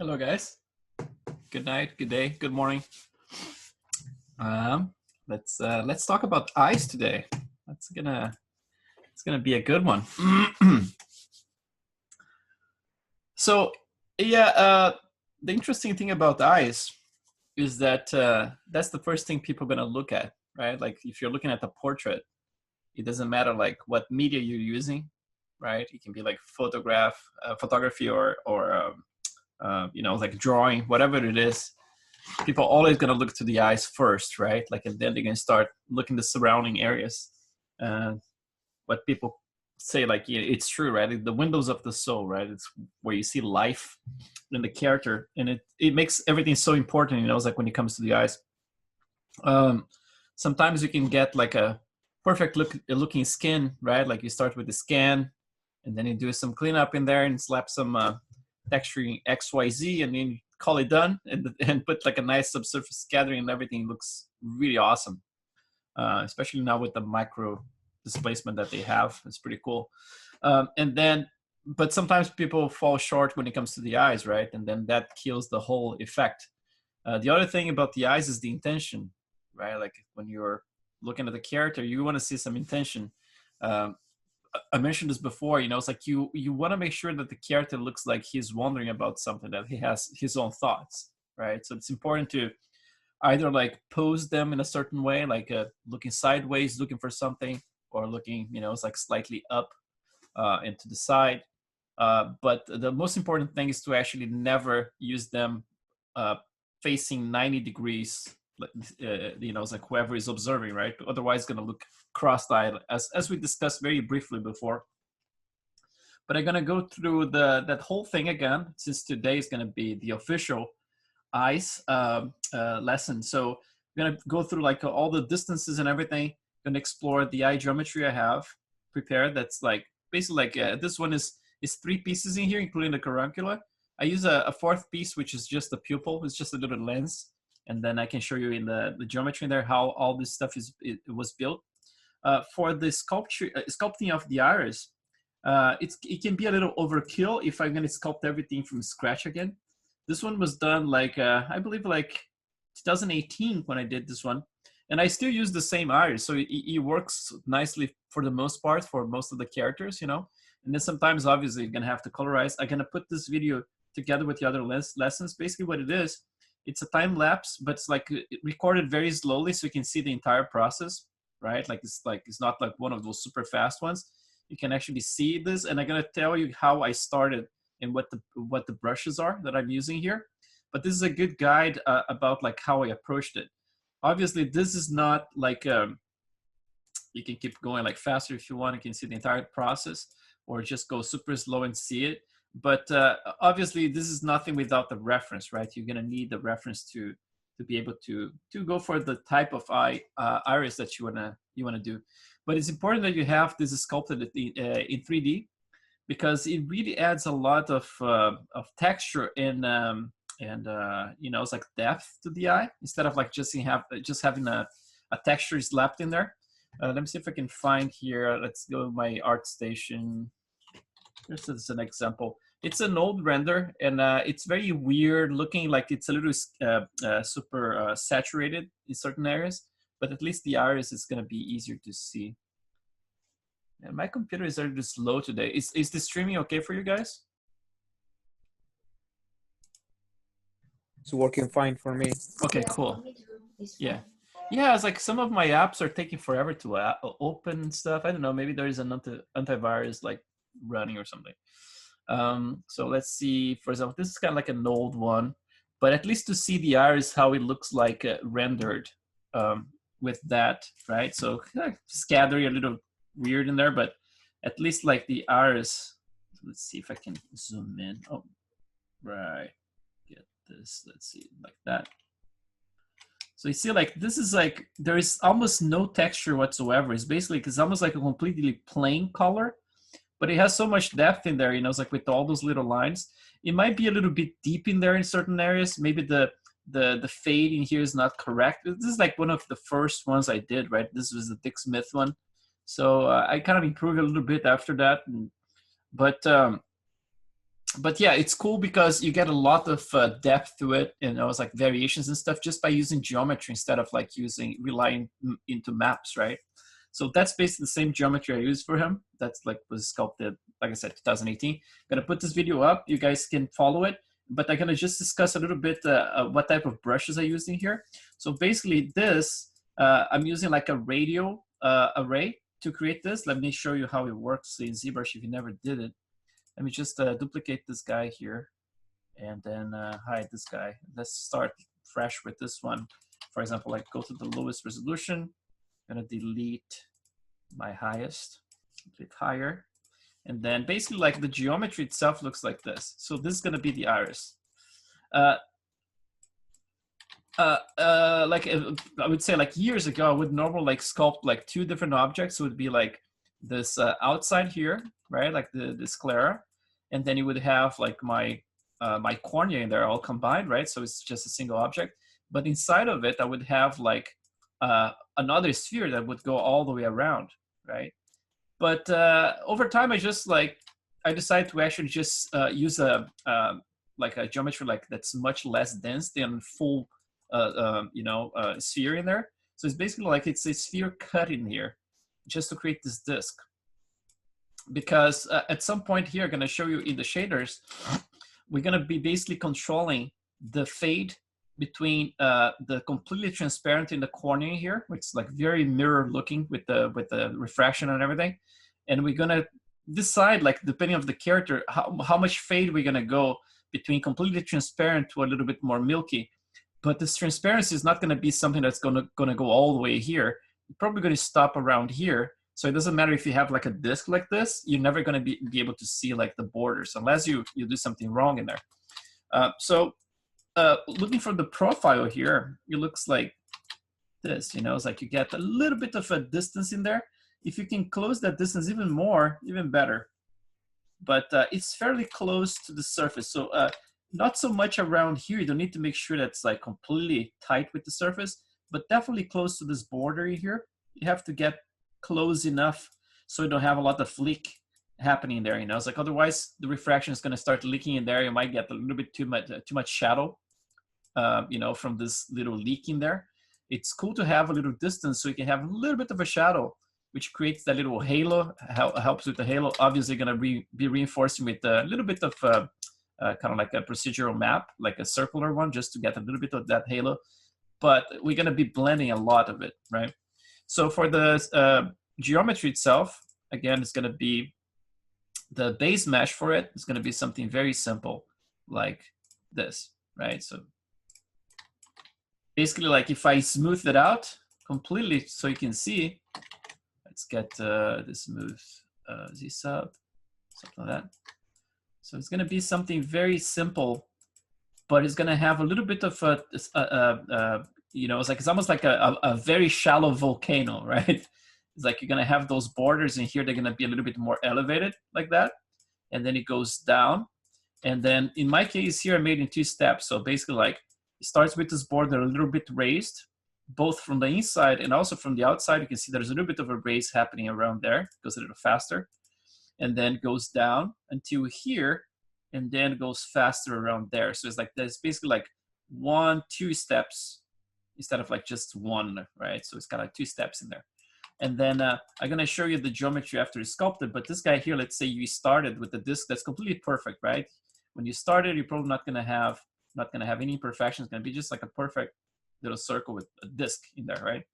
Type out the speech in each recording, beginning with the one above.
Hello, guys. Good night, good day, good morning. Um, let's talk about eyes today. It's gonna be a good one. So, yeah, the interesting thing about eyes is that that's the first thing people are gonna look at, right? Like if you're looking at the portrait, it doesn't matter like what media you're using, right? It can be like photography, or like drawing, whatever it is. People are always going to look to the eyes first, right? Like, and then they're going to start looking the surrounding areas. Uh, what people say, like, yeah, it's true, right? The windows of the soul, right? It's where you see life in the character, and it makes everything so important. It's like when it comes to the eyes. Um, Sometimes you can get like a perfect looking skin, right? Like you start with the scan, and then you do some cleanup in there and slap some texturing XYZ, and then call it done, and put like a nice subsurface scattering, and everything looks really awesome. Especially now with the micro displacement that they have, it's pretty cool. But sometimes people fall short when it comes to the eyes, right? And then that kills the whole effect. The other thing about the eyes is the intention, right? Like when you're looking at the character, you want to see some intention. Um, I mentioned this before, it's like you want to make sure that the character looks like he's wondering about something, that he has his own thoughts, right? So it's important to either like pose them in a certain way, like looking sideways, looking for something, or looking, it's like slightly up and to the side. But the most important thing is to actually never use them facing 90 degrees. It's like whoever is observing, right? Otherwise, it's going to look cross-eyed, as we discussed very briefly before. But I'm going to go through that whole thing again, since today is going to be the official eyes lesson. So I'm going to go through like all the distances and everything. Going to explore the eye geometry I have prepared. That's like basically like this one is 3 pieces in here, including the caruncula. I use a 4th piece, which is just the pupil. It's just a little lens. And then I can show you in the geometry in there how all this stuff it was built. For the sculpting of the iris, it can be a little overkill if I'm going to sculpt everything from scratch again. This one was done like, I believe like 2018 when I did this one. And I still use the same iris. So it works nicely for the most part for most of the characters, And then sometimes obviously you're going to have to colorize. I'm going to put this video together with the other lessons. Basically what it is, it's a time lapse, but it's like recorded very slowly so you can see the entire process, right? Like it's not like one of those super fast ones. You can actually see this, and I'm gonna tell you how I started and what the brushes are that I'm using here. But this is a good guide about like how I approached it. Obviously, this is not like you can keep going like faster if you want. You can see the entire process, or just go super slow and see it. But obviously, this is nothing without the reference, right? You're gonna need the reference to be able to go for the type of iris that you wanna do. But it's important that you have this sculpted in 3D, because it really adds a lot of texture and it's like depth to the eye, instead of like just having a texture slapped in there. Let me see if I can find here. Let's go to my Artstation. This is an example. It's an old render, and it's very weird looking, like it's a little super saturated in certain areas, but at least the iris is going to be easier to see. And my computer is a little slow today. Is the streaming okay for you guys? It's working fine for me. Okay, cool. Yeah. Yeah, it's like some of my apps are taking forever to open and stuff. I don't know, maybe there is an antivirus like running or something. So let's see, for example, this is kind of like an old one, but at least to see the iris, how it looks like rendered with that, right? So scattery a little weird in there, but at least like the iris, let's see if I can zoom in. Oh, right, get this, let's see, like that. So you see, like, this is like, there is almost no texture whatsoever. It's almost like a completely plain color, but it has so much depth in there, it's like with all those little lines. It might be a little bit deep in there in certain areas. Maybe the fade in here is not correct. This is like one of the first ones I did, right? This was the Dick Smith one. So I kind of improved a little bit after that. But But yeah, it's cool because you get a lot of depth to it, you know, it's like variations and stuff just by using geometry instead of like relying into maps, right? So that's basically the same geometry I used for him. That's like was sculpted, like I said, 2018. I'm gonna put this video up. You guys can follow it, but I'm gonna just discuss a little bit what type of brushes I used in here. So basically this, I'm using like a radial array to create this. Let me show you how it works in ZBrush if you never did it. Let me just duplicate this guy here and then hide this guy. Let's start fresh with this one. For example, like go to the lowest resolution. I'm gonna delete my highest, click higher. And then basically like the geometry itself looks like this. So this is gonna be the iris. Like I would say like years ago, I would normally like sculpt like two different objects. So it would be like this outside here, right? Like the sclera. And then you would have like my my cornea in there all combined, right? So it's just a single object. But inside of it, I would have like another sphere that would go all the way around, right? But over time, I decided to actually just use like a geometry like that's much less dense than full sphere in there. So it's basically like it's a sphere cut in here just to create this disk. Because at some point here, I'm going to show you in the shaders, we're going to be basically controlling the fade between the completely transparent in the cornea here, which is like very mirror looking with the refraction and everything. And we're going to decide, like, depending on the character, how much fade we're going to go between completely transparent to a little bit more milky. But this transparency is not going to be something that's going to go all the way here. You're probably going to stop around here. So it doesn't matter if you have like a disk like this, you're never going to be able to see like the borders unless you do something wrong in there. Looking for the profile here, it looks like this, you know, it's like you get a little bit of a distance in there. If you can close that distance even more, even better. But it's fairly close to the surface. So not so much around here. You don't need to make sure that's like completely tight with the surface, but definitely close to this border here. You have to get close enough so you don't have a lot of leak happening there. You know, it's like otherwise the refraction is going to start leaking in there. You might get a little bit too much shadow, you know, from this little leak in there. It's cool to have a little distance so you can have a little bit of a shadow, which creates that little halo, helps with the halo. Obviously going to be reinforcing with a little bit of kind of like a procedural map, like a circular one, just to get a little bit of that halo. But we're going to be blending a lot of it, right? So for the geometry itself, again, it's going to be the base mesh for it. It's going to be something very simple like this, right? So basically, like if I smooth it out completely so you can see, let's get the smooth Z sub, something like that. So it's going to be something very simple, but it's going to have a little bit of you know, it's almost like a very shallow volcano, right? It's like you're going to have those borders in here. They're going to be a little bit more elevated like that. And then it goes down. And then in my case here, I made it in 2 steps. So basically like it starts with this border a little bit raised, both from the inside and also from the outside. You can see there's a little bit of a raise happening around there. It goes a little faster. And then goes down until here. And then goes faster around there. So it's like there's basically like 1, 2 steps instead of like just one, right? So it's got like 2 steps in there. And then I'm gonna show you the geometry after it's sculpted, but this guy here, let's say you started with the disc that's completely perfect, right? When you started, you're probably not gonna have any imperfections. It's gonna be just like a perfect little circle with a disc in there, right?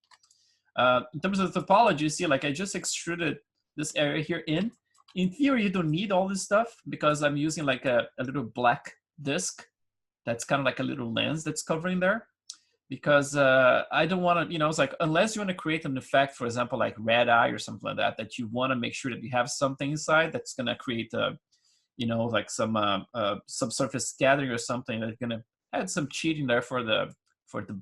In terms of the topology, you see like I just extruded this area here in. In theory, you don't need all this stuff because I'm using like a little black disc that's kind of like a little lens that's covering there. Because I don't want to, you know, it's like unless you want to create an effect, for example, like red eye or something like that, that you want to make sure that you have something inside that's going to create a, you know, like some subsurface scattering or something that's going to add some cheating there for the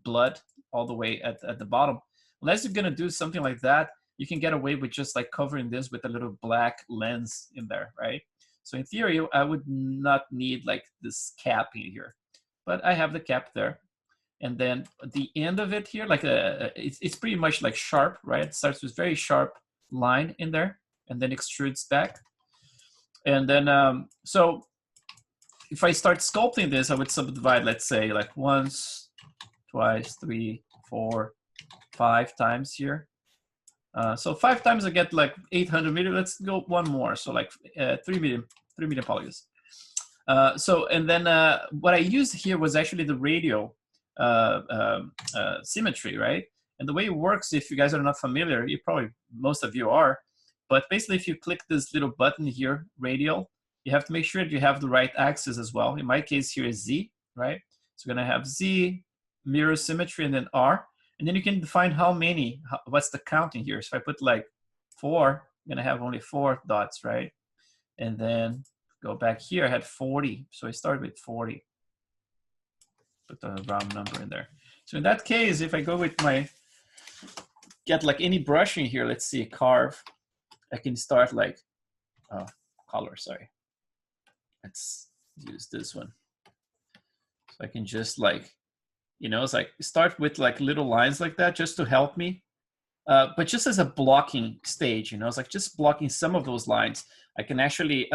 blood all the way at the bottom. Unless you're going to do something like that, you can get away with just like covering this with a little black lens in there, right? So in theory, I would not need like this cap in here, but I have the cap there. And then at the end of it here, like it's pretty much like sharp, right? It starts with very sharp line in there and then extrudes back. And then, so if I start sculpting this, I would subdivide, let's say, like once, twice, 3, 4, 5 times here. So 5 times I get like 800 million. Let's go one more. So like 3 million polygons. So, and then what I used here was actually the radial symmetry, right? And the way it works, if you guys are not familiar, you probably, most of you are, but basically if you click this little button here, radial, you have to make sure that you have the right axis as well. In my case here is Z, right? So we're gonna have Z, mirror symmetry, and then R. And then you can define how many, what's the counting here. So if I put like 4, I'm gonna have only 4 dots, right? And then go back here, I had 40. So I started with 40. Put the round number in there. So in that case, if I go with my, get like any brush in here, let's see, carve, I can start like, oh, color, sorry. Let's use this one. So I can just like, you know, it's like start with like little lines like that just to help me. But just as a blocking stage, you know, it's like just blocking some of those lines. I can actually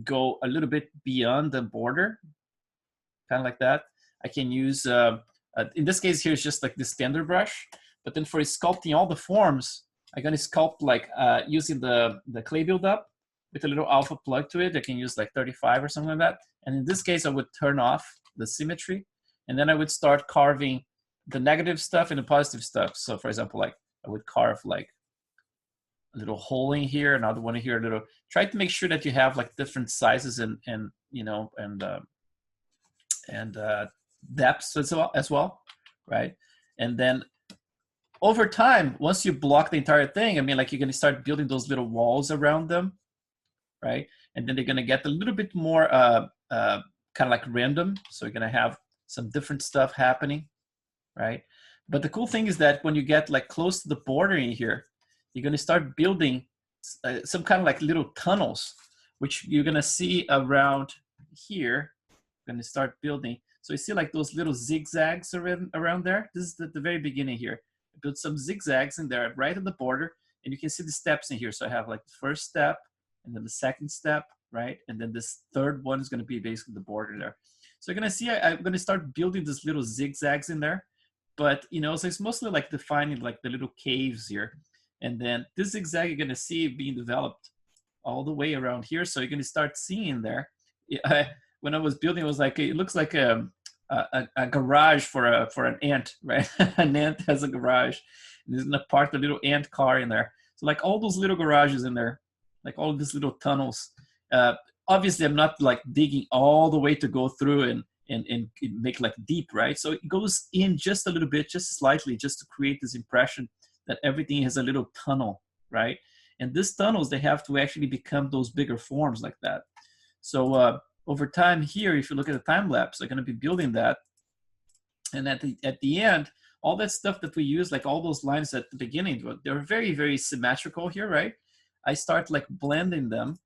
go a little bit beyond the border, kind of like that. I can use, in this case here, it's just like the standard brush. But then for sculpting all the forms, I'm going to sculpt like using the clay buildup with a little alpha plug to it. I can use like 35 or something like that. And in this case, I would turn off the symmetry. And then I would start carving the negative stuff and the positive stuff. So for example, like I would carve like a little hole in here, another one here, a little, try to make sure that you have like different sizes and you know, and depths as well, right? And then over time, once you block the entire thing, I mean, like you're gonna start building those little walls around them, right? And then they're gonna get a little bit more kind of like random. So you're gonna have some different stuff happening, right? But the cool thing is that when you get like close to the border in here, you're gonna start building some kind of like little tunnels, which you're gonna see around here. You're gonna start building. So you see like those little zigzags around there. This is the very beginning here. I built some zigzags in there right at the border, and you can see the steps in here. So I have like the first step, and then the second step, right? And then this third one is gonna be basically the border there. So you're gonna see I'm gonna start building these little zigzags in there. But you know, so it's mostly like defining like the little caves here. And then this zigzag you're gonna see being developed all the way around here. So you're gonna start seeing there. When I was building, it was like, it looks like a garage for an ant, right? An ant has a garage. And there's gonna park the little ant car in there. So like all those little garages in there, like all these little tunnels. Obviously I'm not like digging all the way to go through and make like deep, right? So it goes in just a little bit, just slightly, just to create this impression that everything has a little tunnel, right? And these tunnels, they have to actually become those bigger forms like that. So over time here, if you look at the time lapse, they're gonna be building that. And at the end, all that stuff that we use, like all those lines at the beginning, they're very, very symmetrical here, right? I start like blending them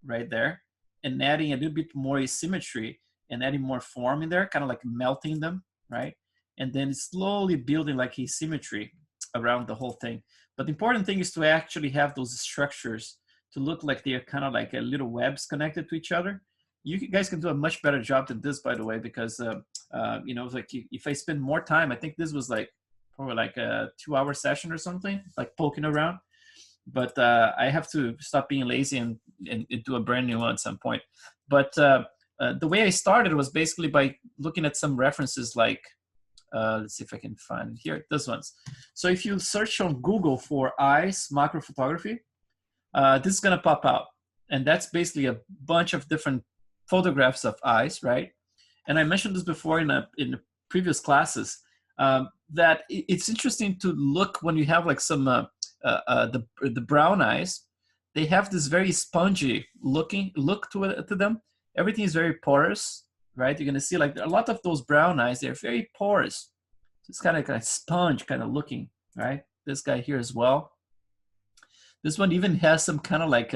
right there and adding a little bit more asymmetry and adding more form in there, kind of like melting them, right? And then slowly building like asymmetry around the whole thing. But the important thing is to actually have those structures to look like they're kind of like a little webs connected to each other. You guys can do a much better job than this, by the way, because you know, like if I spend more time, I think this was like probably like a 2-hour session or something, like poking around. But I have to stop being lazy and do a brand new one at some point. But the way I started was basically by looking at some references like, let's see if I can find here, this one's. So if you search on Google for eyes macro photography, this is gonna pop out. And that's basically a bunch of different photographs of eyes, right? And I mentioned this before in the previous classes, that it's interesting to look when you have like some, the brown eyes, they have this very spongy look to them. Everything is very porous, right? You're gonna see like a lot of those brown eyes, they're very porous. It's kind of like a sponge kind of looking, right? This guy here as well. This one even has some kind of like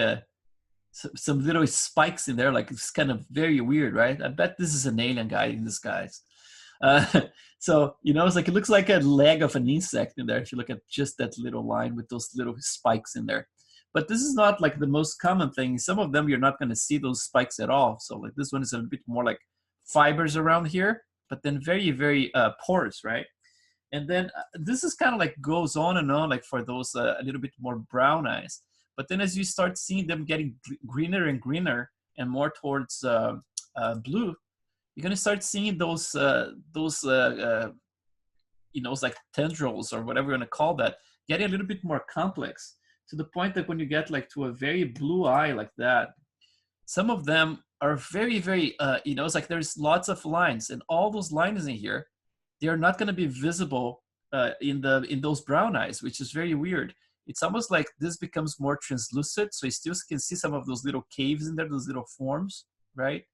some little spikes in there, like it's kind of very weird, right? I bet this is an alien guy in disguise. So, you know, it's like, it looks like a leg of an insect in there if you look at just that little line with those little spikes in there. But this is not like the most common thing. Some of them you're not going to see those spikes at all. So like this one is a bit more like fibers around here, but then very, very porous, right? And then this is kind of like goes on and on, like for those a little bit more brown eyes. But then as you start seeing them getting greener and greener and more towards blue, you're gonna start seeing those you know, it's like tendrils or whatever you want to call that, getting a little bit more complex to the point that when you get like to a very blue eye like that, some of them are very, very, you know, it's like there's lots of lines, and all those lines in here, they are not going to be visible in those brown eyes, which is very weird. It's almost like this becomes more translucent, so you still can see some of those little caves in there, those little forms, right?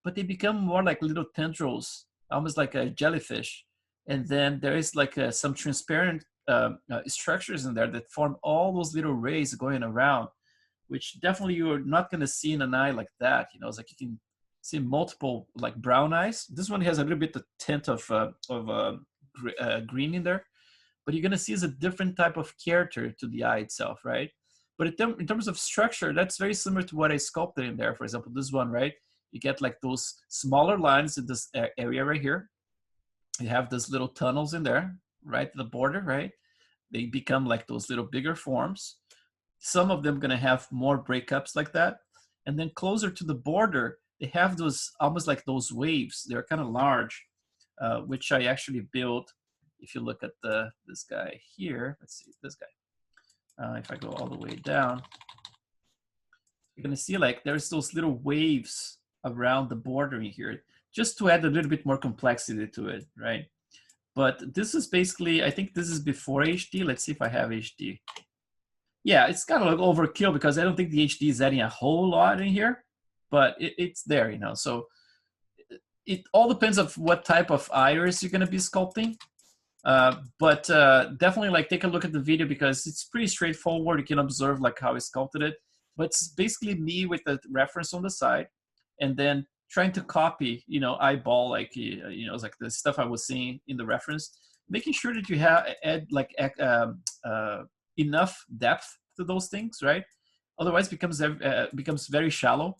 But they become more like little tendrils, almost like a jellyfish. And then there is like some transparent structures in there that form all those little rays going around, which definitely you're not going to see in an eye like that. You know, it's like you can see multiple like brown eyes. This one has a little bit of tint of green in there, but you're going to see is a different type of character to the eye itself, right? But in terms of structure, that's very similar to what I sculpted in there. For example, this one, right? You get like those smaller lines in this area right here. You have those little tunnels in there, right? The border, right? They become like those little bigger forms. Some of them gonna have more breakups like that. And then closer to the border, they have those almost like those waves. They're kind of large, which I actually built. If you look at this guy here, let's see, this guy. If I go all the way down, you're gonna see like there's those little waves around the border in here, just to add a little bit more complexity to it, right? But this is basically, I think this is before HD. Let's see if I have HD. Yeah, it's kind of like overkill because I don't think the HD is adding a whole lot in here, but it's there, you know. So it all depends of what type of iris you're going to be sculpting. But definitely like take a look at the video because it's pretty straightforward. You can observe like how I sculpted it, but it's basically me with the reference on the side and then trying to copy, you know, eyeball, like, you know, it's like the stuff I was seeing in the reference, making sure that you have add like enough depth to those things, right? Otherwise becomes very shallow.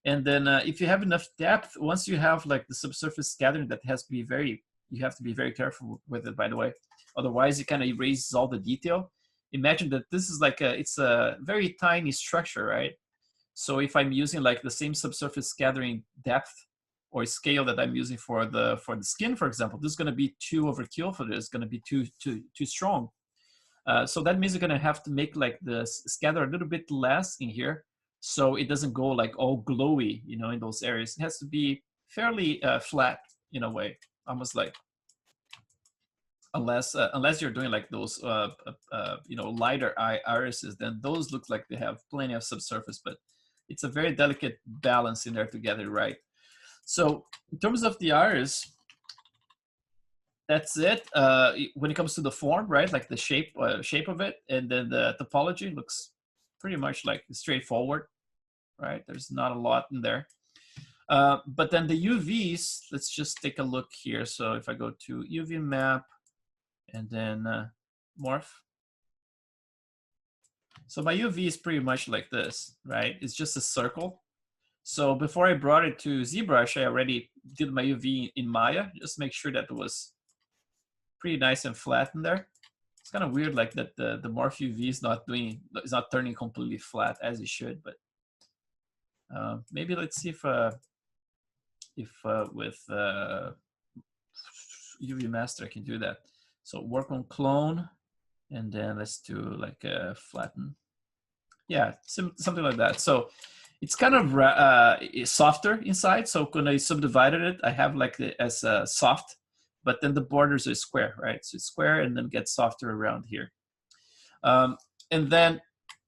And then if you have enough depth, once you have like the subsurface scattering, that has to be very, you have to be very careful with it, by the way. Otherwise it kind of erases all the detail. Imagine that this is like it's a very tiny structure, right? So if I'm using like the same subsurface scattering depth or scale that I'm using for the skin, for example, this is going to be too overkill for this. It's going to be too strong. So that means you're going to have to make like the scatter a little bit less in here, so it doesn't go like all glowy, you know, in those areas. It has to be fairly flat in a way, almost like, unless you're doing like those you know, lighter irises, then those look like they have plenty of subsurface, but it's a very delicate balance in there to get it right. So in terms of the iris, that's it. When it comes to the form, right, like the shape of it, and then the topology looks pretty much like straightforward, right? There's not a lot in there. But then the UVs, let's just take a look here. So if I go to UV map and then morph. So my UV is pretty much like this, right? It's just a circle. So before I brought it to ZBrush, I already did my UV in Maya, just make sure that it was pretty nice and flat in there. It's kind of weird like that the morph UV is not turning completely flat as it should, but maybe let's see if with UV master I can do that. So work on clone, and then let's do like a flatten. Yeah, something like that. So it's kind of softer inside. So when I subdivided it, I have like it as soft, but then the borders are square, right? So it's square and then gets softer around here. And then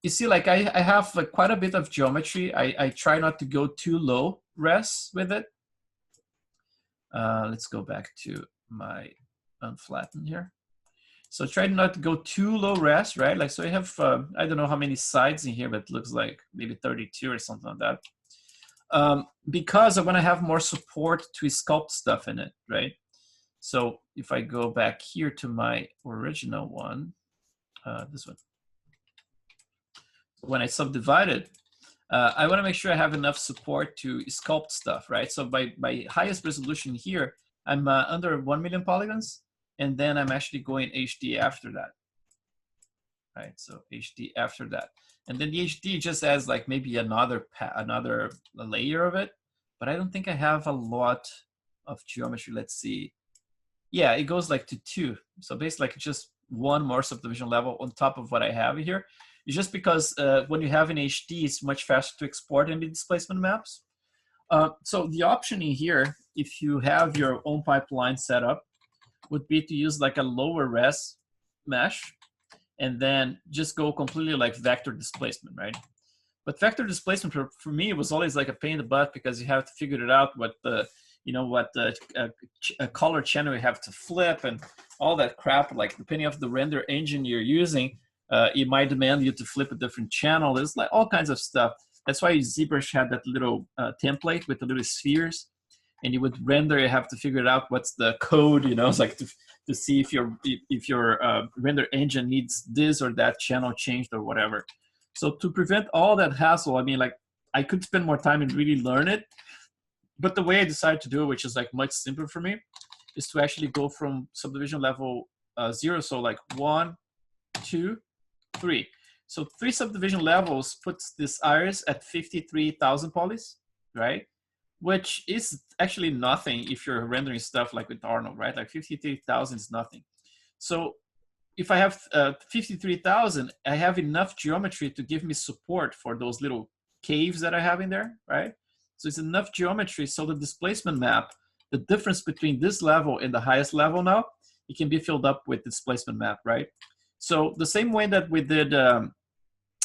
you see, like I have like quite a bit of geometry. I try not to go too low res with it. Let's go back to my unflatten here. So try not to go too low res, right? Like, so I have, I don't know how many sides in here, but it looks like maybe 32 or something like that. Because I want to have more support to sculpt stuff in it, right? So if I go back here to my original one, this one. when I subdivide it, I want to make sure I have enough support to sculpt stuff, right? So by highest resolution here, I'm under 1 million polygons, and then I'm actually going HD after that, right? So HD after that, and then the HD just adds like maybe another layer of it, but I don't think I have a lot of geometry. Let's see. Yeah, it goes like to 2. So basically like just one more subdivision level on top of what I have here. It's just because when you have an HD, it's much faster to export in the displacement maps. So the option in here, if you have your own pipeline set up, would be to use like a lower res mesh and then just go completely like vector displacement, right? But vector displacement for me was always like a pain in the butt because you have to figure it out what the, you know, what the color channel you have to flip and all that crap. Like depending on the render engine you're using, it might demand you to flip a different channel. There's like all kinds of stuff. That's why ZBrush had that little template with the little spheres, and you would render. You have to figure it out what's the code. You know, it's like to see if your render engine needs this or that channel changed or whatever. So to prevent all that hassle, I mean, like I could spend more time and really learn it. But the way I decided to do it, which is like much simpler for me, is to actually go from subdivision level 0. So like 1, 2, 3. So 3 subdivision levels puts this iris at 53,000 polys, right? Which is actually nothing if you're rendering stuff like with Arnold, right? Like 53,000 is nothing. So if I have 53,000, I have enough geometry to give me support for those little caves that I have in there, right? So it's enough geometry. So the displacement map, the difference between this level and the highest level now, it can be filled up with displacement map, right? So the same way that we did to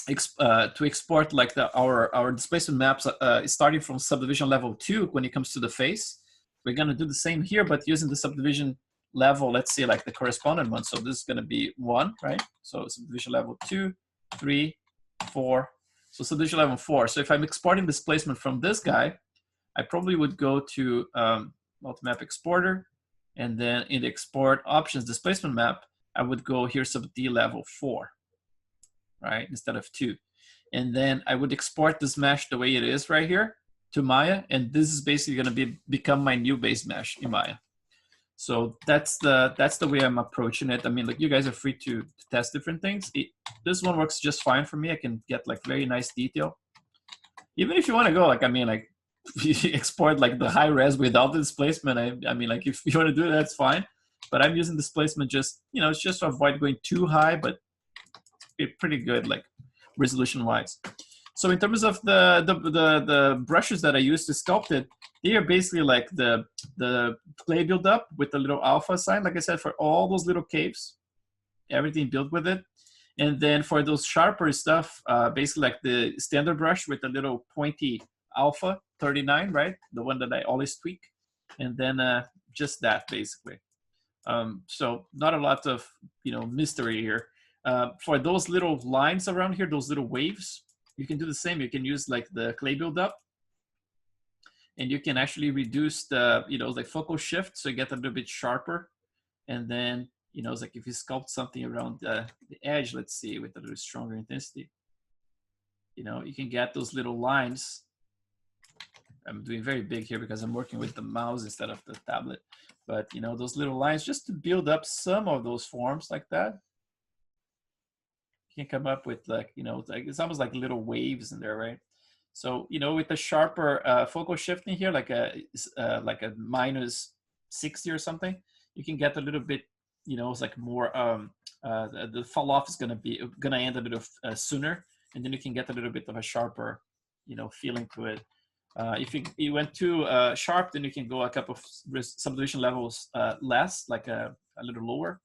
export like our displacement maps starting from subdivision level 2 when it comes to the face, we're going to do the same here, but using the subdivision level, let's say like the corresponding one. So this is going to be 1, right? So subdivision level 2, 3, 4. So subdivision level 4. So if I'm exporting displacement from this guy, I probably would go to multi-map exporter, and then in the export options displacement map, I would go here sub D level 4, right, instead of 2. And then I would export this mesh the way it is right here to Maya, and this is basically going to become my new base mesh in Maya. So that's the way I'm approaching it. I mean, like you guys are free to test different things. This one works just fine for me. I can get like very nice detail. Even if you want to go, like, I mean, like export like the high res without the displacement. I mean, like if you want to do that, that's fine. But I'm using displacement just, you know, it's just to avoid going too high, but it's pretty good, like resolution wise. So in terms of the brushes that I use to sculpt it, they are basically like the clay build up with the little alpha sign, like I said, for all those little caves, everything built with it. And then for those sharper stuff, basically like the standard brush with the little pointy alpha 39, right? The one that I always tweak. And then just that basically. So not a lot of, you know, mystery here. For those little lines around here, those little waves, you can do the same. You can use like the clay buildup, and you can actually reduce the, you know, like focal shift, so you get a little bit sharper. And then, you know, it's like if you sculpt something around the edge, let's see, with a little stronger intensity, you know, you can get those little lines. I'm doing very big here because I'm working with the mouse instead of the tablet. But, you know, those little lines, just to build up some of those forms like that. You can come up with like, you know, it's almost like little waves in there, right? So, you know, with the sharper focal shifting here, like a minus 60 or something, you can get a little bit, you know, it's like more, the fall off is gonna end a little sooner, and then you can get a little bit of a sharper, you know, feeling to it. If you went too sharp, then you can go a couple of subdivision levels less, like a little lower,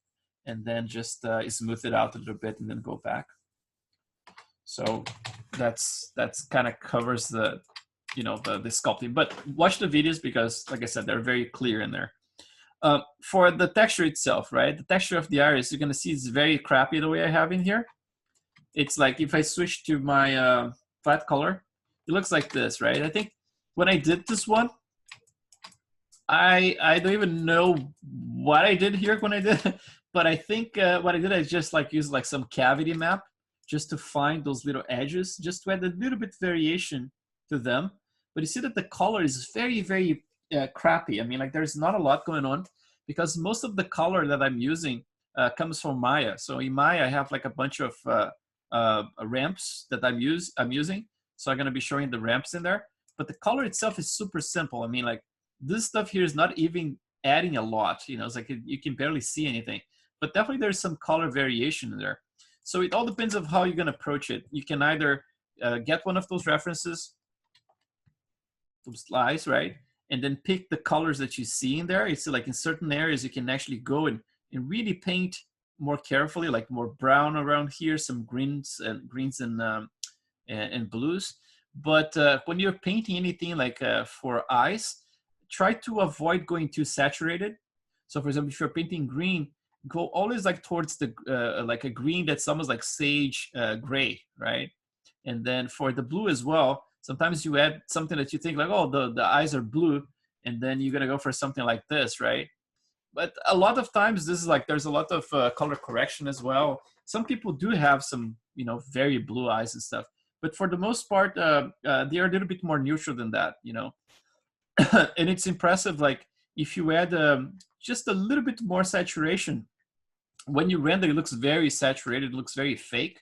and then just smooth it out a little bit and then go back. So that's kind of covers the, you know, the sculpting. But watch the videos because, like I said, they're very clear in there. For the texture itself, right? The texture of the iris, you're gonna see it's very crappy the way I have in here. It's like if I switch to my flat color, it looks like this, right? I think when I did this one, I don't even know what I did here when I did, but I think what I did, I just like used like some cavity map just to find those little edges, just to add a little bit variation to them. But you see that the color is very, very crappy. I mean, like there's not a lot going on because most of the color that I'm using comes from Maya. So in Maya, I have like a bunch of ramps that I'm using. So I'm gonna be showing the ramps in there. But the color itself is super simple. I mean, like this stuff here is not even adding a lot. You know, it's like you can barely see anything. But definitely there's some color variation in there. So it all depends on how you're gonna approach it. You can either get one of those references, those slides, right? And then pick the colors that you see in there. It's like in certain areas you can actually go and really paint more carefully, like more brown around here, some greens and blues. But when you're painting anything like for eyes, try to avoid going too saturated. So for example, if you're painting green, go always like towards the like a green that's almost like sage gray, right? And then for the blue as well, sometimes you add something that you think like, oh, the eyes are blue, and then you're gonna go for something like this, right? But a lot of times this is like there's a lot of color correction as well. Some people do have some, you know, very blue eyes and stuff, but for the most part, they are a little bit more neutral than that, you know. And it's impressive, like if you add just a little bit more saturation, when you render, it looks very saturated, it looks very fake.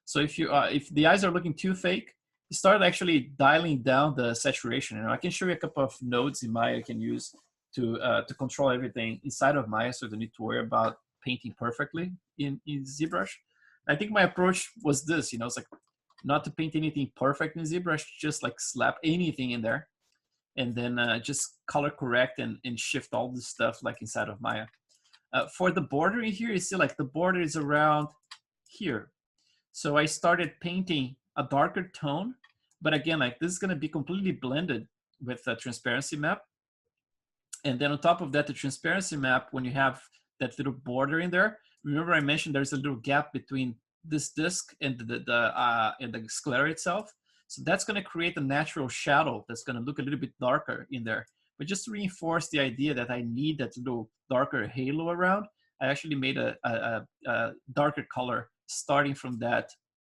So if the eyes are looking too fake, you start actually dialing down the saturation. And I can show you a couple of nodes in Maya you can use to control everything inside of Maya, so you don't need to worry about painting perfectly in ZBrush. I think my approach was this, you know, it's like not to paint anything perfect in ZBrush, just like slap anything in there, and then just color correct and shift all this stuff like inside of Maya. For the border in here, you see like the border is around here. So I started painting a darker tone, but again, like this is gonna be completely blended with the transparency map. And then on top of that, the transparency map, when you have that little border in there, remember I mentioned there's a little gap between this disk and the sclera itself. So that's going to create a natural shadow that's going to look a little bit darker in there. But just to reinforce the idea that I need that little darker halo around, I actually made a darker color starting from that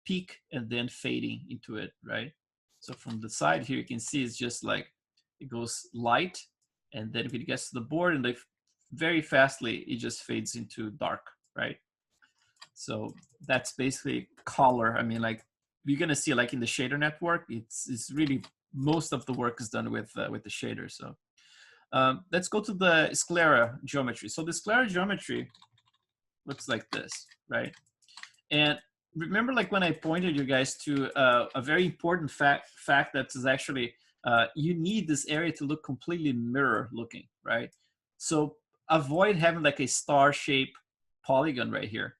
peak and then fading into it, right? So from the side here, you can see it's just like it goes light, and then if it gets to the board and like very fastly, it just fades into dark, right? So that's basically color. I mean, like you're gonna see like in the shader network, it's really most of the work is done with the shader. So let's go to the sclera geometry. So the sclera geometry looks like this, right? And remember, like when I pointed you guys to a very important fact that is actually you need this area to look completely mirror looking, right? So avoid having like a star shape polygon right here,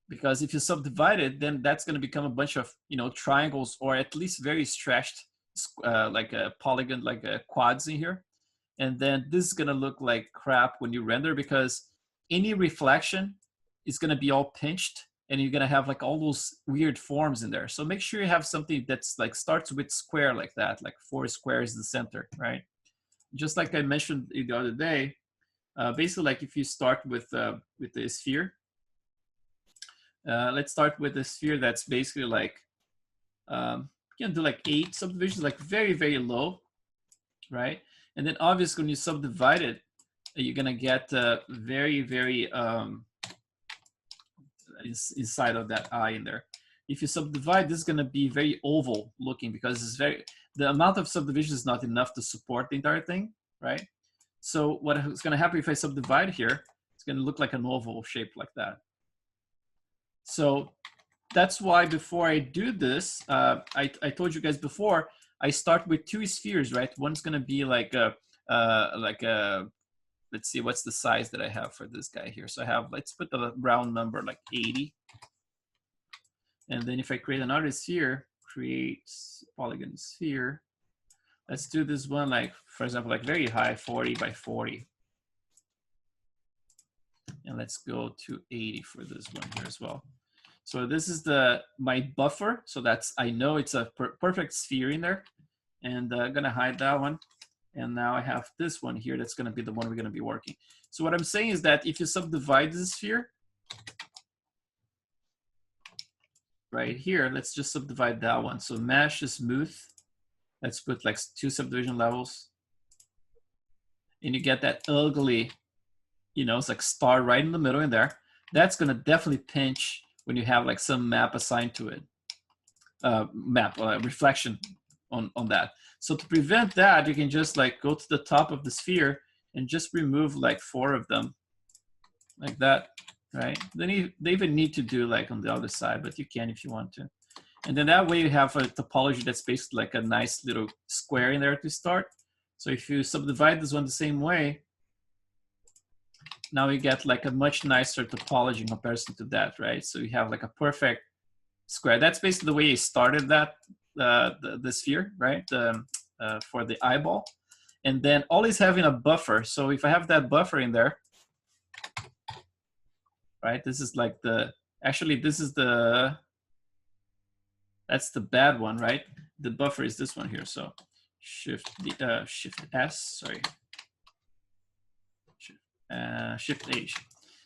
because if you subdivide it, then that's going to become a bunch of, you know, triangles, or at least very stretched like a polygon, like a quads in here. And then this is going to look like crap when you render, because any reflection is going to be all pinched, and you're going to have like all those weird forms in there. So make sure you have something that's like starts with square like that, like 4 squares in the center, right? Just like I mentioned the other day, basically like if you start with the sphere, let's start with a sphere that's basically like, you can do like 8 subdivisions, like very, very low, right? And then obviously when you subdivide it, you're gonna get very, very inside of that eye in there. If you subdivide, this is gonna be very oval looking, because it's the amount of subdivision is not enough to support the entire thing, right? So what is gonna happen if I subdivide here, it's gonna look like an oval shape like that. So that's why before I do this, I told you guys before, I start with 2 spheres, right? One's gonna be like a, let's see, what's the size that I have for this guy here? So I have, let's put the round number like 80. And then if I create another sphere, create polygon sphere, let's do this one like, for example, like very high, 40 by 40. And let's go to 80 for this one here as well. So this is my buffer. So that's, I know it's a perfect sphere in there, and I'm gonna hide that one. And now I have this one here. That's gonna be the one we're gonna be working. So what I'm saying is that if you subdivide this sphere, right here, let's just subdivide that one. So mesh is smooth. Let's put like 2 subdivision levels. And you get that ugly, you know, it's like star right in the middle in there. That's gonna definitely pinch when you have like some map assigned to it. Reflection on that. So to prevent that, you can just like go to the top of the sphere and just remove like 4 of them, like that, right? Then they even need to do like on the other side, but you can if you want to. And then that way you have a topology that's basically like a nice little square in there to start. So if you subdivide this one the same way, now you get like a much nicer topology in comparison to that, right? So you have like a perfect square. That's basically the way you started that, the sphere, right? For the eyeball. And then always having a buffer. So if I have that buffer in there, right? This is like actually this is that's the bad one, right? The buffer is this one here. So Shift S, sorry. Shift H.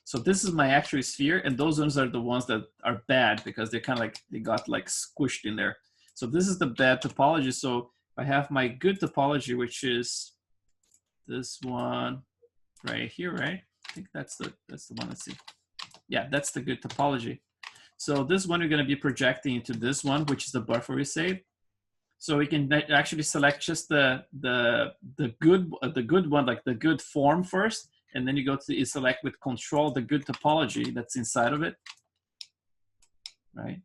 So this is my actual sphere, and those ones are the ones that are bad because they're kind of like, they got like squished in there. So this is the bad topology. So I have my good topology, which is this one right here, right? I think that's the one, let's see. Yeah, that's the good topology. So this one we're going to be projecting into this one, which is the buffer we saved. So we can actually select just the good one, like the good form first, and then you go to select with control the good topology that's inside of it, right?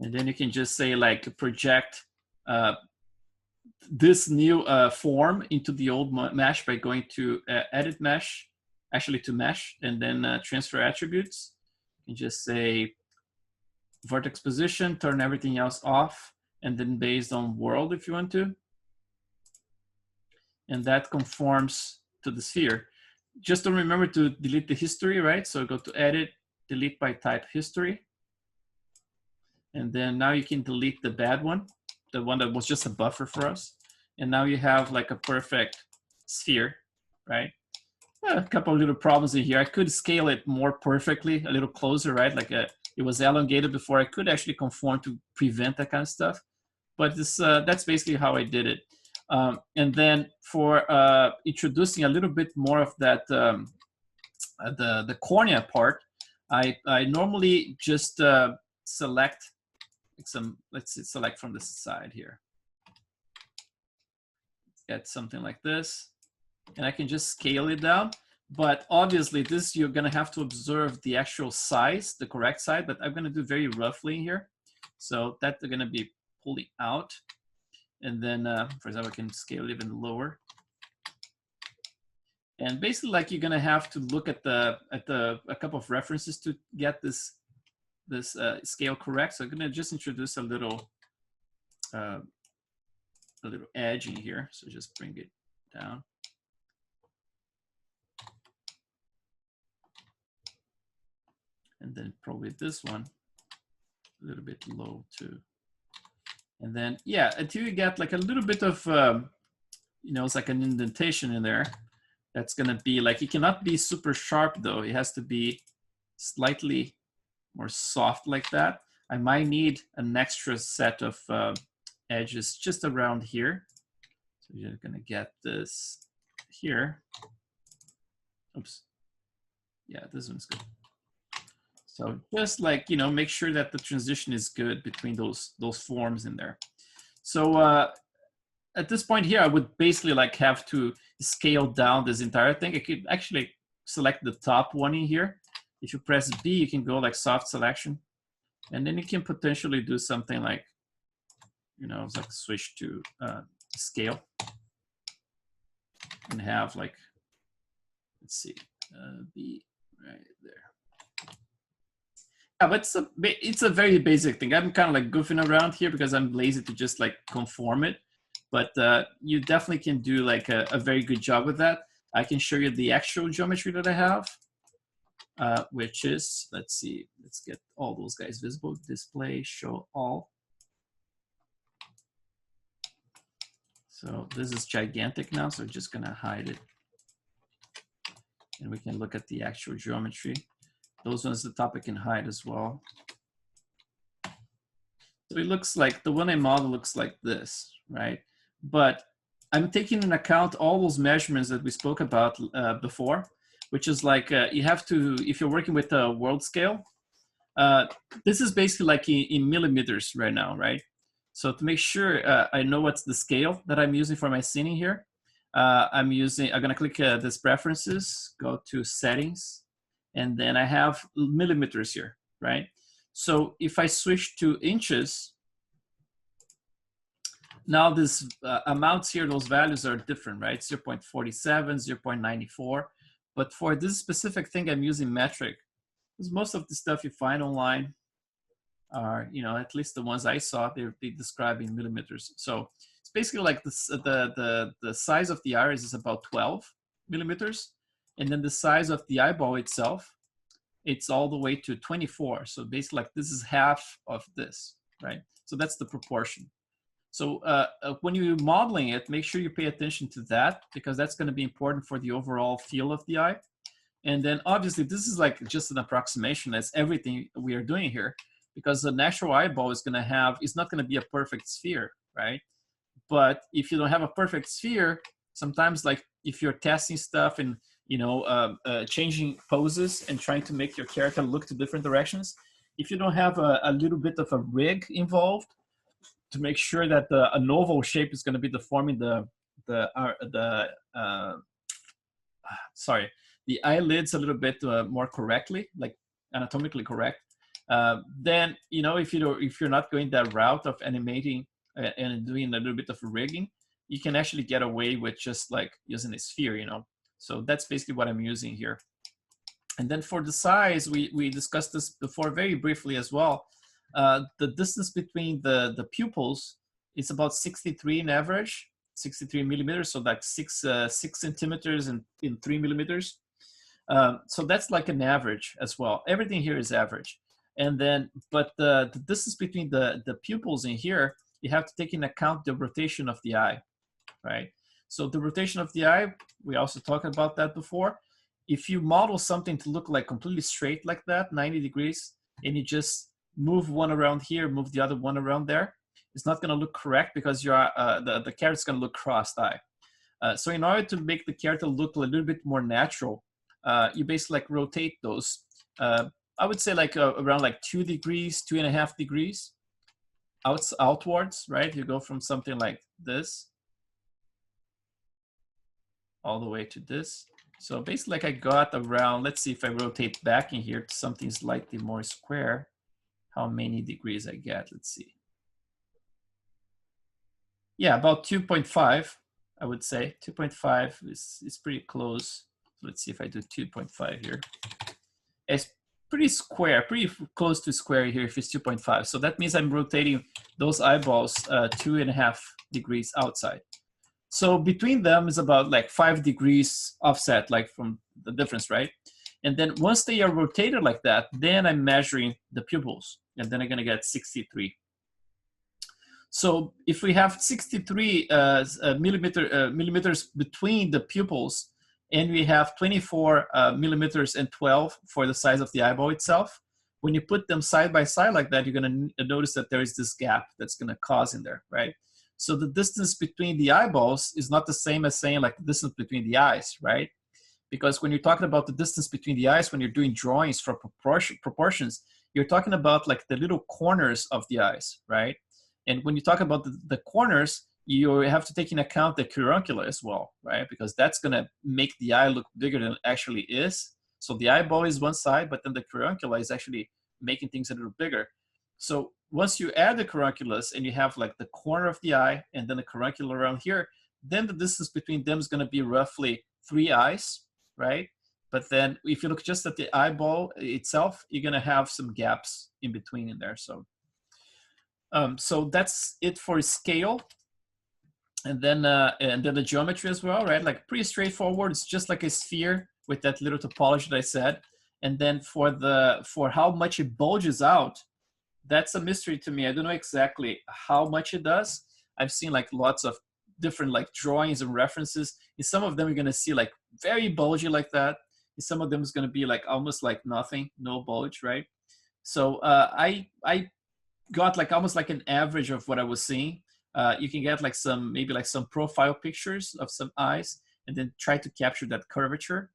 And then you can just say like project this new form into the old mesh by going to edit mesh, actually to mesh, and then transfer attributes. You just say vertex position, turn everything else off, and then based on world if you want to. And that conforms to the sphere. Just don't remember to delete the history, right? So go to edit, delete by type history. And then now you can delete the bad one, the one that was just a buffer for us. And now you have like a perfect sphere, right? A couple of little problems in here. I could scale it more perfectly, a little closer, right? Like it was elongated before. I could actually conform to prevent that kind of stuff. But this, that's basically how I did it. And then for introducing a little bit more of that, the cornea part, I normally just select some, let's see, select from the side here. Get something like this. And I can just scale it down. But obviously this, you're gonna have to observe the actual size, the correct size, but I'm gonna do very roughly here. So that's gonna be pulling out. And then, for example, I can scale even lower. And basically, like, you're gonna have to look at a couple of references to get this scale correct. So I'm gonna just introduce a little edge in here. So just bring it down. And then probably this one a little bit low too. And then, yeah, until you get like a little bit of, you know, it's like an indentation in there. That's gonna be like, it cannot be super sharp though. It has to be slightly more soft like that. I might need an extra set of edges just around here. So you're gonna get this here. Oops. Yeah, this one's good. So just like, you know, make sure that the transition is good between those forms in there. So at this point here, I would basically like have to scale down this entire thing. I could actually select the top one in here. If you press B, you can go like soft selection. And then you can potentially do something like, you know, like switch to scale. And have like, let's see, B right there. Yeah, but it's a very basic thing. I'm kind of like goofing around here because I'm lazy to just like conform it. But you definitely can do like a very good job with that. I can show you the actual geometry that I have, which is, let's see, let's get all those guys visible. Display, show all. So this is gigantic now, so we're just gonna hide it. And we can look at the actual geometry. Those ones, the top I can hide as well. So it looks like the one I model looks like this, right? But I'm taking into account all those measurements that we spoke about before, which is like you have to, if you're working with a world scale, uh, this is basically like in millimeters right now, right? So to make sure I know what's the scale that I'm using for my scening here, I'm gonna click this preferences, go to settings, and then I have millimeters here, right? So if I switch to inches, now this amounts here, those values are different, right? 0.47, 0.94. But for this specific thing, I'm using metric, because most of the stuff you find online are, you know, at least the ones I saw, they describe in millimeters. So it's basically like this, the size of the iris is about 12 millimeters. And then the size of the eyeball itself, it's all the way to 24. So basically like this is half of this, right? So that's the proportion. So when you're modeling it, make sure you pay attention to that, because that's going to be important for the overall feel of the eye. And then obviously this is like just an approximation. That's everything we are doing here, because the natural eyeball is going to have, it's not going to be a perfect sphere, right? But if you don't have a perfect sphere, sometimes like if you're testing stuff and, you know, changing poses and trying to make your character look to different directions, if you don't have a little bit of a rig involved to make sure that an oval shape is going to be deforming sorry, the eyelids a little bit more correctly, like anatomically correct, then, you know, if you're not going that route of animating and doing a little bit of rigging, you can actually get away with just like using a sphere, you know. So that's basically what I'm using here. And then for the size, we discussed this before very briefly as well. The distance between the pupils is about 63 in average, 63 millimeters, so like 6 centimeters in 3 millimeters. So that's like an average as well. Everything here is average. And then, but the distance between the pupils in here, you have to take into account the rotation of the eye, right? So the rotation of the eye, we also talked about that before. If you model something to look like completely straight like that, 90 degrees, and you just move one around here, move the other one around there, it's not going to look correct, because your the character's going to look crossed-eye. So in order to make the character look a little bit more natural, you basically like rotate those. I would say like around like 2 degrees, 2.5 degrees outwards, right? You go from something like this all the way to this. So basically like I got around, let's see if I rotate back in here to something slightly more square, how many degrees I get, let's see. Yeah, about 2.5, I would say. 2.5 is pretty close. So let's see if I do 2.5 here. It's pretty square, pretty close to square here if it's 2.5. So that means I'm rotating those eyeballs 2.5 degrees outside. So between them is about like 5 degrees offset, like from the difference, right? And then once they are rotated like that, then I'm measuring the pupils, and then I'm gonna get 63. So if we have 63 millimeters between the pupils, and we have 24 millimeters and 12 for the size of the eyeball itself, when you put them side by side like that, you're gonna notice that there is this gap that's gonna cause in there, right? So the distance between the eyeballs is not the same as saying like the distance between the eyes, right? Because when you're talking about the distance between the eyes, when you're doing drawings for proportions, you're talking about like the little corners of the eyes, right? And when you talk about the corners, you have to take into account the furuncula as well, right? Because that's gonna make the eye look bigger than it actually is. So the eyeball is one side, but then the furuncula is actually making things a little bigger. So once you add the carunculus and you have like the corner of the eye and then the caruncula around here, then the distance between them is going to be roughly 3 eyes, right? But then if you look just at the eyeball itself, you're going to have some gaps in between in there. So, so that's it for scale. And then the geometry as well, right? Like pretty straightforward. It's just like a sphere with that little topology that I said. And then for how much it bulges out, that's a mystery to me. I don't know exactly how much it does. I've seen like lots of different like drawings and references. In some of them, you're gonna see like very bulgy like that. In some of them, it's gonna be like almost like nothing, no bulge, right? So I got like almost like an average of what I was seeing. You can get like some, maybe like some profile pictures of some eyes and then try to capture that curvature.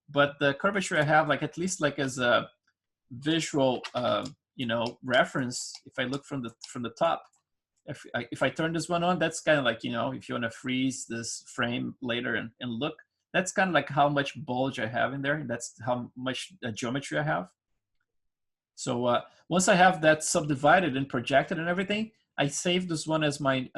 But the curvature I have, like at least like as a visual, you know, reference, if I look from the top, if I turn this one on, that's kind of like, you know, if you want to freeze this frame later and look, that's kind of like how much bulge I have in there. And that's how much geometry I have. So once I have that subdivided and projected and everything, I save this one as my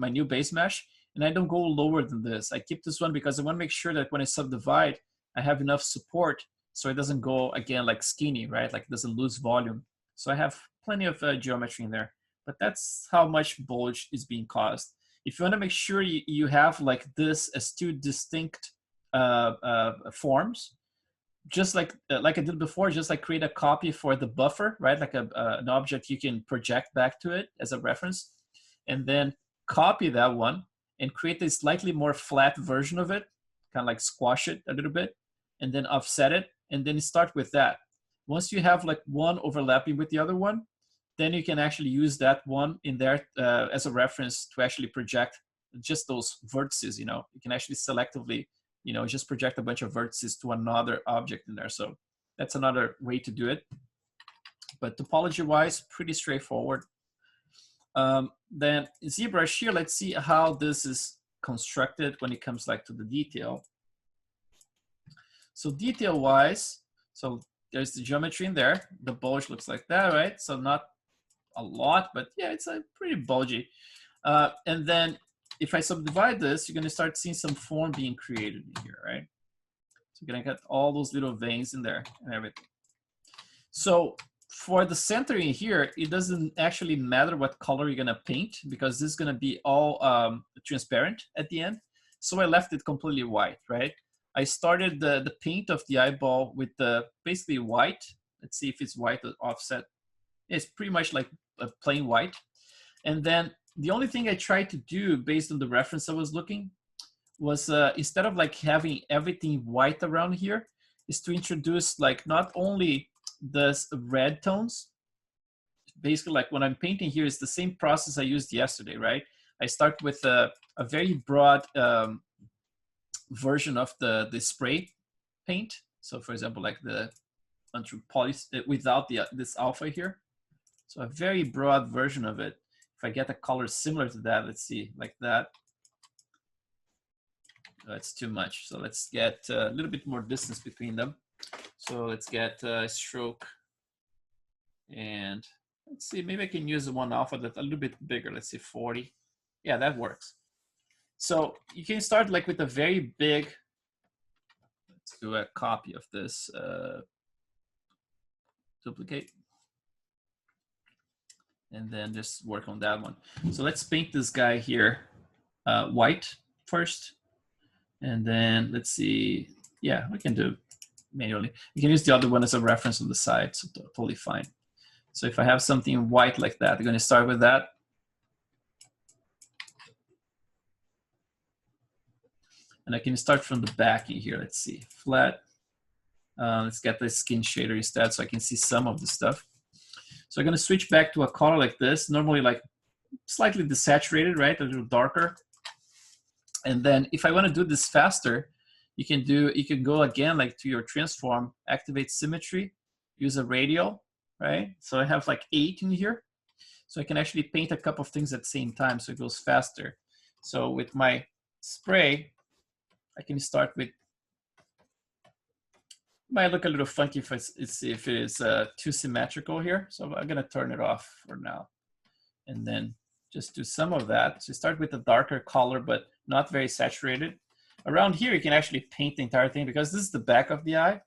new base mesh, and I don't go lower than this. I keep this one because I want to make sure that when I subdivide, I have enough support so it doesn't go, again, like skinny, right? Like it doesn't lose volume. So I have plenty of geometry in there, but that's how much bulge is being caused. If you want to make sure you have like this as two distinct forms, just like I did before, just like create a copy for the buffer, right? Like an object you can project back to it as a reference, and then copy that one and create a slightly more flat version of it, kind of like squash it a little bit, and then offset it, and then start with that. Once you have like one overlapping with the other one, then you can actually use that one in there as a reference to actually project just those vertices. You know, you can actually selectively, you know, just project a bunch of vertices to another object in there. So that's another way to do it. But topology-wise, pretty straightforward. Then ZBrush here, let's see how this is constructed when it comes like to the detail. So detail-wise, so there's the geometry in there. The bulge looks like that, right? So not a lot, but yeah, it's a pretty bulgy. And then if I subdivide this, you're going to start seeing some form being created in here, right? So you're going to get all those little veins in there and everything. So for the centering here, it doesn't actually matter what color you're going to paint because this is going to be all transparent at the end. So I left it completely white, right? I started the paint of the eyeball with the basically white. Let's see if it's white or offset. It's pretty much like a plain white. And then the only thing I tried to do based on the reference I was looking was instead of like having everything white around here, is to introduce like not only the red tones, basically like when I'm painting here is the same process I used yesterday, right? I start with a very broad version of the spray paint. So for example, like the poly without this alpha here. So a very broad version of it. If I get a color similar to that, let's see, like that. That's too much. So let's get a little bit more distance between them. So let's get a stroke. And let's see, maybe I can use the one alpha that's a little bit bigger. Let's say 40. Yeah, that works. So you can start like with a very big, let's do a copy of this, duplicate. And then just work on that one. So let's paint this guy here white first. And then let's see, yeah, we can do manually. We can use the other one as a reference on the side, so totally fine. So if I have something white like that, I'm gonna start with that. And I can start from the back in here, let's see, flat. Let's get the skin shader instead so I can see some of the stuff. So I'm gonna switch back to a color like this, normally like slightly desaturated, right? A little darker. And then if I wanna do this faster, you can go again like to your transform, activate symmetry, use a radial, right? So I have like 8 in here. So I can actually paint a couple of things at the same time so it goes faster. So with my spray, I can start with, might look a little funky if it is too symmetrical here. So I'm gonna turn it off for now. And then just do some of that. So start with a darker color, but not very saturated. Around here, you can actually paint the entire thing because this is the back of the eye.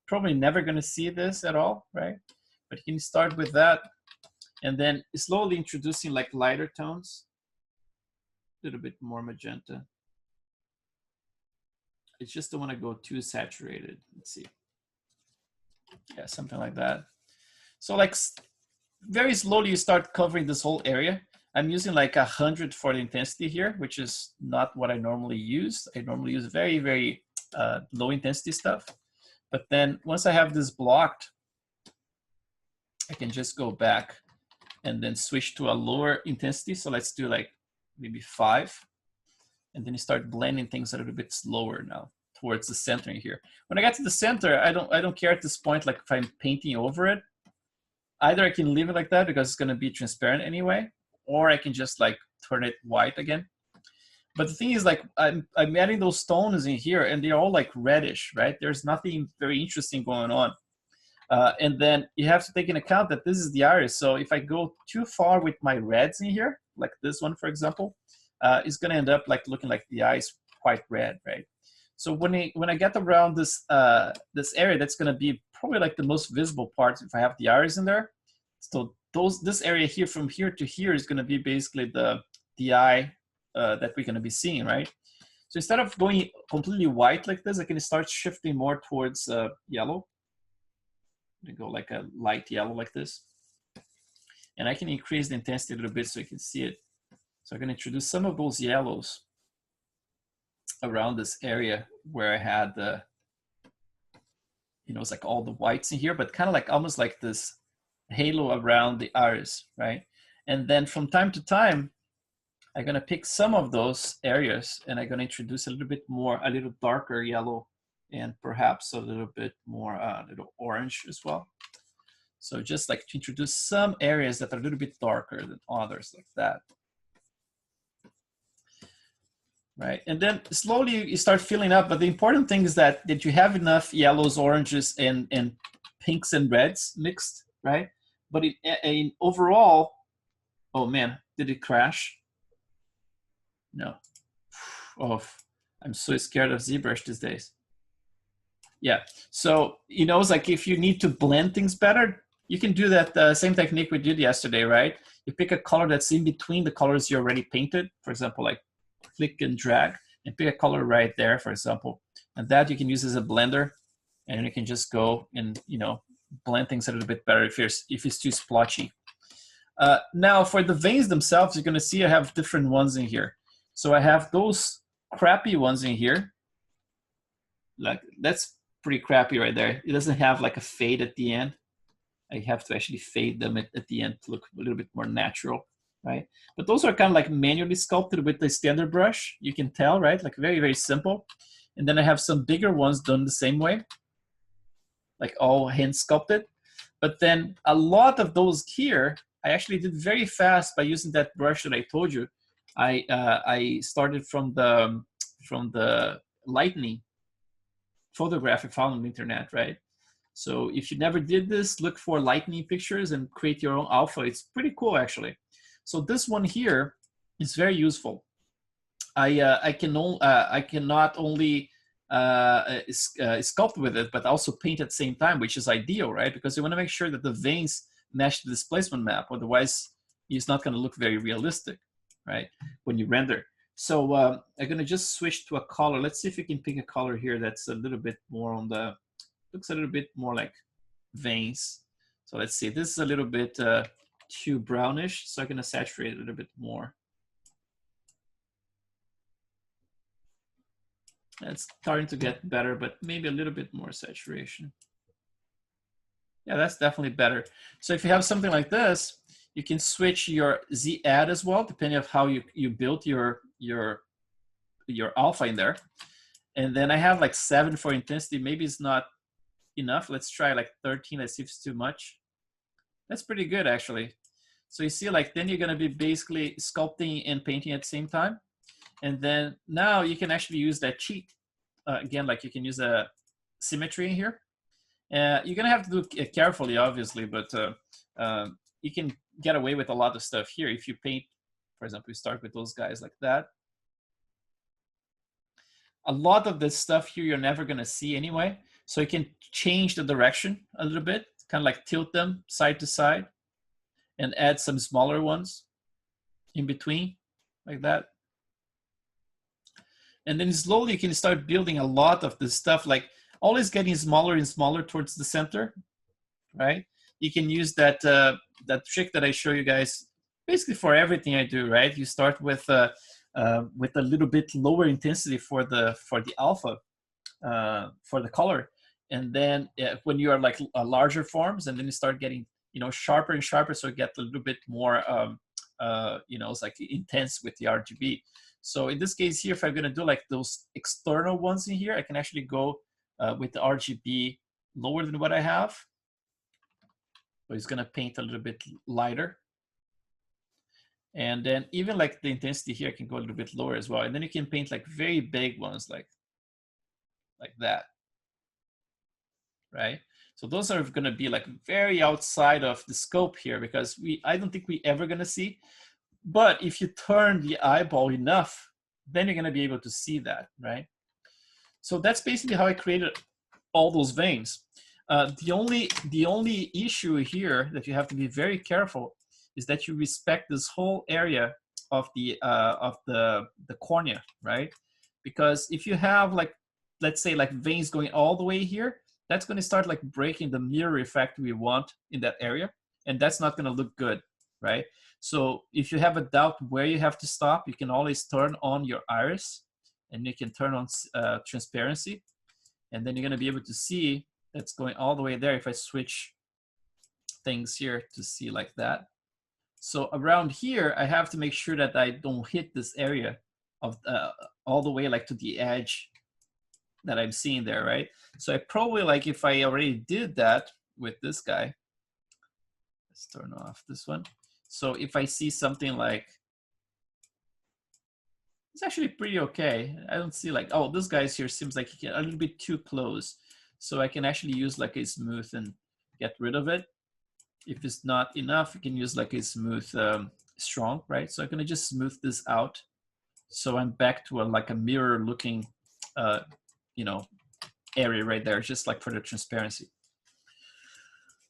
Probably never gonna see this at all, right? But you can start with that and then slowly introducing like lighter tones. A little bit more magenta. I just don't wanna go too saturated. Let's see. Yeah, something like that. So like very slowly you start covering this whole area. I'm using like 100 for the intensity here, which is not what I normally use. I normally use very, very low intensity stuff. But then once I have this blocked, I can just go back and then switch to a lower intensity. So let's do like maybe 5. And then you start blending things a little bit slower now towards the center here. When I get to the center, I don't care at this point, like if I'm painting over it. Either I can leave it like that because it's gonna be transparent anyway, or I can just like turn it white again. But the thing is, like, I'm adding those stones in here and they're all like reddish, right? There's nothing very interesting going on. And then you have to take into account that this is the iris. So if I go too far with my reds in here, like this one, for example, it's gonna end up like looking like the eye's quite red, right? So when I get around this this area, that's gonna be probably like the most visible part if I have the iris in there. So this area here from here to here is gonna be basically the eye that we're gonna be seeing, right? So instead of going completely white like this, I can start shifting more towards yellow. I'm gonna go like a light yellow like this. And I can increase the intensity a little bit so you can see it. So I'm gonna introduce some of those yellows around this area where I had the, you know, it's like all the whites in here, but kind of like almost like this halo around the iris, right? And then from time to time, I'm gonna pick some of those areas and I'm gonna introduce a little bit more, a little darker yellow and perhaps a little bit more, a little orange as well. So just like to introduce some areas that are a little bit darker than others like that. Right, and then slowly you start filling up, but the important thing is that you have enough yellows, oranges, and pinks and reds mixed, right? But in overall, oh man, did it crash? No. Oh, I'm so scared of ZBrush these days. Yeah, so you know, it's like if you need to blend things better, you can do that same technique we did yesterday, right? You pick a color that's in between the colors you already painted, for example, like click and drag and pick a color right there, for example, and that you can use as a blender, and you can just go and, you know, blend things a little bit better if it's too splotchy. Now for the veins themselves, you're going to see I have different ones in here. So I have those crappy ones in here, like that's pretty crappy right there. It doesn't have like a fade at the end. I have to actually fade them at the end to look a little bit more natural, right? But those are kind of like manually sculpted with the standard brush. You can tell, right? Like very, very simple. And then I have some bigger ones done the same way, like all hand sculpted. But then a lot of those here, I actually did very fast by using that brush that I told you. I started from the lightning photograph I found on the internet, right? So if you never did this, look for lightning pictures and create your own alpha. It's pretty cool, actually. So this one here is very useful. I can not only sculpt with it, but also paint at the same time, which is ideal, right? Because you want to make sure that the veins match the displacement map. Otherwise, it's not going to look very realistic, right, when you render. So I'm going to just switch to a color. Let's see if we can pick a color here that's a little bit more on the, looks a little bit more like veins. So let's see, this is a little bit too brownish, so I'm going to saturate it a little bit more. It's starting to get better, but maybe a little bit more saturation. Yeah, that's definitely better. So if you have something like this, you can switch your Z add as well, depending on how you built your alpha in there. And then I have like 7 for intensity. Maybe it's not enough. Let's try like 13. Let's see if it's too much. That's pretty good, actually. So you see, like, then you're going to be basically sculpting and painting at the same time. And then now you can actually use that cheat. Again, like you can use a symmetry in here. You're going to have to do it carefully, obviously, but you can get away with a lot of stuff here. If you paint, for example, you start with those guys like that. A lot of this stuff here you're never going to see anyway. So you can change the direction a little bit, kind of like tilt them side to side and add some smaller ones in between like that. And then slowly you can start building a lot of this stuff, like always getting smaller and smaller towards the center, right? You can use that that trick that I show you guys basically for everything I do, right? You start with a little bit lower intensity for the alpha, for the color. And then when you are like larger forms, and then you start getting you know, sharper and sharper, so it gets a little bit more, you know, it's like intense with the RGB. So in this case here, if I'm gonna do like those external ones in here, I can actually go with the RGB lower than what I have. So it's gonna paint a little bit lighter. And then even like the intensity here can go a little bit lower as well. And then you can paint like very big ones like that, right? So those are gonna be like very outside of the scope here, because I don't think we ever gonna see. But if you turn the eyeball enough, then you're gonna be able to see that, right? So that's basically how I created all those veins. The only issue here that you have to be very careful is that you respect this whole area of the cornea, right? Because if you have like, let's say like veins going all the way here, that's going to start like breaking the mirror effect we want in that area, and that's not going to look good, right? So if you have a doubt where you have to stop, you can always turn on your iris, and you can turn on transparency, and then you're going to be able to see that's going all the way there. If I switch things here to see like that. So around here, I have to make sure that I don't hit this area of all the way like to the edge that I'm seeing there, right? So I probably, like, if I already did that with this guy, let's turn off this one. So if I see something like, it's actually pretty okay. I don't see like, oh, this guy here seems like he get a little bit too close. So I can actually use like a smooth and get rid of it. If it's not enough, you can use like a smooth strong, right? So I'm gonna just smooth this out. So I'm back to like a mirror looking, you know, area right there, just like for the transparency.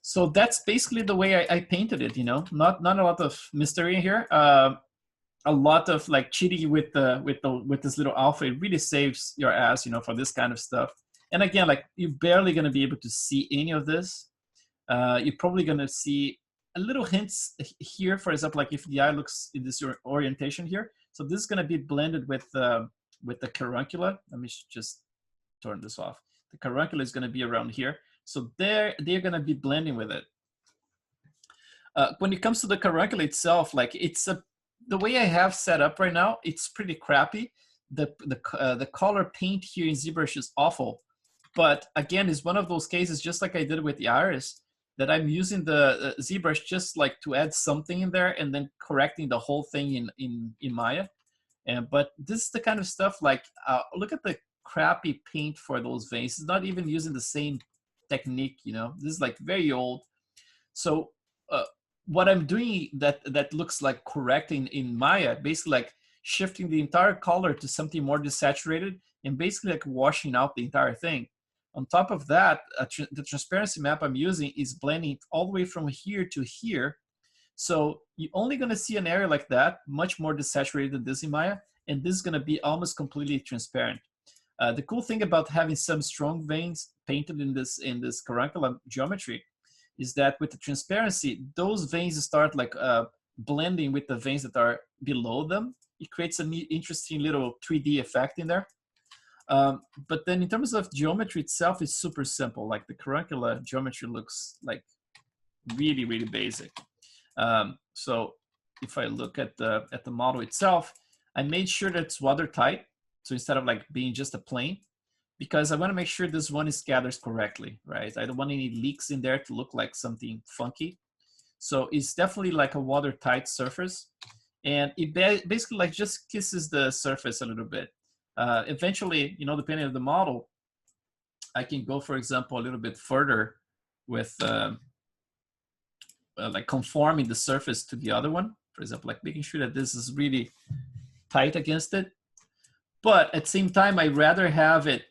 So that's basically the way I painted it, you know, not a lot of mystery here. A lot of like cheating with this little alpha. It really saves your ass, you know, for this kind of stuff. And again, like, you're barely gonna be able to see any of this. You're probably gonna see a little hints here, for example, like if the eye looks in this orientation here. So this is gonna be blended with the caruncula. Let me just turn this off. The caruncula is gonna be around here. So they're gonna be blending with it. When it comes to the caruncula itself, like the way I have set up right now, it's pretty crappy. The color paint here in ZBrush is awful. But again, it's one of those cases, just like I did with the iris, that I'm using the ZBrush just like to add something in there and then correcting the whole thing in Maya. But this is the kind of stuff like, look at the crappy paint for those veins. It's not even using the same technique, you know. This is like very old. So what I'm doing that looks like correcting in Maya, basically like shifting the entire color to something more desaturated and basically like washing out the entire thing. On top of that, the transparency map I'm using is blending all the way from here to here. So you're only going to see an area like that, much more desaturated than this in Maya, and this is going to be almost completely transparent. The cool thing about having some strong veins painted in this carunculum geometry is that with the transparency, those veins start like blending with the veins that are below them. It creates an interesting little 3D effect in there. But then in terms of geometry itself, it's super simple. Like the caruncula geometry looks like really, really basic. So if I look at the model itself, I made sure that it's watertight. So instead of like being just a plane, because I want to make sure this one is gathered correctly, right? I don't want any leaks in there to look like something funky. So it's definitely like a watertight surface. And it basically like just kisses the surface a little bit. Eventually, you know, depending on the model, I can go, for example, a little bit further with like conforming the surface to the other one. For example, like making sure that this is really tight against it. But at the same time, I'd rather have it,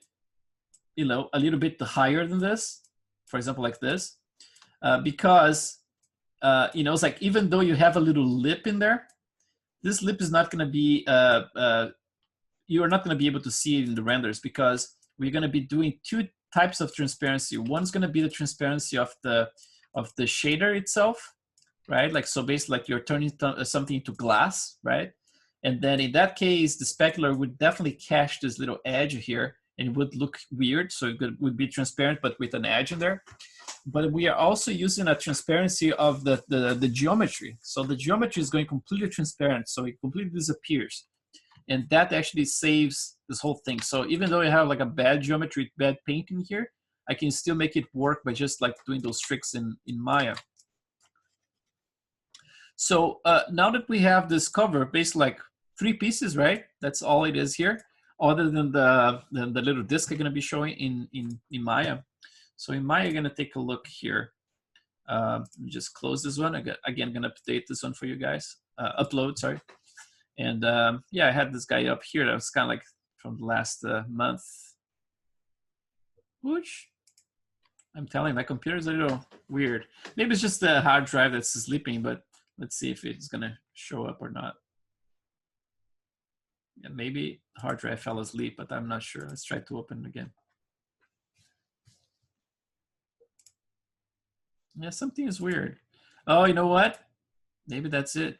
you know, a little bit higher than this. For example, like this, because you know, it's like even though you have a little lip in there, this lip is not going to be you are not going to be able to see it in the renders, because we're going to be doing two types of transparency. One's going to be the transparency of the shader itself, right? Like, so basically like you're turning something into glass, right? And then in that case, the specular would definitely catch this little edge here and it would look weird. So it would be transparent, but with an edge in there. but we are also using a transparency of the geometry. So the geometry is going completely transparent, so it completely disappears. And that actually saves this whole thing. So even though I have like a bad geometry, bad painting here, I can still make it work by just like doing those tricks in Maya. So now that we have this cover, basically like 3 pieces, right? That's all it is here, other than the little disc I'm gonna be showing in Maya. So in Maya, I'm gonna take a look here. Let me just close this one. Again, gonna update this one for you guys. Upload, sorry. And yeah, I had this guy up here that was kind of like from the last month. Which I'm telling you, my computer's a little weird. Maybe it's just the hard drive that's sleeping, but let's see if it's gonna show up or not. Yeah, maybe the hard drive fell asleep, but I'm not sure. Let's try to open it again. Yeah, something is weird. Oh, you know what? Maybe that's it.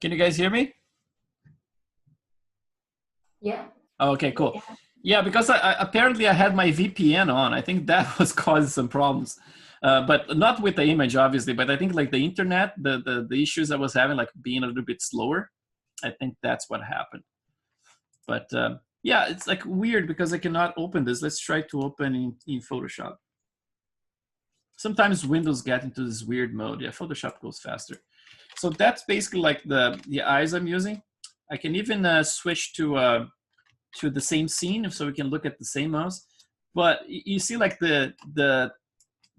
Can you guys hear me? Yeah. Okay, cool. Yeah, because apparently I had my VPN on. I think that was causing some problems, but not with the image, obviously. But I think like the internet, the issues I was having, like being a little bit slower, I think that's what happened. But yeah, it's like weird because I cannot open this. Let's try to open in Photoshop. Sometimes Windows get into this weird mode. Yeah, Photoshop goes faster. So that's basically like the eyes I'm using. I can even switch to the same scene so we can look at the same mouse. But you see like the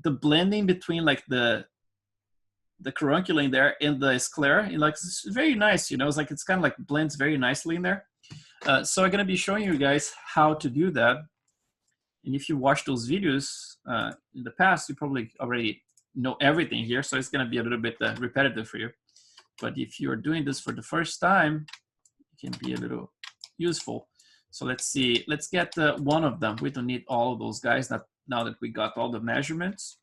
blending between like the carunculum in there and the sclera, like it's very nice, you know. It's like it's kind of like blends very nicely in there. So I'm gonna be showing you guys how to do that. And if you watch those videos in the past, you probably already know everything here. So it's gonna be a little bit repetitive for you. But if you're doing this for the first time, it can be a little useful. So let's see, let's get one of them. We don't need all of those guys now that we got all the measurements.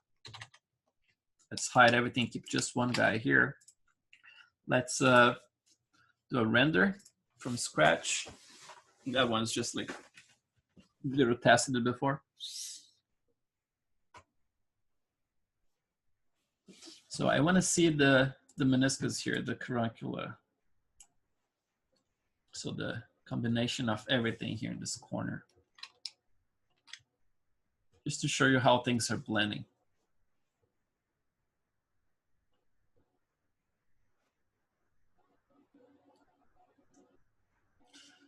Let's hide everything, keep just one guy here. Let's do a render from scratch. That one's just like a little tested it before. So I want to see the meniscus here, the caruncula. So the combination of everything here in this corner. Just to show you how things are blending.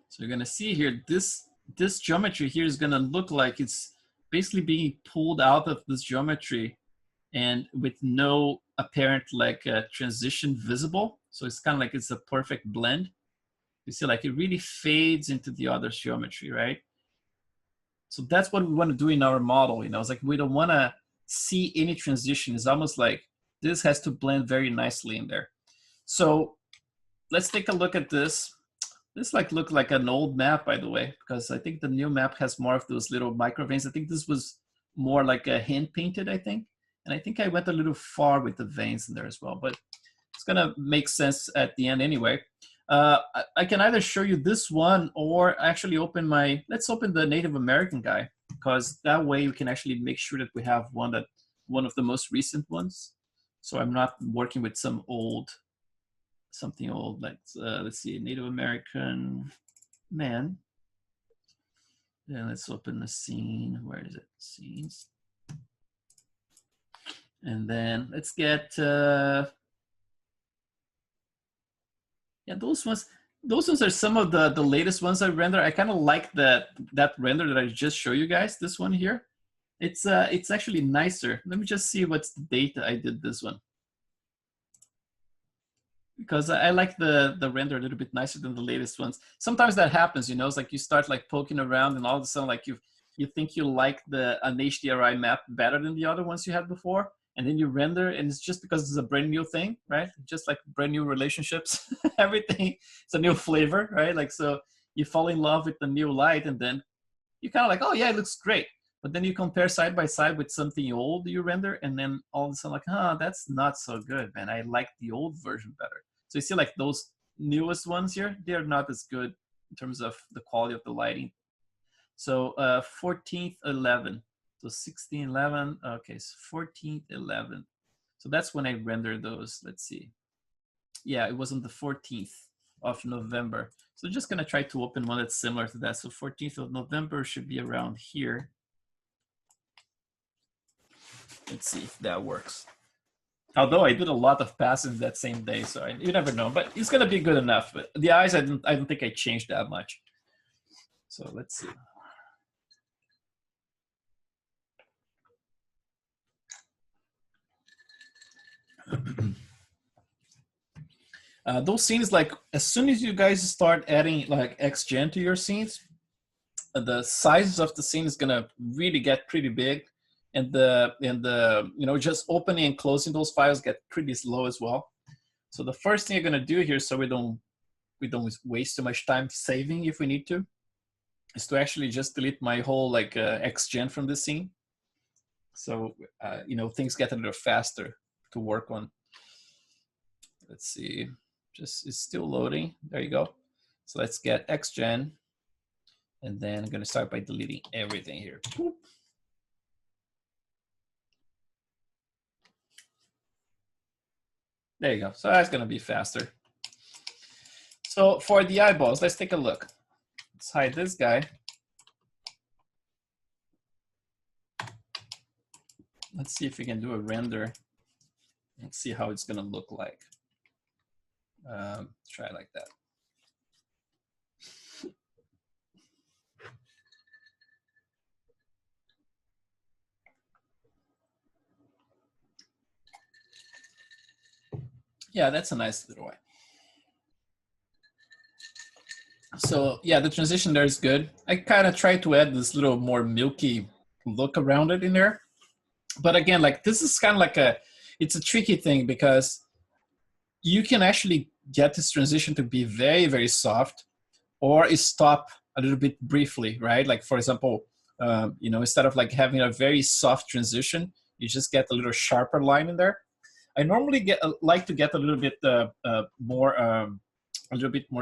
So you're gonna see here, this geometry here is gonna look like it's basically being pulled out of this geometry and with no apparent like transition visible. So it's kind of like it's a perfect blend. You see like it really fades into the other geometry, right? So that's what we want to do in our model, you know. It's like we don't want to see any transition. It's almost like this has to blend very nicely in there. So let's take a look at this. This like looked like an old map, by the way, because I think the new map has more of those little micro veins. I think this was more like a hand painted, I think. And I think I went a little far with the veins in there as well, but it's gonna make sense at the end anyway. I can either show you this one or actually open let's open the Native American guy, because that way we can actually make sure that we have one of the most recent ones. So I'm not working with something old, like let's see, Native American man. Then let's open the scene. Where is it? Scenes. And then let's get yeah, those ones are some of the latest ones I render. I kind of like that render that I just showed you guys. This one here, it's actually nicer. Let me just see what's the date I did this one, because I like the render a little bit nicer than the latest ones. Sometimes that happens, you know. It's like you start like poking around, and all of a sudden like you think you like an HDRI map better than the other ones you had before. And then you render, and it's just because it's a brand new thing, right? Just like brand new relationships, everything, it's a new flavor, right? Like, so you fall in love with the new light, and then you kind of like, oh yeah, it looks great. But then you compare side by side with something old you render, and then all of a sudden like, oh, that's not so good, man. I like the old version better. So you see like those newest ones here, they're not as good in terms of the quality of the lighting So 14th 11. So 16 11. Okay, so 14th 11. So that's when I rendered those. Let's see. Yeah, it was on the 14th of November. So just gonna try to open one that's similar to that. So 14th of November should be around here. Let's see if that works. Although I did a lot of passes that same day, so you never know. But it's gonna be good enough. But the eyes, I don't think I changed that much. So let's see. Those scenes, like as soon as you guys start adding like XGen to your scenes, the sizes of the scene is gonna really get pretty big, and the just opening and closing those files get pretty slow as well. So the first thing you're gonna do here, so we don't waste too much time saving if we need to, is to actually just delete my whole like XGen from this scene. So things get a little faster to work on. Let's see, just it's still loading. There you go. So let's get XGen, and then I'm gonna start by deleting everything here. Boop. There you go. So that's gonna be faster. So for the eyeballs, let's take a look. Let's hide this guy. Let's see if we can do a render and see how it's gonna look like. Try it like that. Yeah, that's a nice little eye. So yeah, the transition there is good. I kind of try to add this little more milky look around it in there. But again, like this is kind of like it's a tricky thing because you can actually get this transition to be very, very soft, or stop a little bit briefly, right? Like for example, instead of like having a very soft transition, you just get a little sharper line in there. I normally like to get a little bit more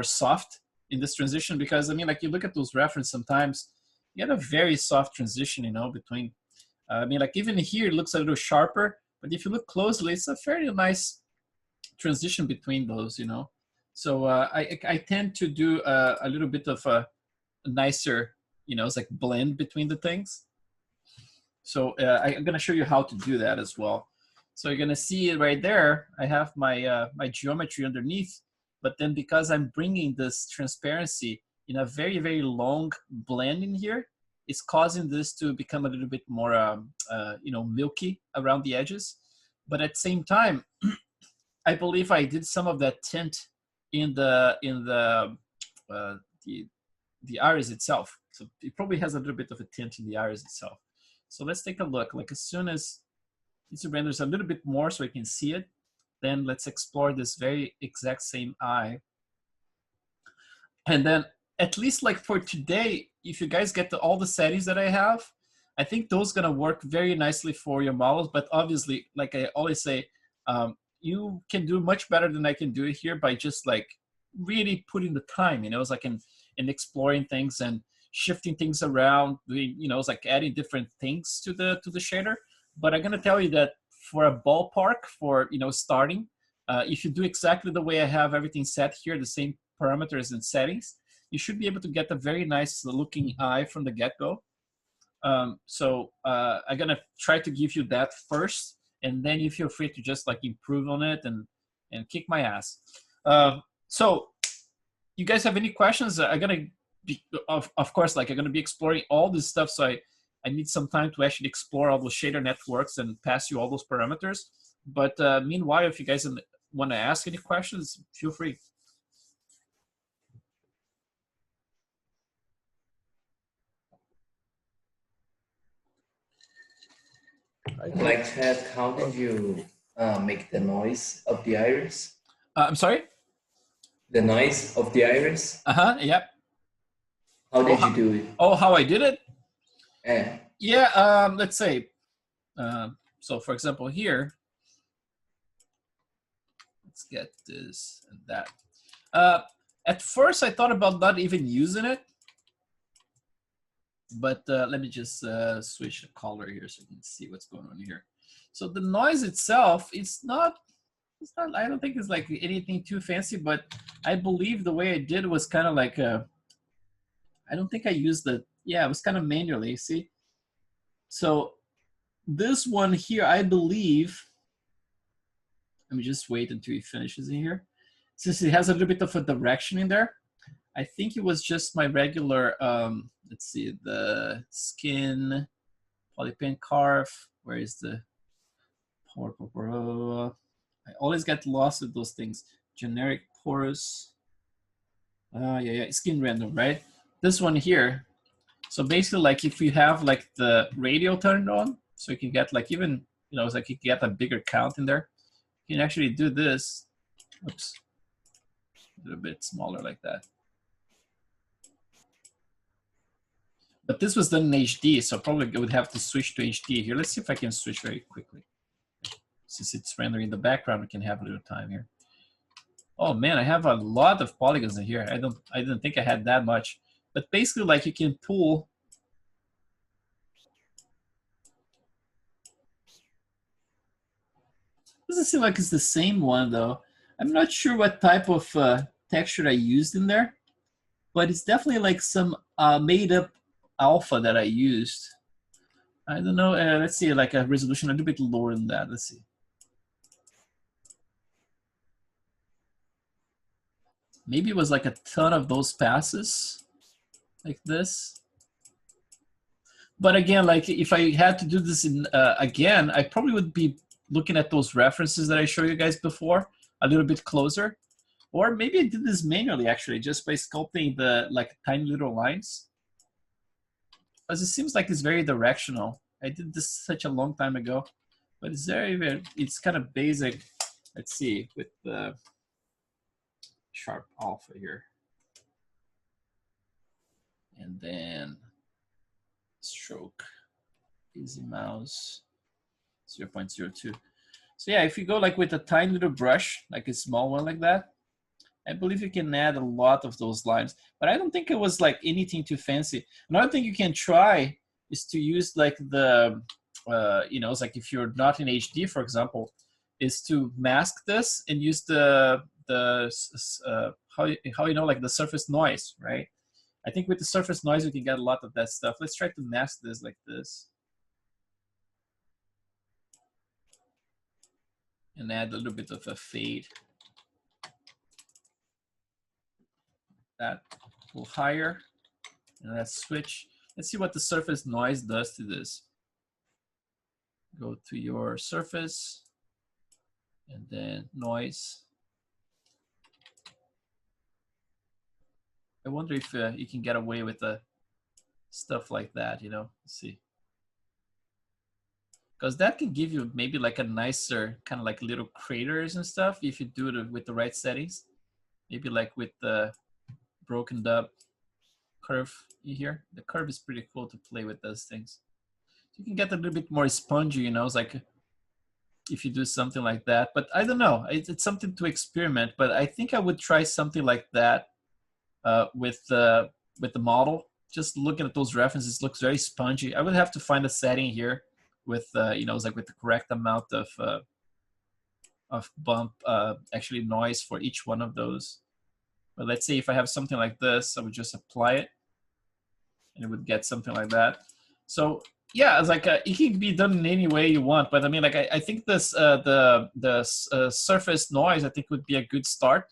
soft in this transition, because I mean, like you look at those references, sometimes you get a very soft transition, between. I mean, like even here it looks a little sharper, but if you look closely, it's a fairly nice transition between those, So I tend to do a little bit of a nicer, it's like blend between the things. So I'm gonna show you how to do that as well. So you're gonna see it right there. I have my my geometry underneath, but then because I'm bringing this transparency in a very, very long blend in here, it's causing this to become a little bit more, milky around the edges. But at the same time, I believe I did some of that tint in the iris itself. So it probably has a little bit of a tint in the iris itself. So let's take a look. Like as soon as it renders a little bit more so I can see it, then let's explore this very exact same eye. And then at least like for today, if you guys get all the settings that I have, I think those gonna work very nicely for your models. But obviously, like I always say, you can do much better than I can do it here by just like really putting the time, it's like in exploring things and shifting things around, doing, it's like adding different things to the shader. But I'm gonna tell you that for a ballpark, for starting, if you do exactly the way I have everything set here, the same parameters and settings, you should be able to get a very nice looking eye from the get-go. So I'm gonna try to give you that first, and then you feel free to just like improve on it and kick my ass. So you guys have any questions? I'm gonna be, of course, like I'm gonna be exploring all this stuff, so I need some time to actually explore all those shader networks and pass you all those parameters. But meanwhile, if you guys want to ask any questions, feel free. I'd like to ask, how did you make the noise of the iris? I'm sorry? The noise of the iris? Yep. How did you do it? Oh, how I did it? Yeah. Yeah, let's say, so for example here, let's get this and that. At first I thought about not even using it, But let me just switch the color here so you can see what's going on here. So the noise itself, it's not, I don't think it's like anything too fancy, but I believe the way I did was kind of like, I don't think I used the, yeah, it was kind of manually, see? So this one here, I believe, let me just wait until he finishes in here. Since it has a little bit of a direction in there, I think it was just my regular, let's see, the skin, polypaint carve. Where is the, I always get lost with those things. Generic porous, yeah, skin random, right? This one here. So basically, like if you have like the radio turned on, so you can get like even, you know, it's like you can get a bigger count in there. You can actually do this. Oops, a little bit smaller like that. But this was done in HD, so probably I would have to switch to HD here. Let's see if I can switch very quickly. Since it's rendering in the background, we can have a little time here. Oh man, I have a lot of polygons in here. I didn't think I had that much. But basically, like you can pull. Doesn't seem like it's the same one though. I'm not sure what type of texture I used in there, but it's definitely like some made up alpha that I used. I don't know. Let's see, like a resolution a little bit lower than that. Let's see. Maybe it was like a ton of those passes, like this. But again, like if I had to do this in, again, I probably would be looking at those references that I showed you guys before a little bit closer. Or maybe I did this manually actually, just by sculpting the like tiny little lines. Because it seems like it's very directional. I did this such a long time ago, but it's very, it's kind of basic. Let's see, with the sharp alpha here. And then stroke, easy mouse, 0.02. So yeah, if you go like with a tiny little brush, like a small one like that, I believe you can add a lot of those lines, but I don't think it was like anything too fancy. Another thing you can try is to use like the, you know, it's like if you're not in HD, for example, is to mask this and use how you know, like the surface noise, right? I think with the surface noise, we can get a lot of that stuff. Let's try to mask this like this. And add a little bit of a fade. That a little higher. And let's switch. Let's see what the surface noise does to this. Go to your surface and then noise. I wonder if you can get away with stuff like that, you know, let's see. Because that can give you maybe like a nicer kind of like little craters and stuff if you do it with the right settings. Maybe like with the broken up curve here. The curve is pretty cool to play with those things. You can get a little bit more spongy, you know, it's like if you do something like that. But I don't know, it's something to experiment. But I think I would try something like that with the model. Just looking at those references, looks very spongy. I would have to find a setting here with you know, it's like with the correct amount of bump, actually noise for each one of those. But let's say if I have something like this, I would just apply it, and it would get something like that. So yeah, it's like it can be done in any way you want. But I mean, like I think this the surface noise I think would be a good start,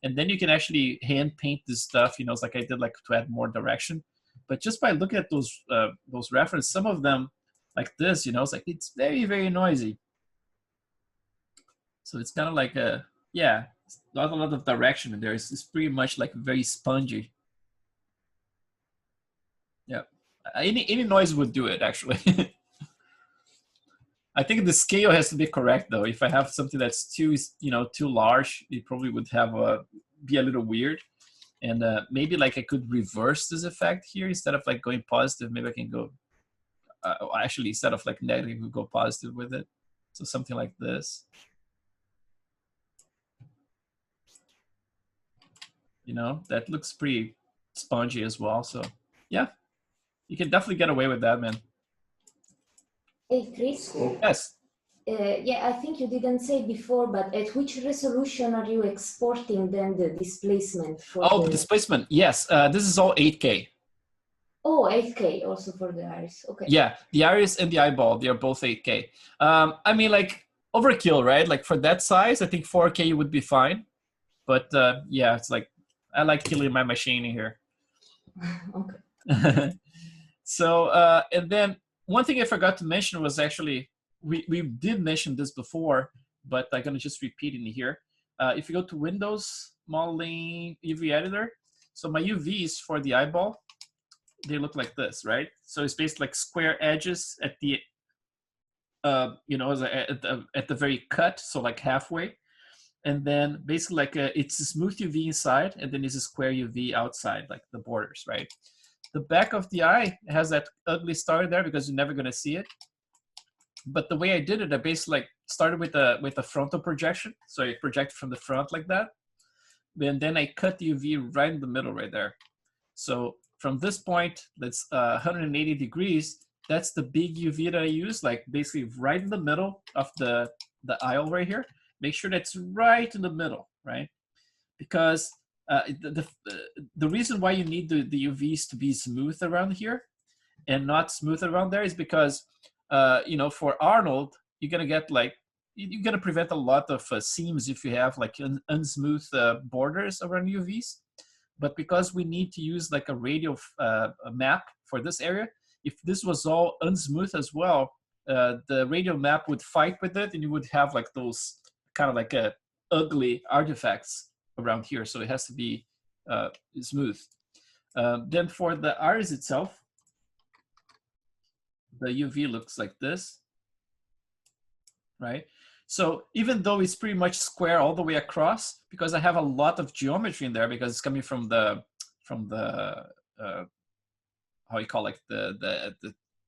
and then you can actually hand paint this stuff. You know, it's like I did, like to add more direction. But just by looking at those references, some of them like this, you know, it's like it's very, very noisy. So it's kind of like yeah, not a lot of direction in there. It's pretty much like very spongy. Yeah, any noise would do it actually. I think the scale has to be correct though. If I have something that's too, you know, too large, it probably would have be a little weird. And maybe like I could reverse this effect here instead of like going positive. Maybe I can go actually instead of like negative, we go positive with it. So something like this. You know, that looks pretty spongy as well. So yeah, You can definitely get away with that, man. Hey, Chris. Cool. Yes. Yeah, I think you didn't say before, but at which resolution are you exporting then the displacement for Oh, the displacement. Yes. This is all 8K. Oh, 8K also for the iris. Okay. Yeah, the iris and the eyeball, they are both 8K. I mean, like, overkill, right? Like, for that size, I think 4K would be fine. But yeah, it's like, I like killing my machine here. Okay. So, and then one thing I forgot to mention was actually, we did mention this before, but I'm going to just repeat it here. If you go to Windows, Modeling, UV Editor, so my UVs for the eyeball, they look like this, right? So it's basically like square edges at the, you know, at the very cut, so like halfway. And then basically like it's a smooth UV inside, and then it's a square UV outside, like the borders, right? The back of the eye has that ugly star there because you're never gonna see it. But the way I did it, I basically like started with a frontal projection. So I project from the front like that. And then I cut the UV right in the middle right there. So from this point, that's 180 degrees. That's the big UV that I use, like basically right in the middle of the aisle right here. Make sure that's right in the middle, right? Because the reason why you need the UVs to be smooth around here and not smooth around there is because, you know, for Arnold, you're gonna get like, you're gonna prevent a lot of seams if you have like unsmooth borders around UVs. But because we need to use like a radial map for this area, if this was all unsmooth as well, the radial map would fight with it, and you would have like those kind of like ugly artifacts around here. So it has to be smooth. Then for the iris itself, the UV looks like this, right? So even though it's pretty much square all the way across, because I have a lot of geometry in there, because it's coming from the how you call it, the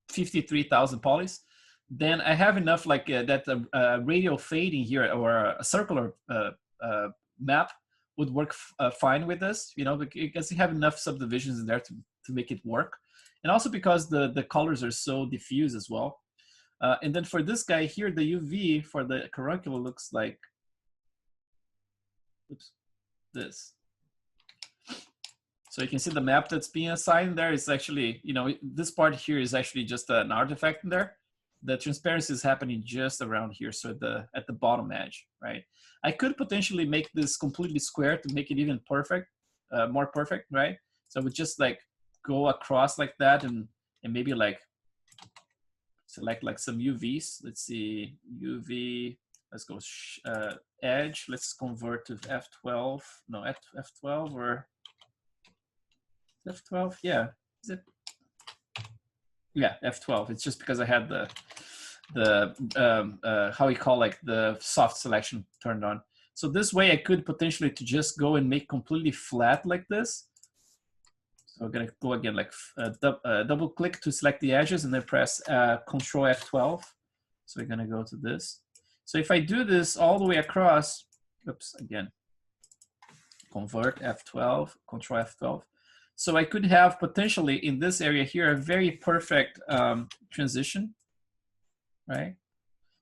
53,000 polys, then I have enough like that radial fading here, or a circular map would work fine with this, you know, because you have enough subdivisions in there to make it work. And also because the colors are so diffuse as well. And then for this guy here, the UV for the carunculus looks like, oops, this. So you can see the map that's being assigned there is actually, you know, this part here is actually just an artifact in there. The transparency is happening just around here, so at the bottom edge, right? I could potentially make this completely square to make it even perfect, more perfect, right? So I would just like go across like that, and maybe like select like some UVs. Let's see, UV, let's go edge. Let's convert to F12, no, F12 or F12, yeah, is it? Yeah, F12. It's just because I had the how you call like the soft selection turned on. So this way I could potentially to just go and make completely flat like this. So I'm gonna go again, like double click to select the edges, and then press Control F12. So we're gonna go to this. So if I do this all the way across, oops, again, convert F12, Control F12. So I could have potentially in this area here a very perfect transition, right?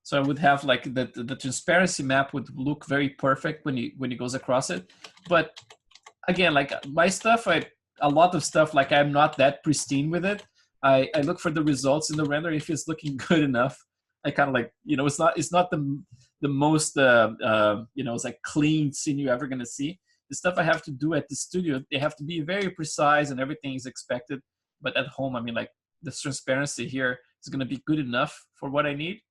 So I would have like the transparency map would look very perfect when it goes across it. But again, like my stuff, a lot of stuff, like I'm not that pristine with it. I look for the results in the render. If it's looking good enough, I kind of like, you know, it's not the most you know, it's like clean scene you're ever gonna see. The stuff I have to do at the studio, they have to be very precise and everything is expected. But at home, I mean, like this transparency here is going to be good enough for what I need.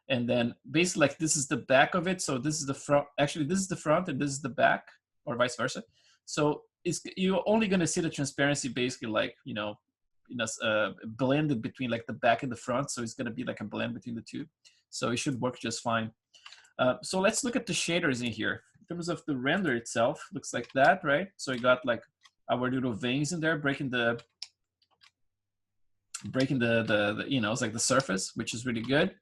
And then basically like this is the back of it. So this is the front, actually this is the front and this is the back, or vice versa. So you're only going to see the transparency basically like, you know, blended between like the back and the front. So it's going to be like a blend between the two. So it should work just fine. So let's look at the shaders in here. In terms of the render itself, looks like that, right? So we got like our little veins in there, breaking the you know, it's like the surface, which is really good.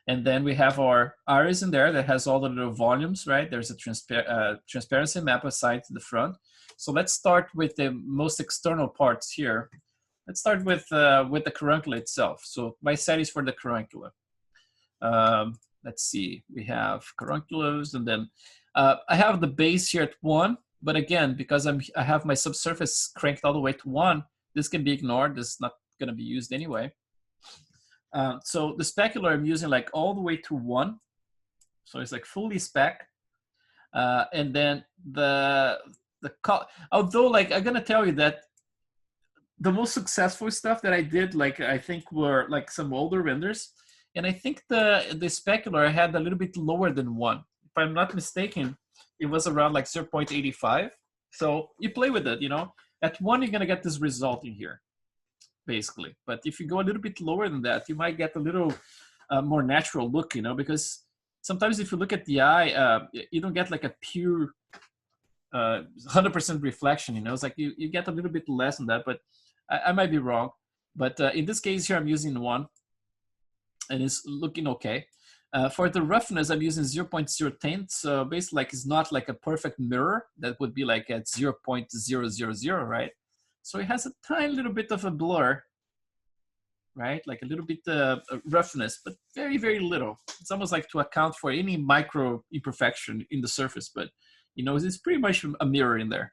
And then we have our iris in there that has all the little volumes, right? There's a transparency map assigned to the front. So let's start with the most external parts here. let's start with the carancula itself. So my set is for the carancula. Let's see, we have caranculas, and then I have the base here at 1, but again, because I have my subsurface cranked all the way to 1, this can be ignored. This is not going to be used anyway. So the specular I'm using like all the way to 1, so it's like fully spec, and then although like I'm gonna tell you that the most successful stuff that I did, like I think were like some older renders. And I think the specular I had a little bit lower than 1. If I'm not mistaken, it was around like 0.85. So you play with it, you know. At 1, you're going to get this result in here, basically. But if you go a little bit lower than that, you might get a little more natural look, you know, because sometimes if you look at the eye, you don't get like a pure 100% reflection, you know. It's like you get a little bit less than that, but I might be wrong. But in this case here, I'm using 1. And it's looking okay. For the roughness, I'm using 0.010. So basically, like it's not like a perfect mirror. That would be like at 0.000, right? So it has a tiny little bit of a blur, right? Like a little bit of roughness, but very, very little. It's almost like to account for any micro imperfection in the surface, but you know, it's pretty much a mirror in there.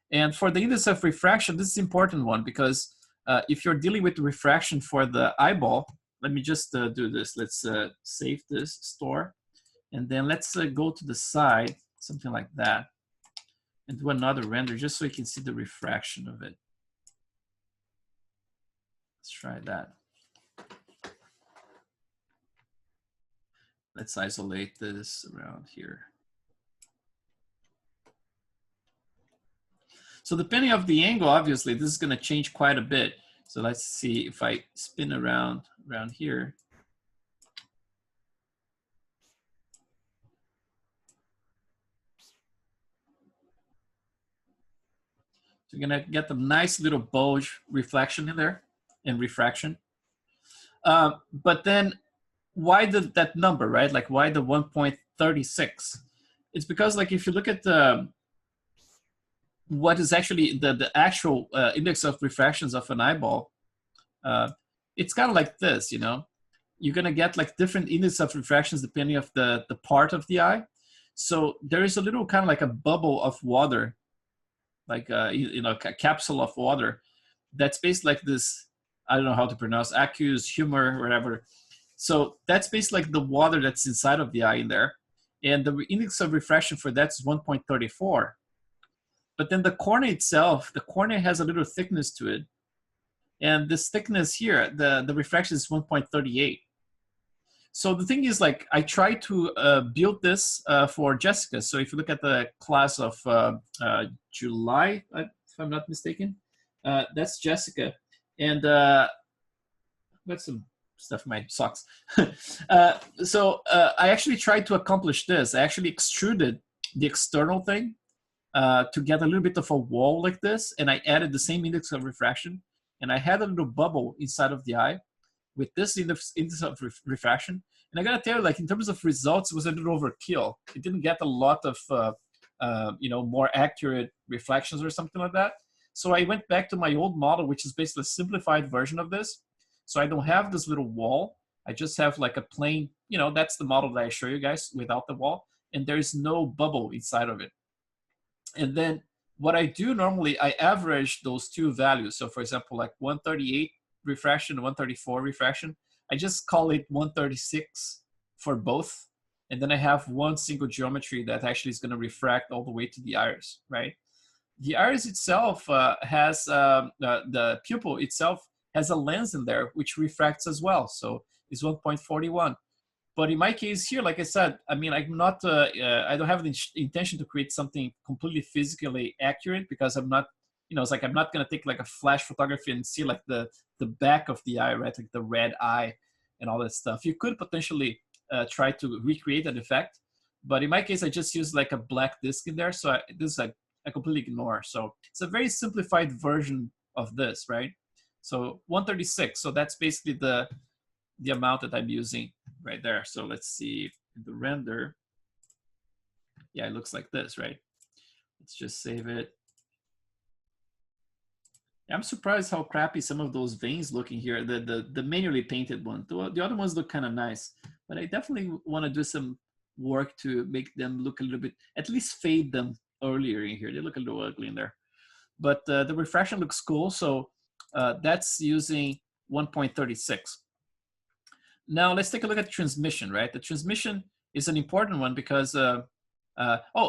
And for the index of refraction, this is an important one because if you're dealing with refraction for the eyeball, let me just do this. Let's save this, store, and then let's go to the side, something like that, and do another render just so you can see the refraction of it. Let's try that. Let's isolate this around here. So depending on the angle, obviously, this is going to change quite a bit. So let's see if I spin around here. So you're going to get a nice little bulge reflection in there and refraction. But then why that number, right? Like why the 1.36? It's because like if you look at what is actually the actual index of refractions of an eyeball, it's kind of like this, you know. You're gonna get like different index of refractions depending of the part of the eye. So there is a little kind of like a bubble of water, like you know, a capsule of water that's basically like this. I don't know how to pronounce aqueous humor or whatever. So that's basically like the water that's inside of the eye in there, and the index of refraction for that's 1.34. But then the cornea itself, the cornea has a little thickness to it. And this thickness here, the refraction is 1.38. So the thing is, like, I tried to build this for Jessica. So if you look at the class of July, if I'm not mistaken, that's Jessica. And got some stuff in my socks. So I actually tried to accomplish this. I actually extruded the external thing to get a little bit of a wall like this, and I added the same index of refraction, and I had a little bubble inside of the eye with this index of refraction. And I gotta tell you, like in terms of results, it was a little overkill. It didn't get a lot of you know, more accurate reflections or something like that. So I went back to my old model, which is basically a simplified version of this. So I don't have this little wall. I just have like a plain, you know, that's the model that I show you guys without the wall, and there is no bubble inside of it. And then what I do normally, I average those two values. So for example, like 138 refraction, 134 refraction, I just call it 136 for both. And then I have one single geometry that actually is going to refract all the way to the iris, right? The iris itself has, the pupil itself has a lens in there, which refracts as well. So it's 1.41. But in my case here, like I said, I mean, I'm not, I don't have the intention to create something completely physically accurate because I'm not, you know, it's like I'm not going to take like a flash photography and see like the back of the eye, right? Like the red eye and all that stuff. You could potentially try to recreate that effect. But in my case, I just use like a black disc in there. So this I completely ignore. So it's a very simplified version of this, right? So 136. So that's basically the amount that I'm using right there. So let's see the render. Yeah, it looks like this, right? Let's just save it. I'm surprised how crappy some of those veins look in here. The manually painted one. The other ones look kind of nice, but I definitely want to do some work to make them look a little bit, at least fade them earlier in here. They look a little ugly in there, but the refraction looks cool. So that's using 1.36. Now let's take a look at transmission, right? The transmission is an important one because, oh,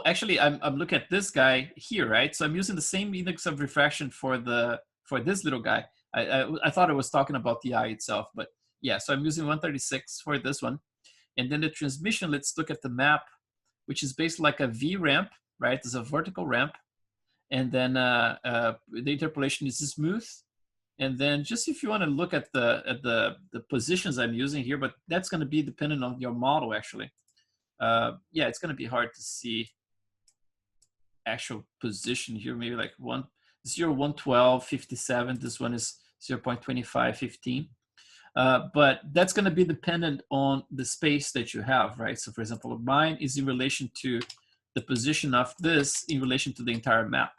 actually I'm looking at this guy here, right? So I'm using the same index of refraction for this little guy. I thought I was talking about the eye itself, but yeah, so I'm using 136 for this one. And then the transmission, let's look at the map, which is basically like a V ramp, right? It's a vertical ramp. And then the interpolation is smooth. And then just if you want to look at the positions I'm using here, but that's going to be dependent on your model actually. Yeah, it's going to be hard to see actual position here. Maybe like 112, 57. This one is 0.25, 15. But that's going to be dependent on the space that you have, right? So for example, mine is in relation to the position of this in relation to the entire map,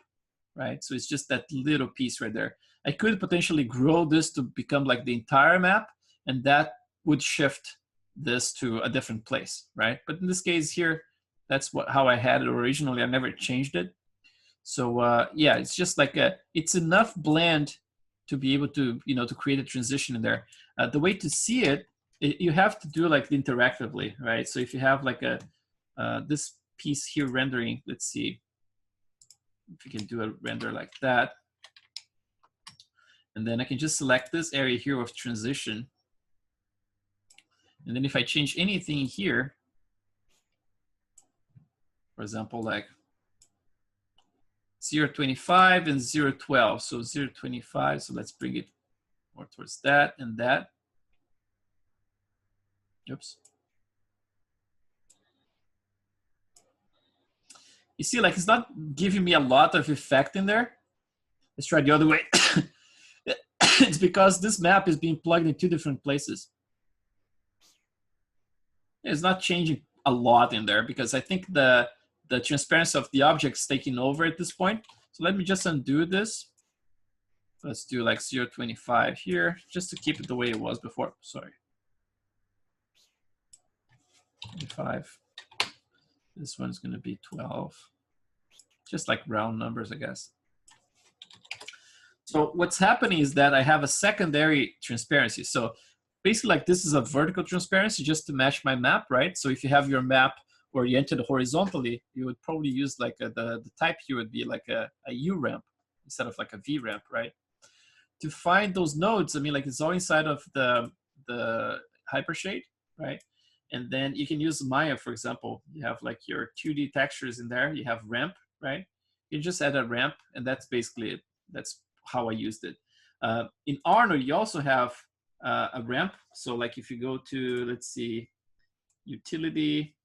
right? So it's just that little piece right there. I could potentially grow this to become like the entire map, and that would shift this to a different place, right? But in this case here, that's how I had it originally. I never changed it. So yeah, it's just like it's enough blend to be able to, to create a transition in there. The way to see it, you have to do like interactively, right? So if you have like this piece here rendering, let's see if you can do a render like that. And then I can just select this area here of transition. And then if I change anything here, for example, like 0.25 and 0.12. So 0.25, so let's bring it more towards that and that. Oops. You see, like it's not giving me a lot of effect in there. Let's try the other way. It's because this map is being plugged in two different places. It's not changing a lot in there because I think the transparency of the object is taking over at this point. So let me just undo this. Let's do like 0.25 here, just to keep it the way it was before. Sorry. 25. This one's going to be 12. Just like round numbers, I guess. So what's happening is that I have a secondary transparency. So basically like this is a vertical transparency just to match my map, right? So if you have your map oriented horizontally, you would probably use like the type here would be like a U ramp instead of like a V ramp, right? To find those nodes, I mean, like it's all inside of the hypershade, right? And then you can use Maya, for example. You have like your 2D textures in there. You have ramp, right? You just add a ramp, and that's basically it. That's how I used it. In Arno, you also have a ramp. So like if you go to, let's see, utility,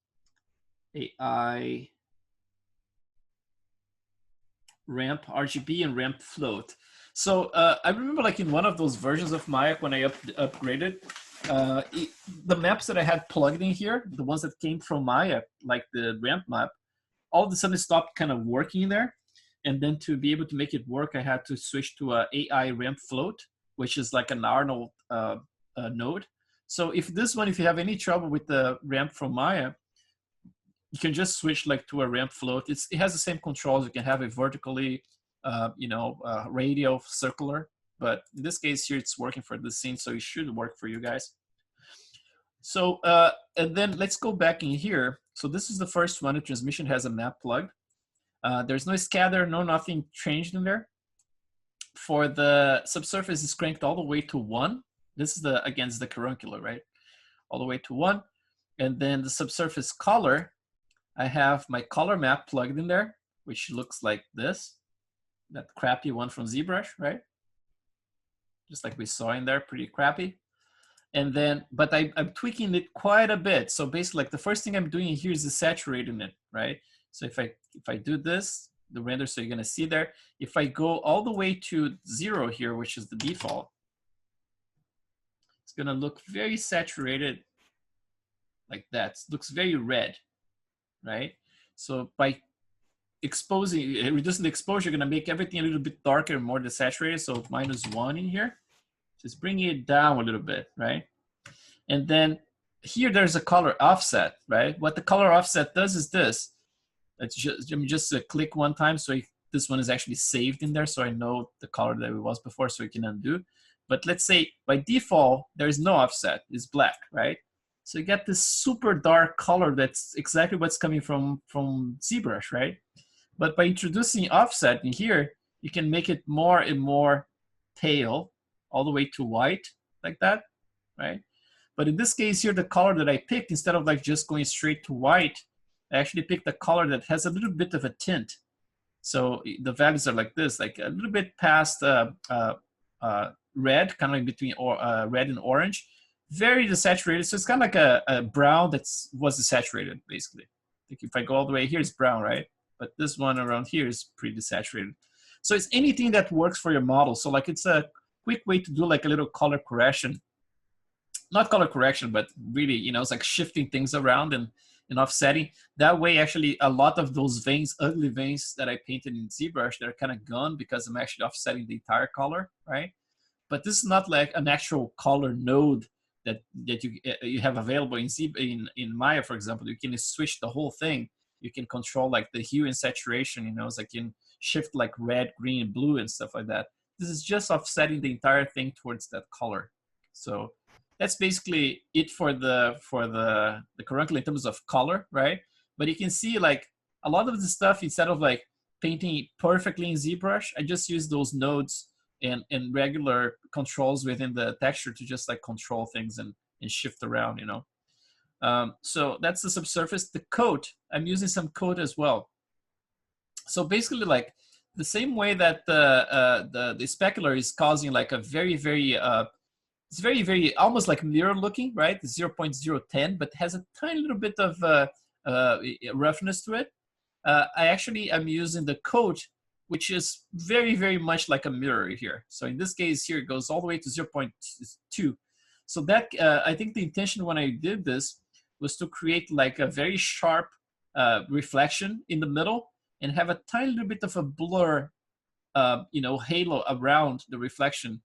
AI, ramp, RGB, and ramp float. So I remember like in one of those versions of Maya when I upgraded, the maps that I had plugged in here, the ones that came from Maya, like the ramp map, all of a sudden stopped kind of working there. And then to be able to make it work, I had to switch to a AI ramp float, which is like an Arnold node. So if you have any trouble with the ramp from Maya, you can just switch like to a ramp float. It has the same controls. You can have it vertically, radial, circular. But in this case here, it's working for this scene, so it should work for you guys. So, and then let's go back in here. So this is the first one. The transmission has a map plugged. There's no scatter, nothing changed in there. For the subsurface, it's cranked all the way to 1. This is against the caruncular, right? All the way to 1. And then the subsurface color, I have my color map plugged in there, which looks like this. That crappy one from ZBrush, right? Just like we saw in there, pretty crappy. And then, but I'm tweaking it quite a bit. So basically, like the first thing I'm doing here is saturating it, right? So if I do this, the render, so you're gonna see there, if I go all the way to 0 here, which is the default, it's gonna look very saturated like that. It looks very red, right? So by reducing the exposure, gonna make everything a little bit darker and more desaturated. So -1 in here. Just bring it down a little bit, right? And then here there's a color offset, right? What the color offset does is this. Let me just click one time so this one is actually saved in there, so I know the color that it was before, so we can undo. But let's say by default there is no offset; it's black, right? So you get this super dark color that's exactly what's coming from ZBrush, right? But by introducing offset in here, you can make it more and more pale, all the way to white, like that, right? But in this case here, the color that I picked, instead of like just going straight to white, I actually picked a color that has a little bit of a tint. So the values are like this, like a little bit past red, kind of like between red and orange, very desaturated. So it's kind of like a brown that was desaturated, basically. Like if I go all the way here, it's brown, right? But this one around here is pretty desaturated. So it's anything that works for your model. So like it's a quick way to do like a little color correction. Not color correction, but really, you know, it's like shifting things around and offsetting. That way, actually, a lot of those veins, ugly veins that I painted in ZBrush, they're kind of gone because I'm actually offsetting the entire color, right? But this is not like an actual color node that you have available in Maya, for example. You can switch the whole thing. You can control like the hue and saturation, you know, it's like you can shift like red, green, blue, and stuff like that. This is just offsetting the entire thing towards that color. So that's basically it for the carbuncle in terms of color, right? But you can see like a lot of the stuff, instead of like painting perfectly in ZBrush, I just use those nodes and regular controls within the texture to just like control things and shift around, you know. So that's the subsurface. The coat, I'm using some coat as well. So basically, like the same way that the specular is causing like a very it's very almost like mirror looking, right? 0.010, but has a tiny little bit of roughness to it. I actually am using the coat, which is very much like a mirror here. So in this case here, it goes all the way to 0.2. So that I think the intention when I did this was to create like a very sharp reflection in the middle and have a tiny little bit of a blur, you know, halo around the reflection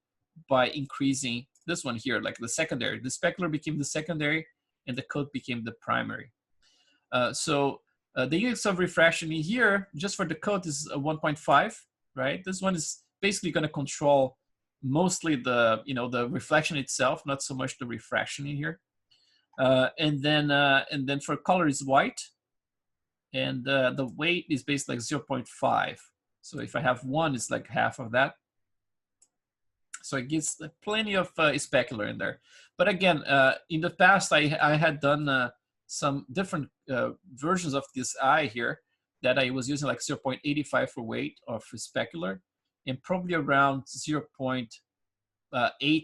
by increasing this one here, like the secondary. The specular became the secondary and the coat became the primary. So the units of refraction in here, just for the coat, is 1.5, right? This one is basically going to control mostly the, you know, the reflection itself, not so much the refraction in here. And then for color is white, and the weight is basically like 0.5. So if I have 1, it's like half of that. So it gives plenty of specular in there. But again, in the past, I had done some different versions of this eye here that I was using like 0.85 for weight or for specular, and probably around 0.8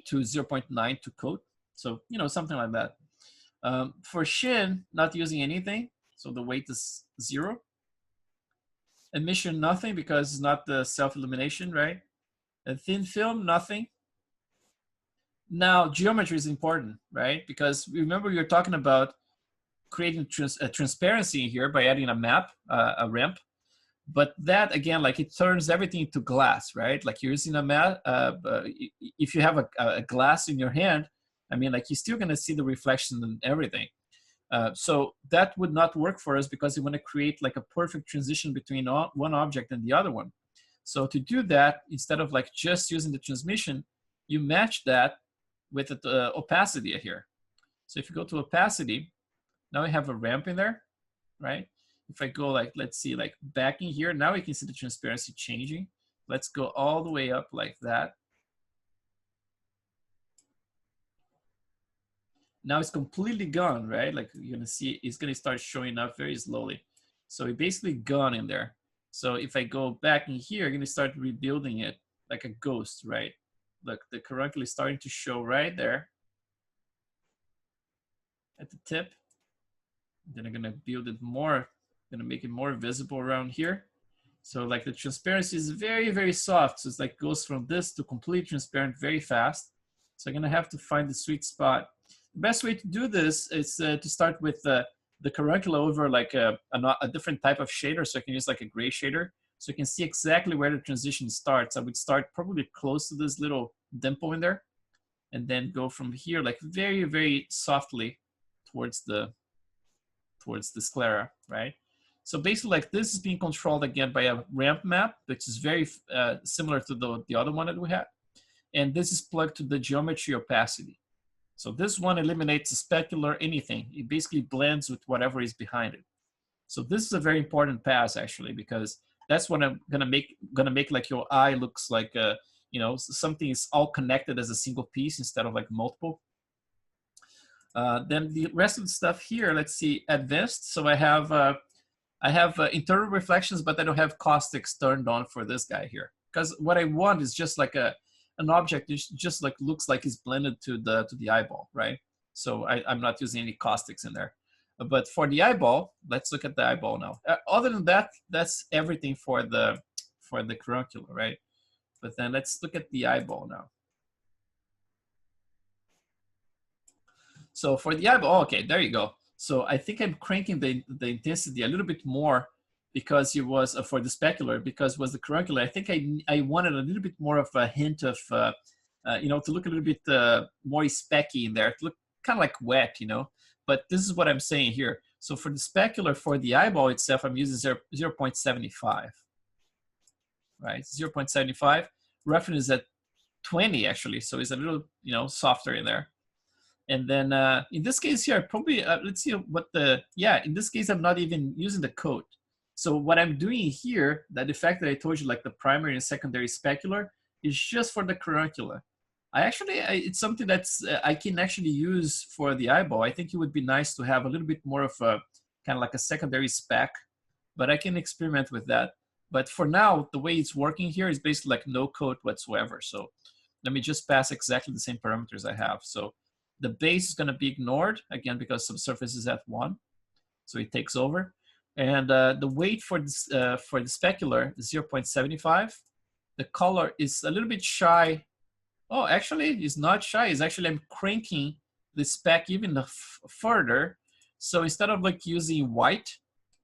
to 0.9 to coat. So, you know, something like that. For Shin, not using anything. So the weight is 0. Emission, nothing, because it's not the self-illumination, right? A thin film, nothing. Now, geometry is important, right? Because remember, we were talking about creating transparency here by adding a map, a ramp. But that, again, like it turns everything into glass, right? Like you're using a map. If you have a glass in your hand, I mean, like you're still going to see the reflection and everything. So that would not work for us because we want to create like a perfect transition between one object and the other one. So to do that, instead of like just using the transmission, you match that with the opacity here. So if you go to opacity, now we have a ramp in there, right? If I go like, let's see, like back in here, now we can see the transparency changing. Let's go all the way up like that. Now it's completely gone, right? Like you're gonna see, it's gonna start showing up very slowly. So it's basically gone in there. So if I go back in here, I'm gonna start rebuilding it like a ghost, right? Look, the carbuncle is starting to show right there at the tip. Then I'm gonna build it more, gonna make it more visible around here. So like the transparency is very soft. So it's like goes from this to completely transparent very fast. So I'm gonna have to find the sweet spot. The best way to do this is to start with the carancula over like a different type of shader. So I can use like a gray shader. So you can see exactly where the transition starts. I would start probably close to this little dimple in there, and then go from here like very, very softly towards the sclera, right? So basically like this is being controlled again by a ramp map, which is very similar to the other one that we had. And this is plugged to the geometry opacity. So this one eliminates the specular anything. It basically blends with whatever is behind it. So this is a very important pass actually, because that's what I'm gonna make like your eye looks like you know, something is all connected as a single piece instead of like multiple. Then the rest of the stuff here, let's see, advanced. So I have internal reflections, but I don't have caustics turned on for this guy here, because what I want is just like an object that just like looks like it's blended to the eyeball, right? So I'm not using any caustics in there. But for the eyeball, let's look at the eyeball now. Other than that, that's everything for the carancula, right? But then let's look at the eyeball now. So for the eyeball, okay, there you go. So I think I'm cranking the intensity a little bit more because it was for the specular, because it was the carancula. I think I wanted a little bit more of a hint of, you know, to look a little bit more specky in there, to look kind of like wet, you know. But this is what I'm saying here. So for the specular, for the eyeball itself, I'm using 0.75, right? 0.75. Reference is at 20 actually, so it's a little, you know, softer in there. And then in this case here, probably, let's see what in this case, I'm not even using the coat. So what I'm doing here, that effect that I told you, like the primary and secondary specular, is just for the carancula. It's something that's I can actually use for the eyeball. I think it would be nice to have a little bit more of a kind of like a secondary speck, but I can experiment with that. But for now, the way it's working here is basically like no coat whatsoever. So let me just pass exactly the same parameters I have. So the base is going to be ignored, again, because subsurface is at 1. So it takes over. And the weight for the specular is 0.75. The color is a little bit shy. Oh, actually, it's not shy. It's actually, I'm cranking the spec even further. So instead of like using white,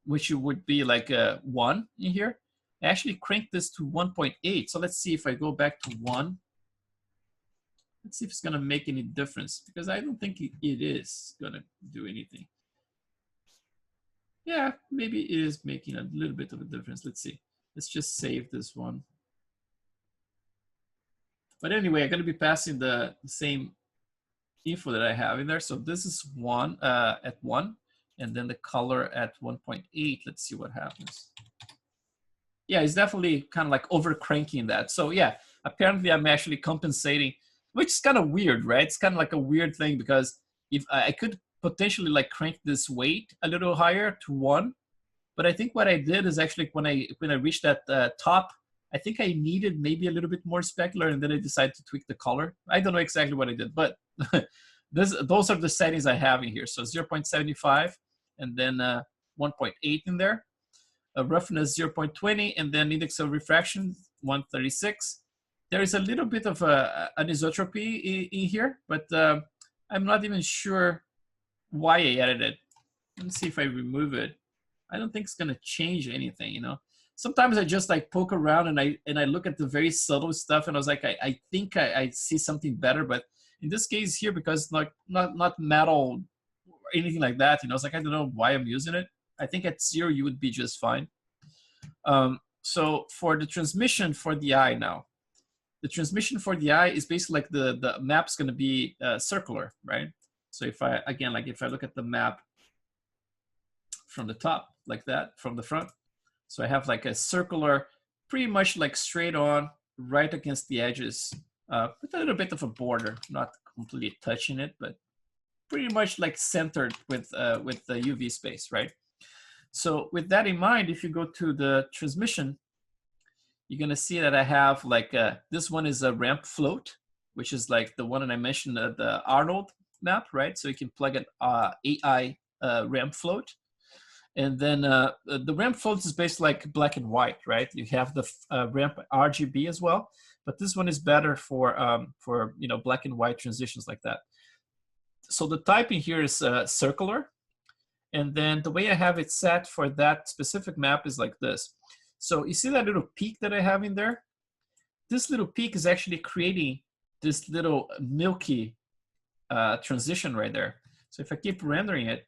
which would be like a 1 in here, I actually crank this to 1.8. So let's see if I go back to 1. Let's see if it's going to make any difference, because I don't think it is going to do anything. Yeah, maybe it is making a little bit of a difference. Let's see. Let's just save this one. But anyway, I'm going to be passing the same info that I have in there. So this is 1 at 1, and then the color at 1.8. Let's see what happens. Yeah, it's definitely kind of like over cranking that. So yeah, apparently I'm actually compensating, which is kind of weird, right? It's kind of like a weird thing, because if I could potentially like crank this weight a little higher to 1, but I think what I did is actually when I reached that top, I think I needed maybe a little bit more specular, and then I decided to tweak the color. I don't know exactly what I did, but those are the settings I have in here. So 0.75 and then 1.8 in there. Roughness 0.20, and then index of refraction 136. There is a little bit of anisotropy in here, but I'm not even sure why I added it. Let's see if I remove it. I don't think it's gonna change anything, you know. Sometimes I just like poke around and I look at the very subtle stuff, and I was like, I think I see something better, but in this case here, because like not metal or anything like that, you know, it's like I don't know why I'm using it. I think at 0 you would be just fine. So for the transmission for the eye now, the transmission for the eye is basically like the map's going to be circular, right? So if I look at the map from the top like that, from the front, so I have like a circular, pretty much like straight on, right against the edges, with a little bit of a border, not completely touching it, but pretty much like centered with the UV space, right? So with that in mind, if you go to the transmission, you're gonna see that I have like this one is a ramp float, which is like the one that I mentioned, the Arnold map, right? So you can plug an AI ramp float. And then the ramp float is basically like black and white, right? You have the ramp RGB as well, but this one is better for you know, black and white transitions like that. So the typing here is circular, And then the way I have it set for that specific map is like this. So you see that little peak that I have in there? This little peak is actually creating this little milky transition right there. So if I keep rendering it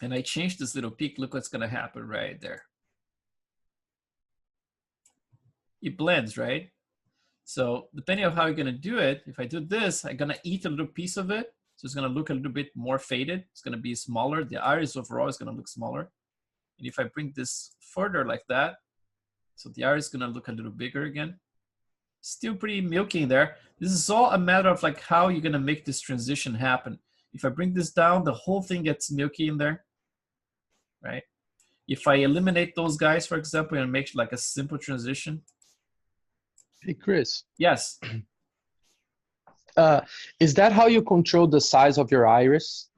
and I change this little peak, look what's gonna happen right there. It blends, right? So depending on how you're gonna do it, if I do this, I'm gonna eat a little piece of it. So it's gonna look a little bit more faded. It's gonna be smaller. The iris overall is gonna look smaller. And if I bring this further like that, so the iris is gonna look a little bigger again. Still pretty milky in there. This is all a matter of like how you're gonna make this transition happen. If I bring this down, the whole thing gets milky in there, right? If I eliminate those guys, for example, and make like a simple transition. Hey, Chris, Yes. is that how you control the size of your iris?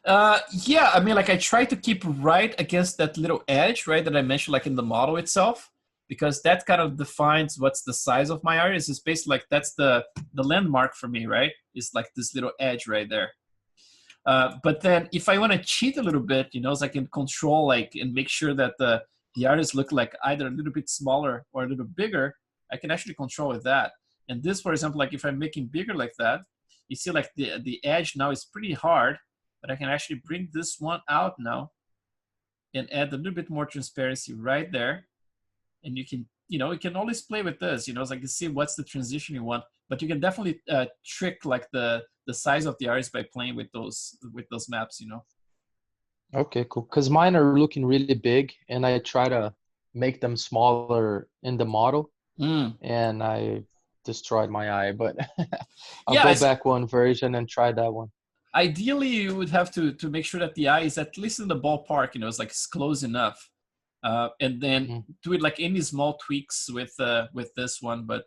Yeah, I mean, like I try to keep right against that little edge, right, that I mentioned like in the model itself, because that kind of defines what's the size of my iris. It's basically like that's the landmark for me, right? It's like this little edge right there. But then if I want to cheat a little bit, you know, so I can control like and make sure that the iris look like either a little bit smaller or a little bigger, I can actually control with that. And this, for example, like if I'm making bigger like that, you see like the edge now is pretty hard, but I can actually bring this one out now and add a little bit more transparency right there. And you can, you know, you can always play with this, you know, it's like you see what's the transition you want, but you can definitely trick like the size of the iris by playing with those maps, you know. Okay, cool. Because mine are looking really big, and I try to make them smaller in the model, and I destroyed my eye. But I'll Yeah, go back one version and try that one. Ideally, you would have to make sure that the eye is at least in the ballpark, you know, it's like it's close enough. And then do it like any small tweaks with this one. But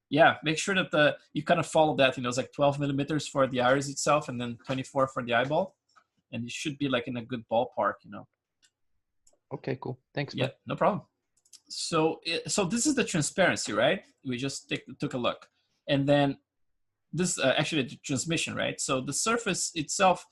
yeah, make sure that you kind of follow that, you know, it's like 12 millimeters for the iris itself and then 24 for the eyeball. And it should be like in a good ballpark, you know. Okay, cool. Thanks, Yeah, man. no problem. So this is the transparency, right? We just took a look. And then this actually the transmission, right? So the surface itself,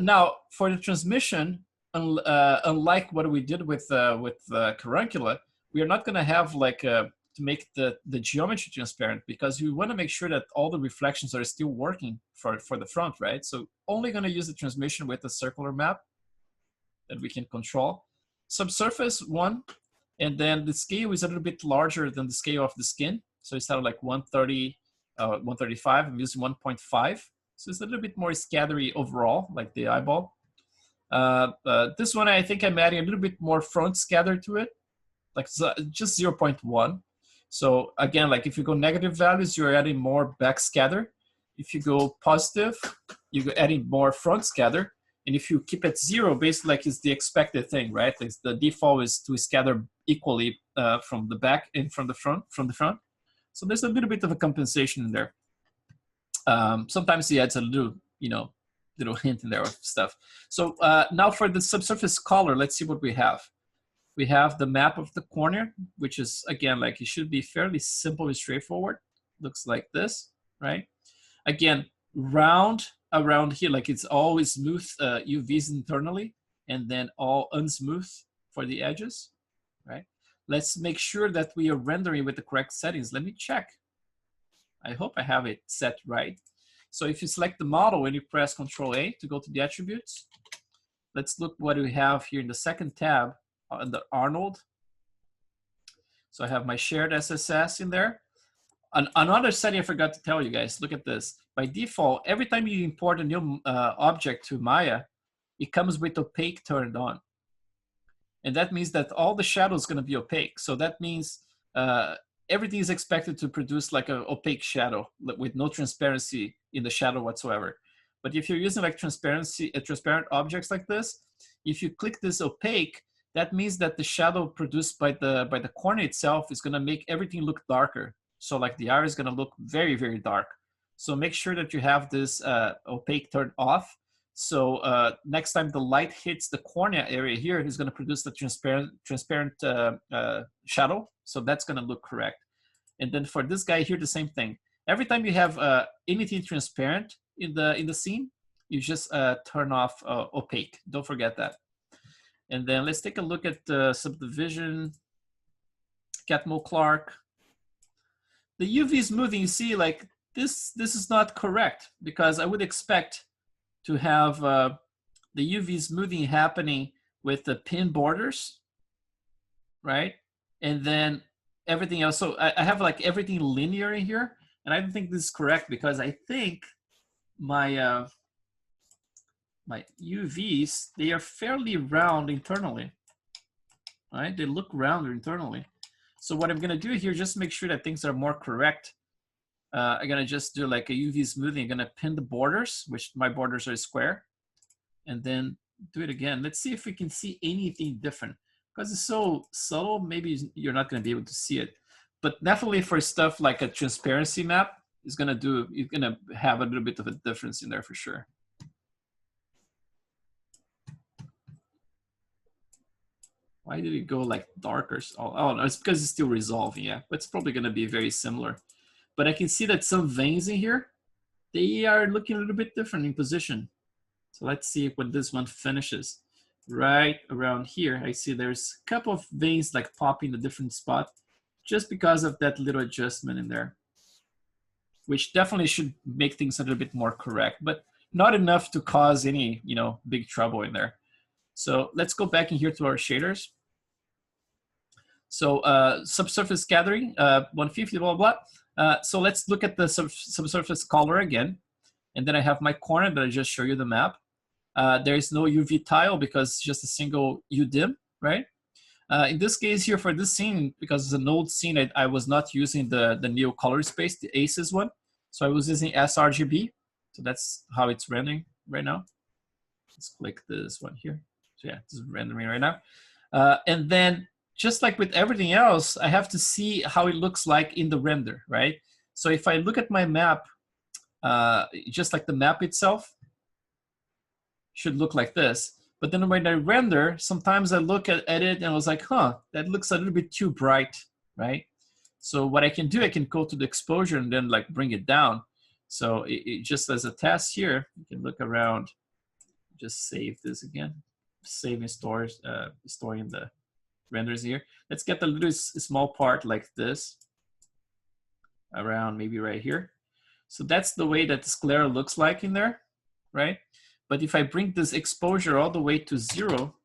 now for the transmission, unlike what we did with Carancula, we are not going to have like to make the geometry transparent, because we want to make sure that all the reflections are still working for the front, right? So only going to use the transmission with a circular map that we can control. Subsurface 1, and then the scale is a little bit larger than the scale of the skin. So instead of like 130, 135, I'm using 1.5. So it's a little bit more scattery overall, like the eyeball. This one, I think I'm adding a little bit more front scatter to it, like just 0.1. So again, like if you go negative values, you're adding more back scatter. If you go positive, you're adding more front scatter. And if you keep it 0, basically like it's the expected thing, right? Like the default is to scatter equally from the back and from the front. So there's a little bit of a compensation in there. Sometimes he adds a little, you know, little hint in there of stuff. So now for the subsurface color, let's see what we have. We have the map of the corner, which is, again, like it should be fairly simple and straightforward. Looks like this, right? Again, round around here, like it's always smooth UVs internally, and then all unsmooth for the edges, right? Let's make sure that we are rendering with the correct settings. Let me check. I hope I have it set right. So if you select the model and you press Control-A to go to the attributes, let's look what we have here in the second tab under Arnold. So I have my shared SSS in there. Another setting I forgot to tell you guys, look at this. By default, every time you import a new object to Maya, it comes with opaque turned on. And that means that all the shadow is going to be opaque. So that means everything is expected to produce like an opaque shadow with no transparency in the shadow whatsoever. But if you're using like transparent objects like this, if you click this opaque, that means that the shadow produced by the corner itself is going to make everything look darker. So like the iris is going to look very, very dark. So make sure that you have this opaque turned off. So next time the light hits the cornea area here, it's going to produce the transparent shadow. So that's going to look correct. And then for this guy here, the same thing. Every time you have anything transparent in the scene, you just turn off opaque. Don't forget that. And then let's take a look at the subdivision, Catmull Clark. The UV smoothing, you see, like this is not correct, because I would expect to have the UV smoothing happening with the pin borders, right? And then everything else. So I have like everything linear in here, and I don't think this is correct, because I think my my UVs, they are fairly round internally, right? They look rounder internally. So what I'm gonna do here, just make sure that things are more correct. I'm gonna just do like a UV smoothing. I'm gonna pin the borders, which my borders are square, and then do it again. Let's see if we can see anything different. Because it's so subtle, maybe you're not gonna be able to see it. But definitely for stuff like a transparency map, you're gonna have a little bit of a difference in there for sure. Why did it go like darker? Oh no, it's because it's still resolving, yeah. But it's probably gonna be very similar. But I can see that some veins in here, they are looking a little bit different in position. So let's see when this one finishes. Right around here, I see there's a couple of veins like popping in a different spot, just because of that little adjustment in there, which definitely should make things a little bit more correct, but not enough to cause any, you know, big trouble in there. So let's go back in here to our shaders. So subsurface gathering, 150, blah, blah, blah. So let's look at the subsurface color again. And then I have my corner that I just show you the map. There is no UV tile because it's just a single UDIM, right? In this case here for this scene, because it's an old scene, I was not using the new color space, the ACES one. So I was using sRGB. So that's how it's rendering right now. Let's click this one here. So yeah, it's rendering right now. And then just like with everything else, I have to see how it looks like in the render, right? So if I look at my map, just like the map itself should look like this. But then when I render, sometimes I look at it and I was like, huh, that looks a little bit too bright, right? So what I can do, I can go to the exposure and then like bring it down. So it just as a test here, you can look around, just save this again, saving stores, storing the renders here. Let's get a little small part like this around maybe right here. So that's the way that the sclera looks like in there, right? But if I bring this exposure all the way to 0,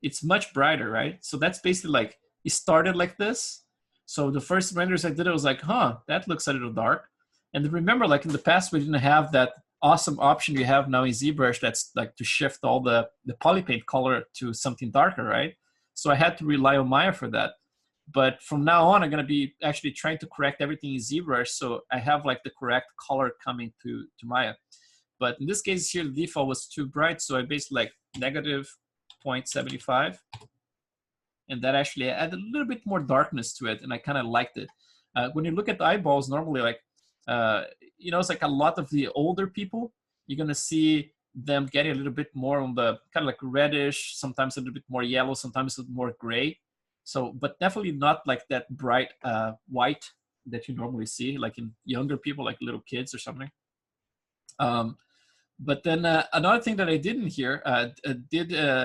it's much brighter, right? So that's basically like, it started like this. So the first renders I did, I was like, huh, that looks a little dark. And remember, like in the past, we didn't have that awesome option you have now in ZBrush that's like to shift all the polypaint color to something darker, right? So I had to rely on Maya for that. But from now on, I'm gonna be actually trying to correct everything in ZBrush, so I have like the correct color coming to Maya. But in this case here, the default was too bright, so I basically like -0.75. And that actually added a little bit more darkness to it, and I kind of liked it. When you look at the eyeballs, normally like, you know, it's like a lot of the older people, you're gonna see them getting a little bit more on the kind of like reddish, sometimes a little bit more yellow, sometimes a little more gray. So, but definitely not like that bright white that you normally see, like in younger people, like little kids or something. But then another thing that I did in here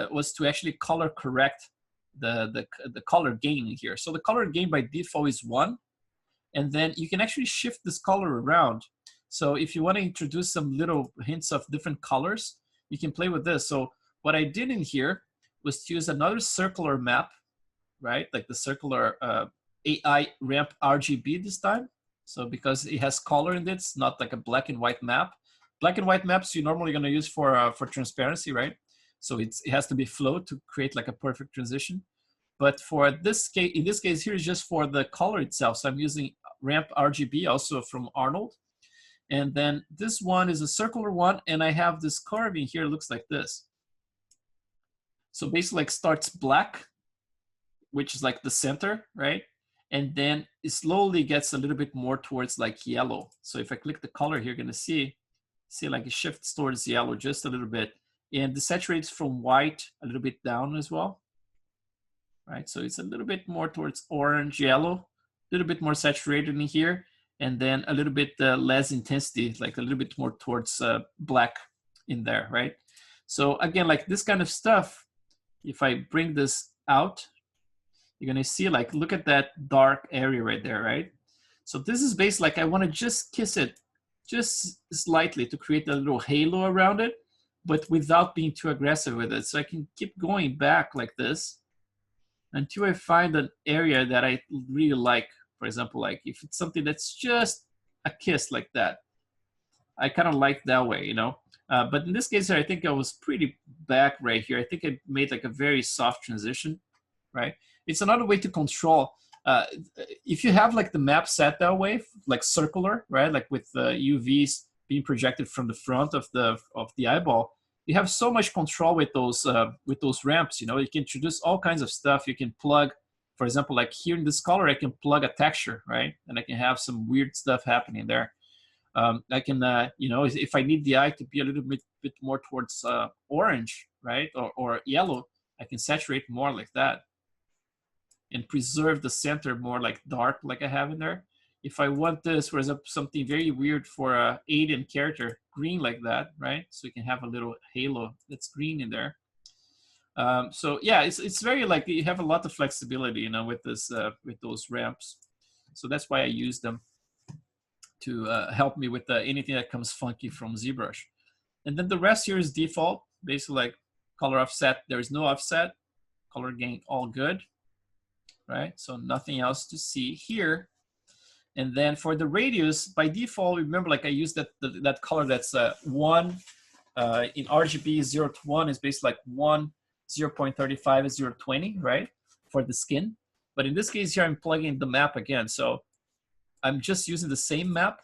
was to actually color correct the color gain in here. So the color gain by default is 1, and then you can actually shift this color around. So if you want to introduce some little hints of different colors, you can play with this. So what I did in here was to use another circular map, right? Like the circular AI ramp RGB this time. So because it has color in it, it's not like a black and white map. Black and white maps you're normally going to use for transparency, right? So it has to be flow to create like a perfect transition. But for this case, in this case here is just for the color itself. So I'm using ramp RGB also from Arnold. And then this one is a circular one, and I have this curve in here, looks like this. So basically like starts black, which is like the center, right? And then it slowly gets a little bit more towards like yellow. So if I click the color here, you're gonna see like it shifts towards yellow just a little bit. And it saturates from white a little bit down as well, right? So it's a little bit more towards orange, yellow, a little bit more saturated in here. And then a little bit less intensity, like a little bit more towards black in there, right? So again, like this kind of stuff, if I bring this out, you're gonna see like, look at that dark area right there, right? So this is basically like, I wanna just kiss it just slightly to create a little halo around it, but without being too aggressive with it. So I can keep going back like this until I find an area that I really like. For example, like if it's something that's just a kiss like that, I kind of like that way, you know? But in this case here, I think I was pretty back right here. I think I made like a very soft transition, right? It's another way to control. If you have like the map set that way, like circular, right? Like with the UVs being projected from the front of the eyeball, you have so much control with those ramps. You know, you can introduce all kinds of stuff. You can plug, for example, like here in this color, I can plug a texture, right? And I can have some weird stuff happening there. I can, you know, if I need the eye to be a little bit more towards orange, right, or yellow, I can saturate more like that and preserve the center more like dark, like I have in there. If I want this, for example, something very weird for a alien character, green like that, right? So you can have a little halo that's green in there. So yeah, it's very like, you have a lot of flexibility, you know, with this with those ramps. So that's why I use them to help me with anything that comes funky from ZBrush. And then the rest here is default, basically like color offset. There's no offset, color gain, all good, right? So nothing else to see here. And then for the radius, by default, remember, like I used that color that's 1 in RGB, 0 to 1 is basically like 1, 0.35 is 0.20, right? For the skin. But in this case here, I'm plugging the map again. So I'm just using the same map.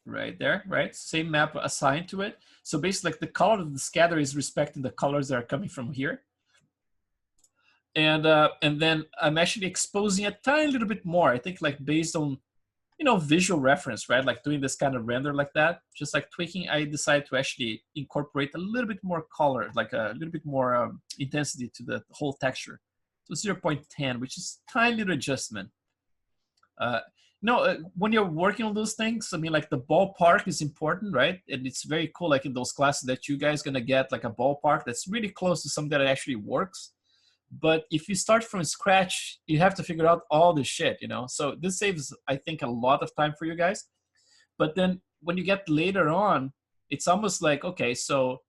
Right there, right? Same map assigned to it. So basically like the color of the scatter is respecting the colors that are coming from here. And then I'm actually exposing a tiny little bit more. I think like based on, you know, visual reference, right? Like doing this kind of render like that, just like tweaking, I decided to actually incorporate a little bit more color, like a little bit more intensity to the whole texture. So 0.10, which is a tiny little adjustment. When you're working on those things, I mean, like the ballpark is important, right? And it's very cool, like in those classes that you guys gonna get like a ballpark that's really close to something that actually works. But if you start from scratch, you have to figure out all the shit, you know? So this saves, I think, a lot of time for you guys. But then when you get later on, it's almost like, okay, so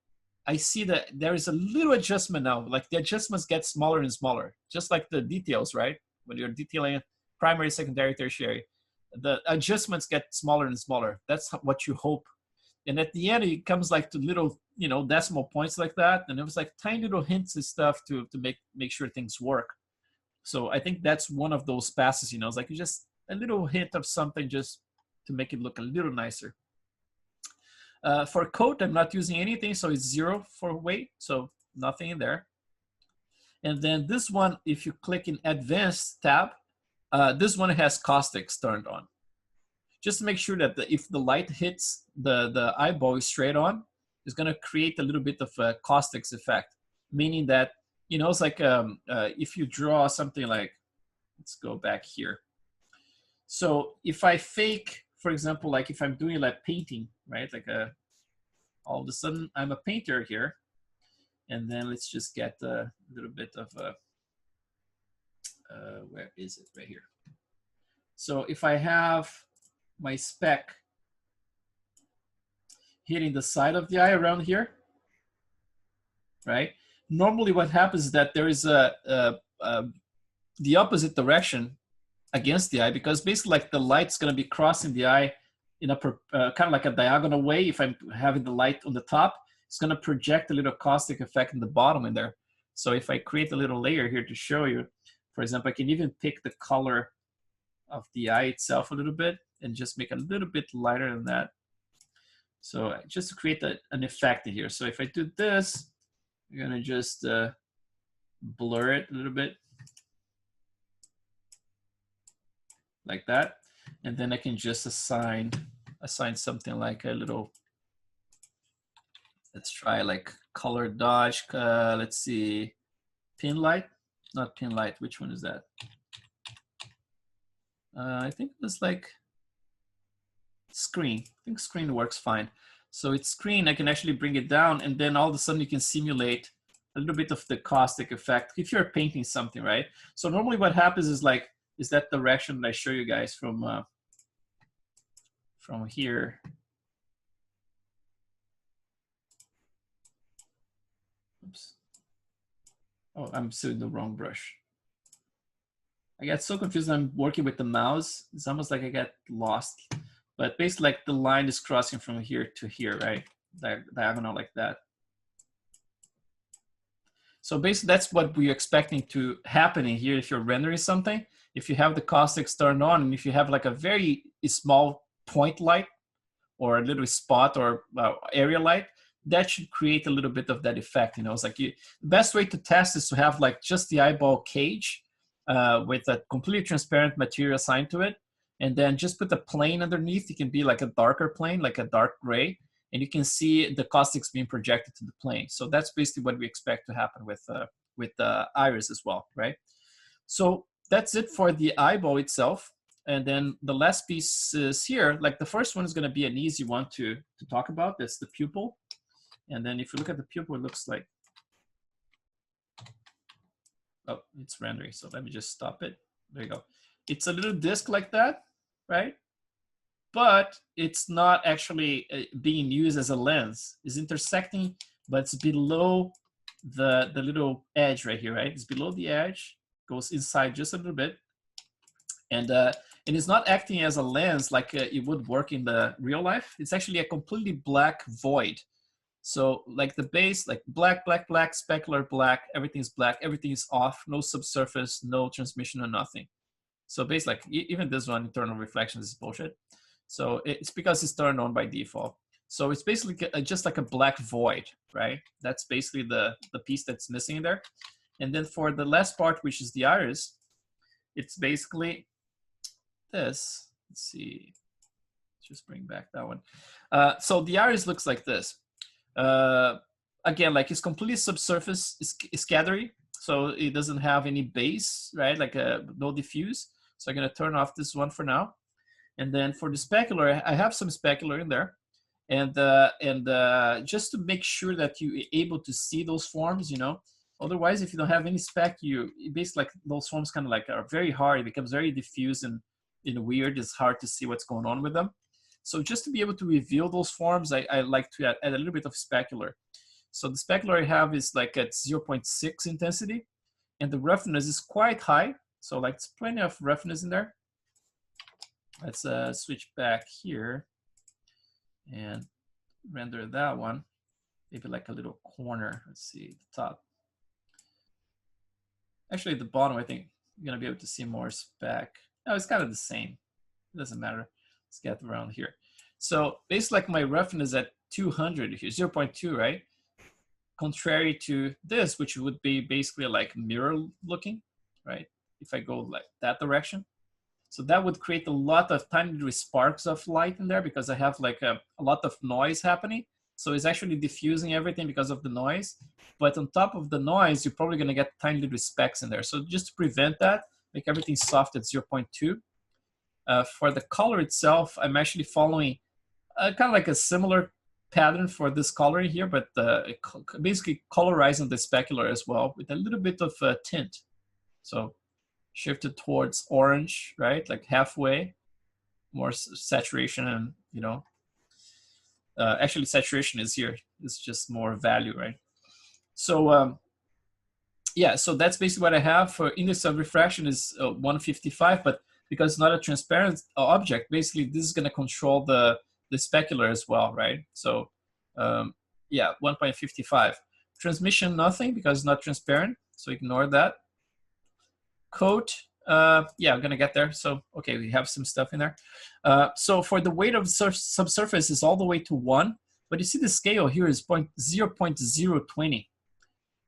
I see that there is a little adjustment now. Like the adjustments get smaller and smaller, just like the details, right? When you're detailing primary, secondary, tertiary, the adjustments get smaller and smaller. That's what you hope. And at the end, it comes like to little, you know, decimal points like that. And it was like tiny little hints and stuff to make sure things work. So I think that's one of those passes, you know, it's like just a little hint of something just to make it look a little nicer. For coat, I'm not using anything, so it's 0 for weight, so nothing in there. And then this one, if you click in Advanced tab, this one has caustics turned on. Just to make sure that if the light hits the eyeball straight on, it's going to create a little bit of a caustics effect, meaning that, you know, it's like if you draw something like, let's go back here. So if I fake, for example, like if I'm doing like painting, right? Like all of a sudden I'm a painter here. And then let's just get a little bit of a, where is it? Right here. So if I have my speck hitting the side of the eye around here, right? Normally what happens is that there is the opposite direction against the eye, because basically like the light's gonna be crossing the eye in a kind of like a diagonal way. If I'm having the light on the top, it's gonna project a little caustic effect in the bottom in there. So if I create a little layer here to show you, for example, I can even pick the color of the eye itself a little bit and just make a little bit lighter than that. So just to create an effect here. So if I do this, you're gonna just blur it a little bit like that. And then I can just assign something like a little, let's try like color dodge. Let's see, pin light, not pin light. Which one is that? I think it was like, screen. I think screen works fine. So it's screen, I can actually bring it down, and then all of a sudden you can simulate a little bit of the caustic effect if you're painting something, right? So normally what happens is like, is that direction that I show you guys from here. Oops. Oh, I'm still in the wrong brush. I get so confused. I'm working with the mouse. It's almost like I get lost. But basically, like the line is crossing from here to here, right? Diagonal like that. So basically, that's what we're expecting to happen in here if you're rendering something. If you have the caustics turned on, and if you have like a very small point light or a little spot or area light, that should create a little bit of that effect. You know, it's like the best way to test is to have like just the eyeball cage with a completely transparent material assigned to it, and then just put a plane underneath. It can be like a darker plane, like a dark gray, and you can see the caustics being projected to the plane. So that's basically what we expect to happen with the iris as well, right? So that's it for the eyeball itself. And then the last piece is here. Like the first one is going to be an easy one to talk about. That's the pupil. And then if you look at the pupil, it looks like, oh, it's rendering. So let me just stop it. There you go. It's a little disc like that, right? But it's not actually being used as a lens. It's intersecting, but it's below the little edge right here, right? It's below the edge, goes inside just a little bit. And it's not acting as a lens like it would work in the real life. It's actually a completely black void. So like the base, like black, black, black, specular black, everything's black, everything is off, no subsurface, no transmission or nothing. So basically, like even this one, internal reflection, is bullshit. So it's because it's turned on by default. So it's basically just like a black void, right? That's basically the piece that's missing in there. And then for the last part, which is the iris, it's basically this. Let's see, just bring back that one. So the iris looks like this. Again, like it's completely subsurface, it's scattery, so it doesn't have any base, right? Like no diffuse. So I'm gonna turn off this one for now. And then for the specular, I have some specular in there. And just to make sure that you're able to see those forms, you know. Otherwise, if you don't have any spec, you basically like those forms kind of like are very hard. It becomes very diffuse and weird. It's hard to see what's going on with them. So just to be able to reveal those forms, I like to add a little bit of specular. So the specular I have is like at 0.6 intensity, and the roughness is quite high. So like it's plenty of roughness in there. Let's switch back here and render that one. Maybe like a little corner. Let's see, the top. Actually, at the bottom, I think you're gonna be able to see more spec. No, it's kind of the same. It doesn't matter. Let's get around here. So basically like my roughness at 200 here, 0.2, right? Contrary to this, which would be basically like mirror looking, right? If I go like that direction. So that would create a lot of tiny little sparks of light in there because I have like a lot of noise happening. So it's actually diffusing everything because of the noise. But on top of the noise, you're probably gonna get tiny little specks in there. So just to prevent that, make everything soft at 0.2. For the color itself, I'm actually following kind of like a similar pattern for this color here, but basically colorizing the specular as well with a little bit of tint. So shifted towards orange, right? Like halfway, more saturation, and you know, actually saturation is here. It's just more value, right? So yeah, so that's basically what I have. For index of refraction is 155, but because it's not a transparent object, basically this is going to control the specular as well, right? So yeah, 1.55. Transmission, nothing, because it's not transparent, so ignore that. Coat, yeah, I'm going to get there. So, okay, we have some stuff in there. So for the weight of subsurface is all the way to 1, but you see the scale here is 0.020.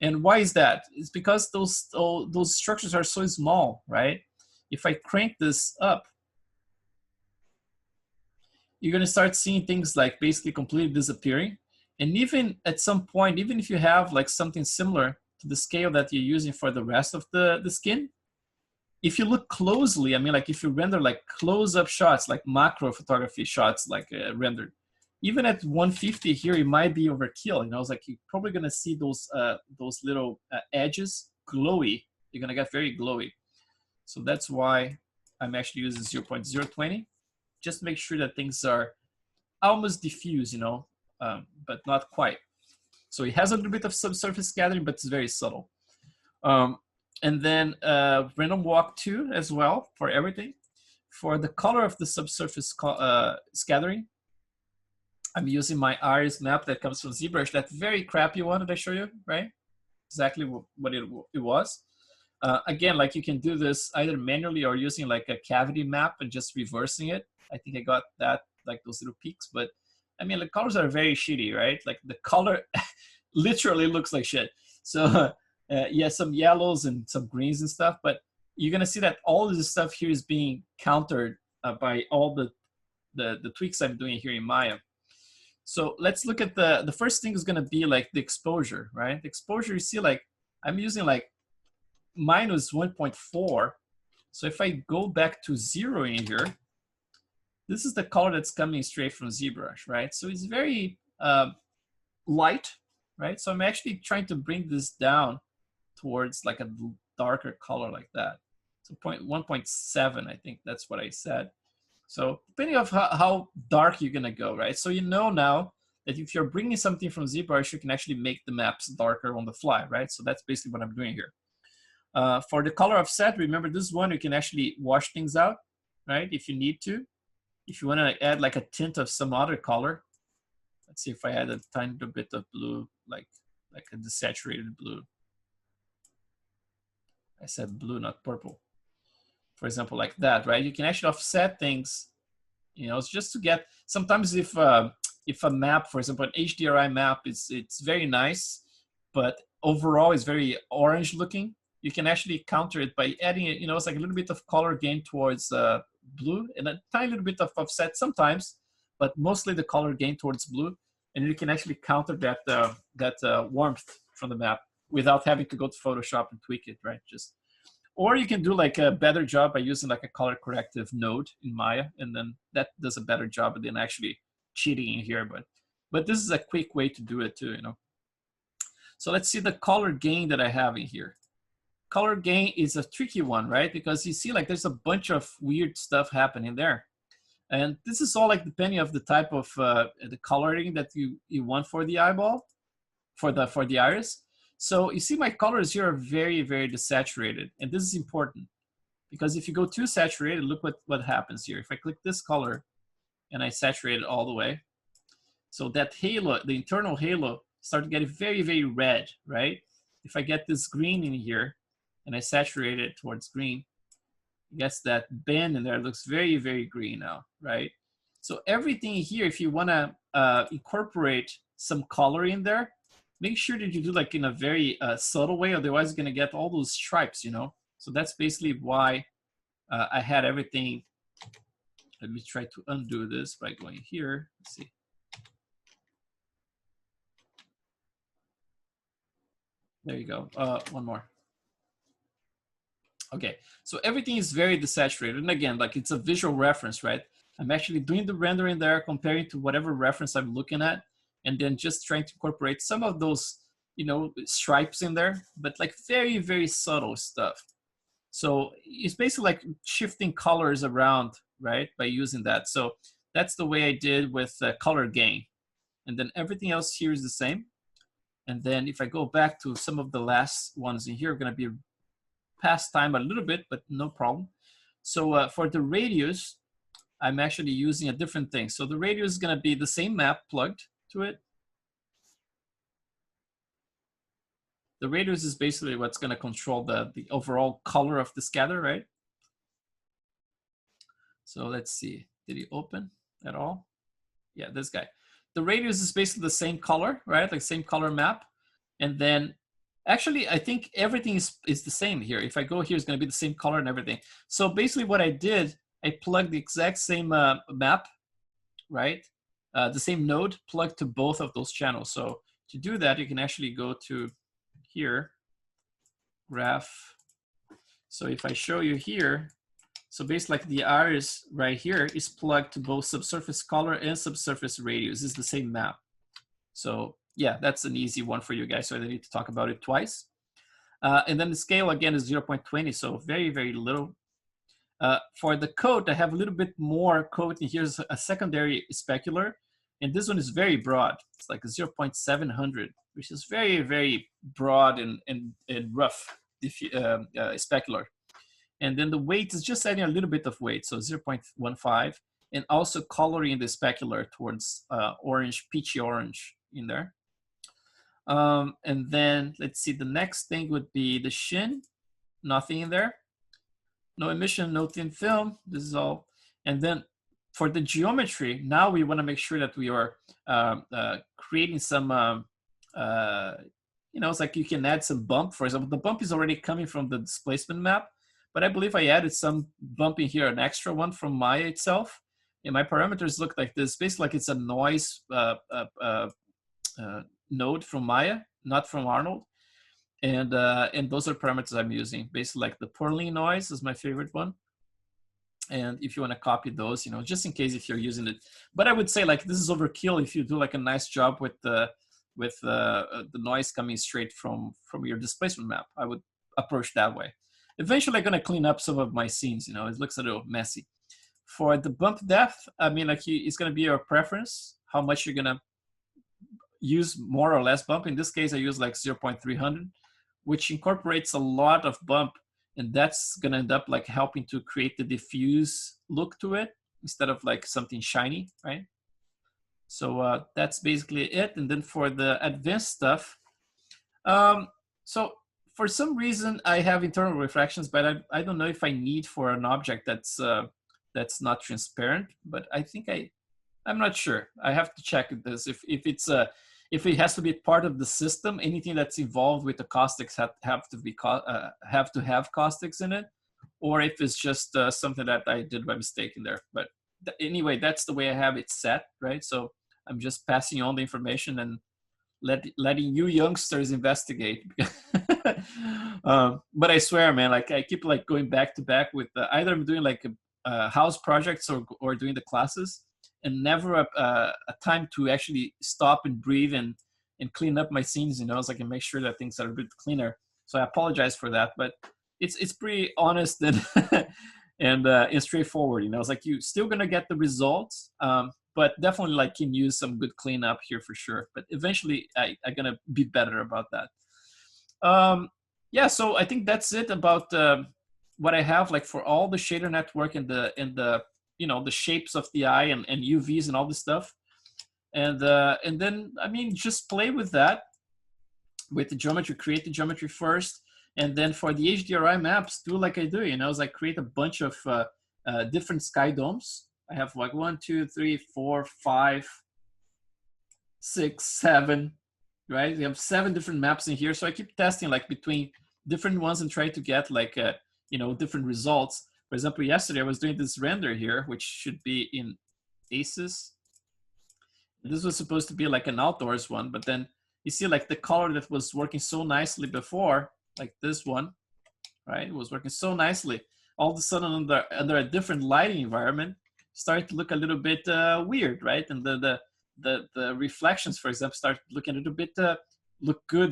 And why is that? It's because those structures are so small, right? If I crank this up, you're going to start seeing things like basically completely disappearing. And even at some point, even if you have like something similar to the scale that you're using for the rest of the skin, if you look closely, I mean, like if you render like close-up shots, like macro photography shots, like rendered, even at 150 here, it might be overkill. You know, it's like you're probably gonna see those little edges glowy. You're gonna get very glowy. So that's why I'm actually using 0.020, just to make sure that things are almost diffuse, you know, but not quite. So it has a little bit of subsurface scattering, but it's very subtle. And then random walk 2 as well for everything. For the color of the subsurface scattering, I'm using my iris map that comes from ZBrush, that very crappy one that I show you, right? Exactly what it was. Again, like you can do this either manually or using like a cavity map and just reversing it. I think I got that, like those little peaks, but I mean, the colors are very shitty, right? Like the color literally looks like shit. So yeah, some yellows and some greens and stuff, but you're gonna see that all of this stuff here is being countered by all the tweaks I'm doing here in Maya. So let's look at the first thing is gonna be like the exposure, right? The exposure, you see, like I'm using like minus 1.4. So if I go back to 0 in here, this is the color that's coming straight from ZBrush, right? So it's very light, right? So I'm actually trying to bring this down towards like a darker color like that. So 1.7, I think that's what I said. So depending on how dark you're gonna go, right? So you know now that if you're bringing something from ZBrush, you can actually make the maps darker on the fly, right? So that's basically what I'm doing here. For the color offset, remember this one, you can actually wash things out, right? If you need to. If you wanna add like a tint of some other color, let's see if I add a tiny bit of blue, like a desaturated blue. I said blue, not purple. For example, like that, right? You can actually offset things, you know, it's just to get, sometimes if a map, for example, an HDRI map, it's very nice, but overall it's very orange looking. You can actually counter it by adding it, you know, it's like a little bit of color gain towards blue and a tiny little bit of offset sometimes, but mostly the color gain towards blue. And you can actually counter that warmth from the map without having to go to Photoshop and tweak it, right? Just, or you can do like a better job by using like a color corrective node in Maya, and then that does a better job than actually cheating in here. But this is a quick way to do it too, you know. So let's see the color gain that I have in here. Color gain is a tricky one, right? Because you see like there's a bunch of weird stuff happening there. And this is all like depending of the type of the coloring that you want for the eyeball, for the iris. So you see my colors here are very, very desaturated. And this is important because if you go too saturated, look what happens here. If I click this color and I saturate it all the way, so that halo, the internal halo, start to get very, very red, right? If I get this green in here and I saturate it towards green, it gets that band in there, it looks very, very green now, right? So everything here, if you wanna incorporate some color in there, make sure that you do like in a very subtle way, otherwise you're gonna get all those stripes, you know? So that's basically why I had everything. Let me try to undo this by going here, let's see. There you go, one more. Okay, so everything is very desaturated. And again, like it's a visual reference, right? I'm actually doing the rendering there, comparing to whatever reference I'm looking at, and then just trying to incorporate some of those, you know, stripes in there, but like very, very subtle stuff. So it's basically like shifting colors around, right, by using that. So that's the way I did with color gain. And then everything else here is the same. And then if I go back to some of the last ones in here, are gonna be past time a little bit, but no problem. So for the radius, I'm actually using a different thing. So the radius is gonna be the same map plugged to it. The radius is basically what's gonna control the overall color of the scatter, right? So let's see, did he open at all? Yeah, this guy. The radius is basically the same color, right? Like same color map. And then actually, I think everything is the same here. If I go here, it's gonna be the same color and everything. So basically what I did, I plugged the exact same map, right? The same node plugged to both of those channels. So to do that, you can actually go to here, graph. So if I show you here, so basically like the iris right here is plugged to both subsurface color and subsurface radius. It's the same map. So yeah, that's an easy one for you guys. So I don't need to talk about it twice. And then the scale again is 0.20, so very, very little. For the coat, I have a little bit more coat, and here's a secondary specular. And this one is very broad. It's like a 0.700, which is very, very broad and rough specular. And then the weight is just adding a little bit of weight, so 0.15, and also coloring the specular towards orange, peachy orange in there. And then let's see, the next thing would be the shin, nothing in there. No emission, no thin film, this is all. And then for the geometry, now we want to make sure that we are creating some, you know, it's like you can add some bump. For example, the bump is already coming from the displacement map, but I believe I added some bump in here, an extra one from Maya itself. And my parameters look like this, basically like it's a noise node from Maya, not from Arnold. And those are parameters I'm using. Basically like the Perlin noise is my favorite one. And if you want to copy those, you know, just in case if you're using it. But I would say like this is overkill if you do like a nice job with the noise coming straight from your displacement map. I would approach that way. Eventually I'm going to clean up some of my scenes, you know, it looks a little messy. For the bump depth, I mean, like it's going to be your preference, how much you're going to use more or less bump. In this case, I use like 0.300, which incorporates a lot of bump. And that's going to end up like helping to create the diffuse look to it instead of like something shiny, right? So that's basically it. And then for the advanced stuff, so for some reason I have internal refractions, but I don't know if I need for an object that's not transparent, but I think I'm not sure. I have to check this. If it has to be part of the system, anything that's involved with the caustics have to have caustics in it, or if it's just something that I did by mistake in there. But anyway, that's the way I have it set, right? So I'm just passing on the information and letting you youngsters investigate. But I swear, man, like I keep like going back to back with either I'm doing like a house projects or doing the classes, and never a time to actually stop and breathe and clean up my scenes, you know, so I can make sure that things are a bit cleaner. So I apologize for that, but it's pretty honest and and straightforward, you know. It's like you still gonna get the results, but definitely like can use some good cleanup here for sure. But eventually I'm gonna be better about that. Yeah, so I think that's it about what I have like for all the shader network and the you know, the shapes of the eye and UVs and all this stuff. And then, I mean, just play with that, with the geometry, create the geometry first. And then for the HDRI maps, do like I do, you know, is like create a bunch of different sky domes. I have like 1, 2, 3, 4, 5, 6, 7, right? We have 7 different maps in here. So I keep testing like between different ones and try to get like, you know, different results. For example, yesterday I was doing this render here, which should be in ACES. This was supposed to be like an outdoors one, but then you see like the color that was working so nicely before, like this one, right? It was working so nicely. All of a sudden under a different lighting environment, started to look a little bit weird, right? And the reflections, for example, start looking a little bit, look good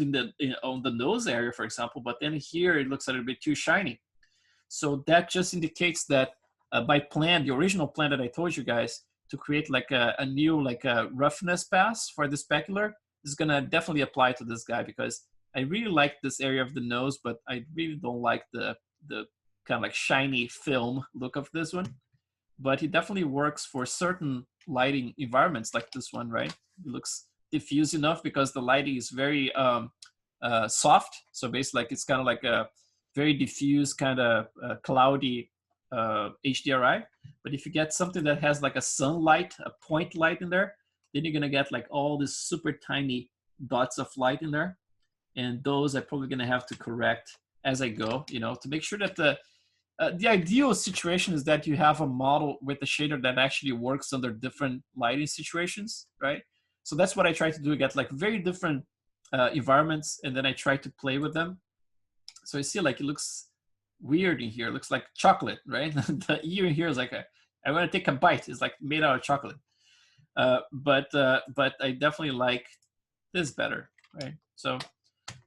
on the nose area, for example, but then here it looks a little bit too shiny. So that just indicates that by plan, the original plan that I told you guys to create like a new like a roughness pass for the specular is gonna definitely apply to this guy, because I really like this area of the nose, but I really don't like the kind of like shiny film look of this one. But it definitely works for certain lighting environments like this one, right? It looks diffuse enough because the lighting is very soft. So basically like it's kind of like a very diffuse kind of cloudy HDRI. But if you get something that has like a sunlight, a point light in there, then you're gonna get like all these super tiny dots of light in there. And those I'm probably gonna have to correct as I go, you know, to make sure that the ideal situation is that you have a model with a shader that actually works under different lighting situations, right? So that's what I try to do, get like very different environments, and then I try to play with them. So I see like it looks weird in here. It looks like chocolate, right? The ear in here is like I want to take a bite. It's like made out of chocolate. But I definitely like this better, right? So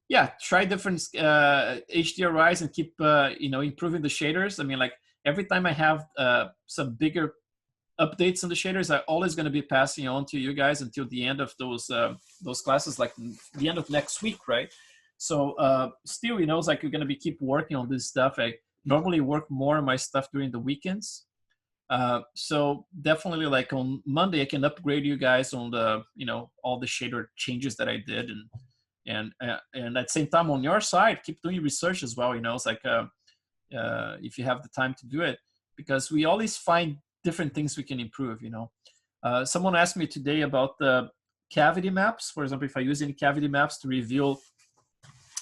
yeah, try different HDRIs and keep improving the shaders. I mean, like every time I have some bigger updates on the shaders, I'm always going to be passing on to you guys until the end of those classes, like the end of next week, right? So still, it's like you're going to be keep working on this stuff. I normally work more on my stuff during the weekends. So definitely, like on Monday, I can upgrade you guys on the all the shader changes that I did, and at the same time on your side, keep doing research as well. It's like if you have the time to do it, because we always find different things we can improve. Someone asked me today about the cavity maps. For example, if I use any cavity maps to reveal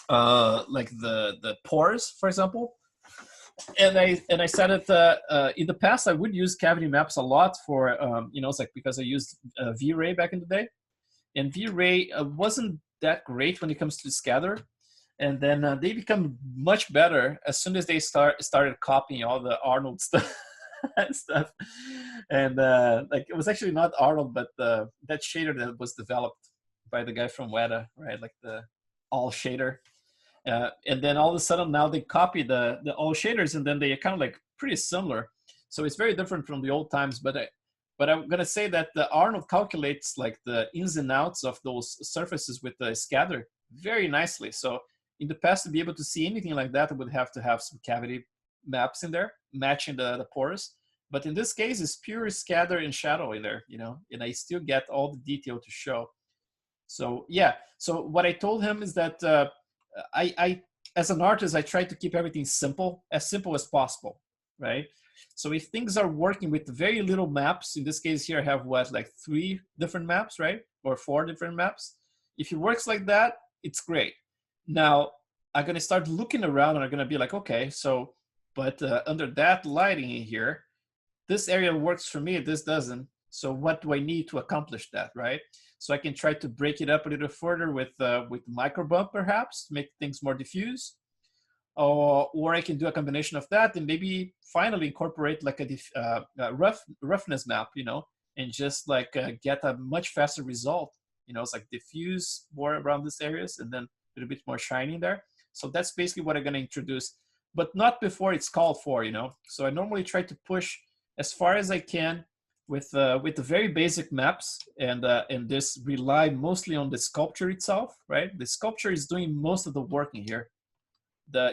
like the pores, for example. And I said that in the past I would use cavity maps a lot for it's like because I used V-Ray back in the day, and V-Ray wasn't that great when it comes to scatter, and then they become much better as soon as they started copying all the Arnold stuff. And like it was actually not Arnold, but that shader that was developed by the guy from Weta, right? Like the all shader. And then all of a sudden now they copy the all shaders, and then they are kind of like pretty similar. So it's very different from the old times. But I'm gonna say that the Arnold calculates like the ins and outs of those surfaces with the scatter very nicely. So in the past, to be able to see anything like that, I would have to have some cavity maps in there matching the pores. But in this case, it's pure scatter and shadow in there, and I still get all the detail to show. So yeah. So what I told him is that I as an artist, I try to keep everything simple as possible, right? So if things are working with very little maps, in this case here I have like 3 different maps, right? Or 4 different maps. If it works like that, it's great. Now I'm gonna start looking around and I'm gonna be like, okay, so but under that lighting in here, this area works for me, this doesn't. So what do I need to accomplish that, right? So I can try to break it up a little further with micro bump perhaps, to make things more diffuse. Or I can do a combination of that and maybe finally incorporate like a roughness map, and just like get a much faster result. It's like diffuse more around these areas and then a little bit more shiny there. So that's basically what I'm going to introduce, but not before it's called for, So I normally try to push as far as I can with the very basic maps, and this rely mostly on the sculpture itself, right? The sculpture is doing most of the work in here.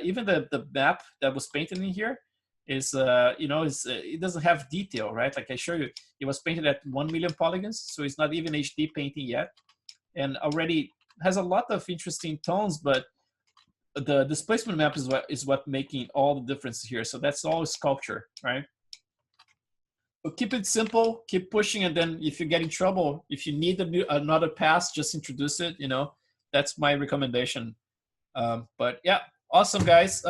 Even the map that was painted in here is it doesn't have detail, right? Like I showed you, it was painted at 1 million polygons, so it's not even HD painting yet, and already has a lot of interesting tones, but the displacement map is what making all the difference here. So that's all sculpture, right? So keep it simple, keep pushing, and then if you get in trouble, if you need another pass, just introduce it. That's my recommendation. But yeah, awesome guys.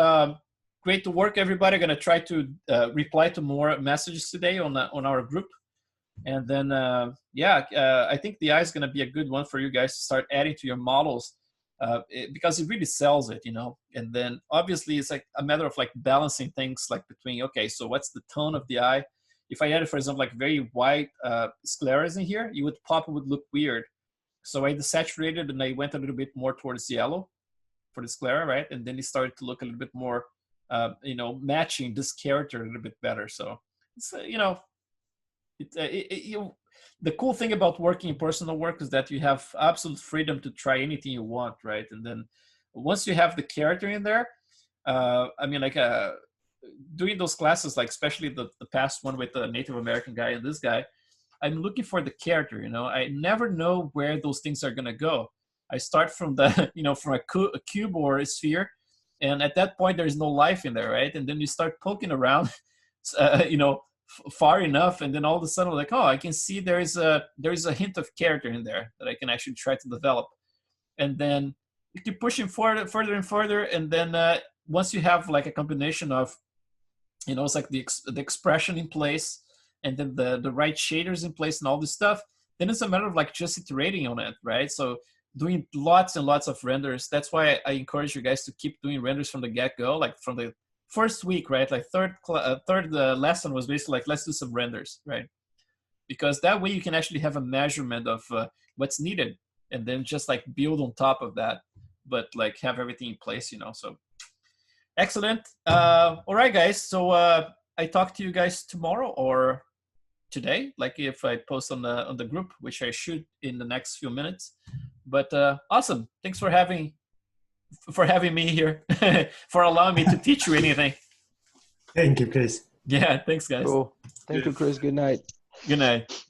Great to work, everybody. I'm gonna try to reply to more messages today on our group, and then I think the eye is gonna be a good one for you guys to start adding to your models, because it really sells it, And then obviously it's like a matter of like balancing things, like between, okay, so what's the tone of the eye? If I added, for example, like very white scleras in here, it would look weird. So I desaturated and I went a little bit more towards yellow for the sclera, right? And then it started to look a little bit more, matching this character a little bit better. So it's the cool thing about working in personal work is that you have absolute freedom to try anything you want, right? And then once you have the character in there, doing those classes, like especially the past one with the Native American guy and this guy, I'm looking for the character, I never know where those things are gonna go. I start from the, from a cube or a sphere, and at that point there's no life in there, right? And then you start poking around, far enough, and then all of a sudden, like, oh, I can see there is a hint of character in there that I can actually try to develop. And then you keep pushing further and further, and then once you have like a combination of, it's like the expression in place, and then the right shaders in place and all this stuff, then it's a matter of like just iterating on it, right? So doing lots and lots of renders. That's why I encourage you guys to keep doing renders from the get-go, like from first week, right? Like third lesson was basically like, let's do some renders, right? Because that way you can actually have a measurement of what's needed, and then just like build on top of that, but like have everything in place, you know. So excellent. All right, guys. So I talk to you guys tomorrow or today, like if I post on the group, which I should in the next few minutes. But awesome. Thanks for having me here, for allowing me to teach you anything. Thank you, Chris. Yeah, thanks, guys. Cool. Thank you, Chris. Good night. Good night.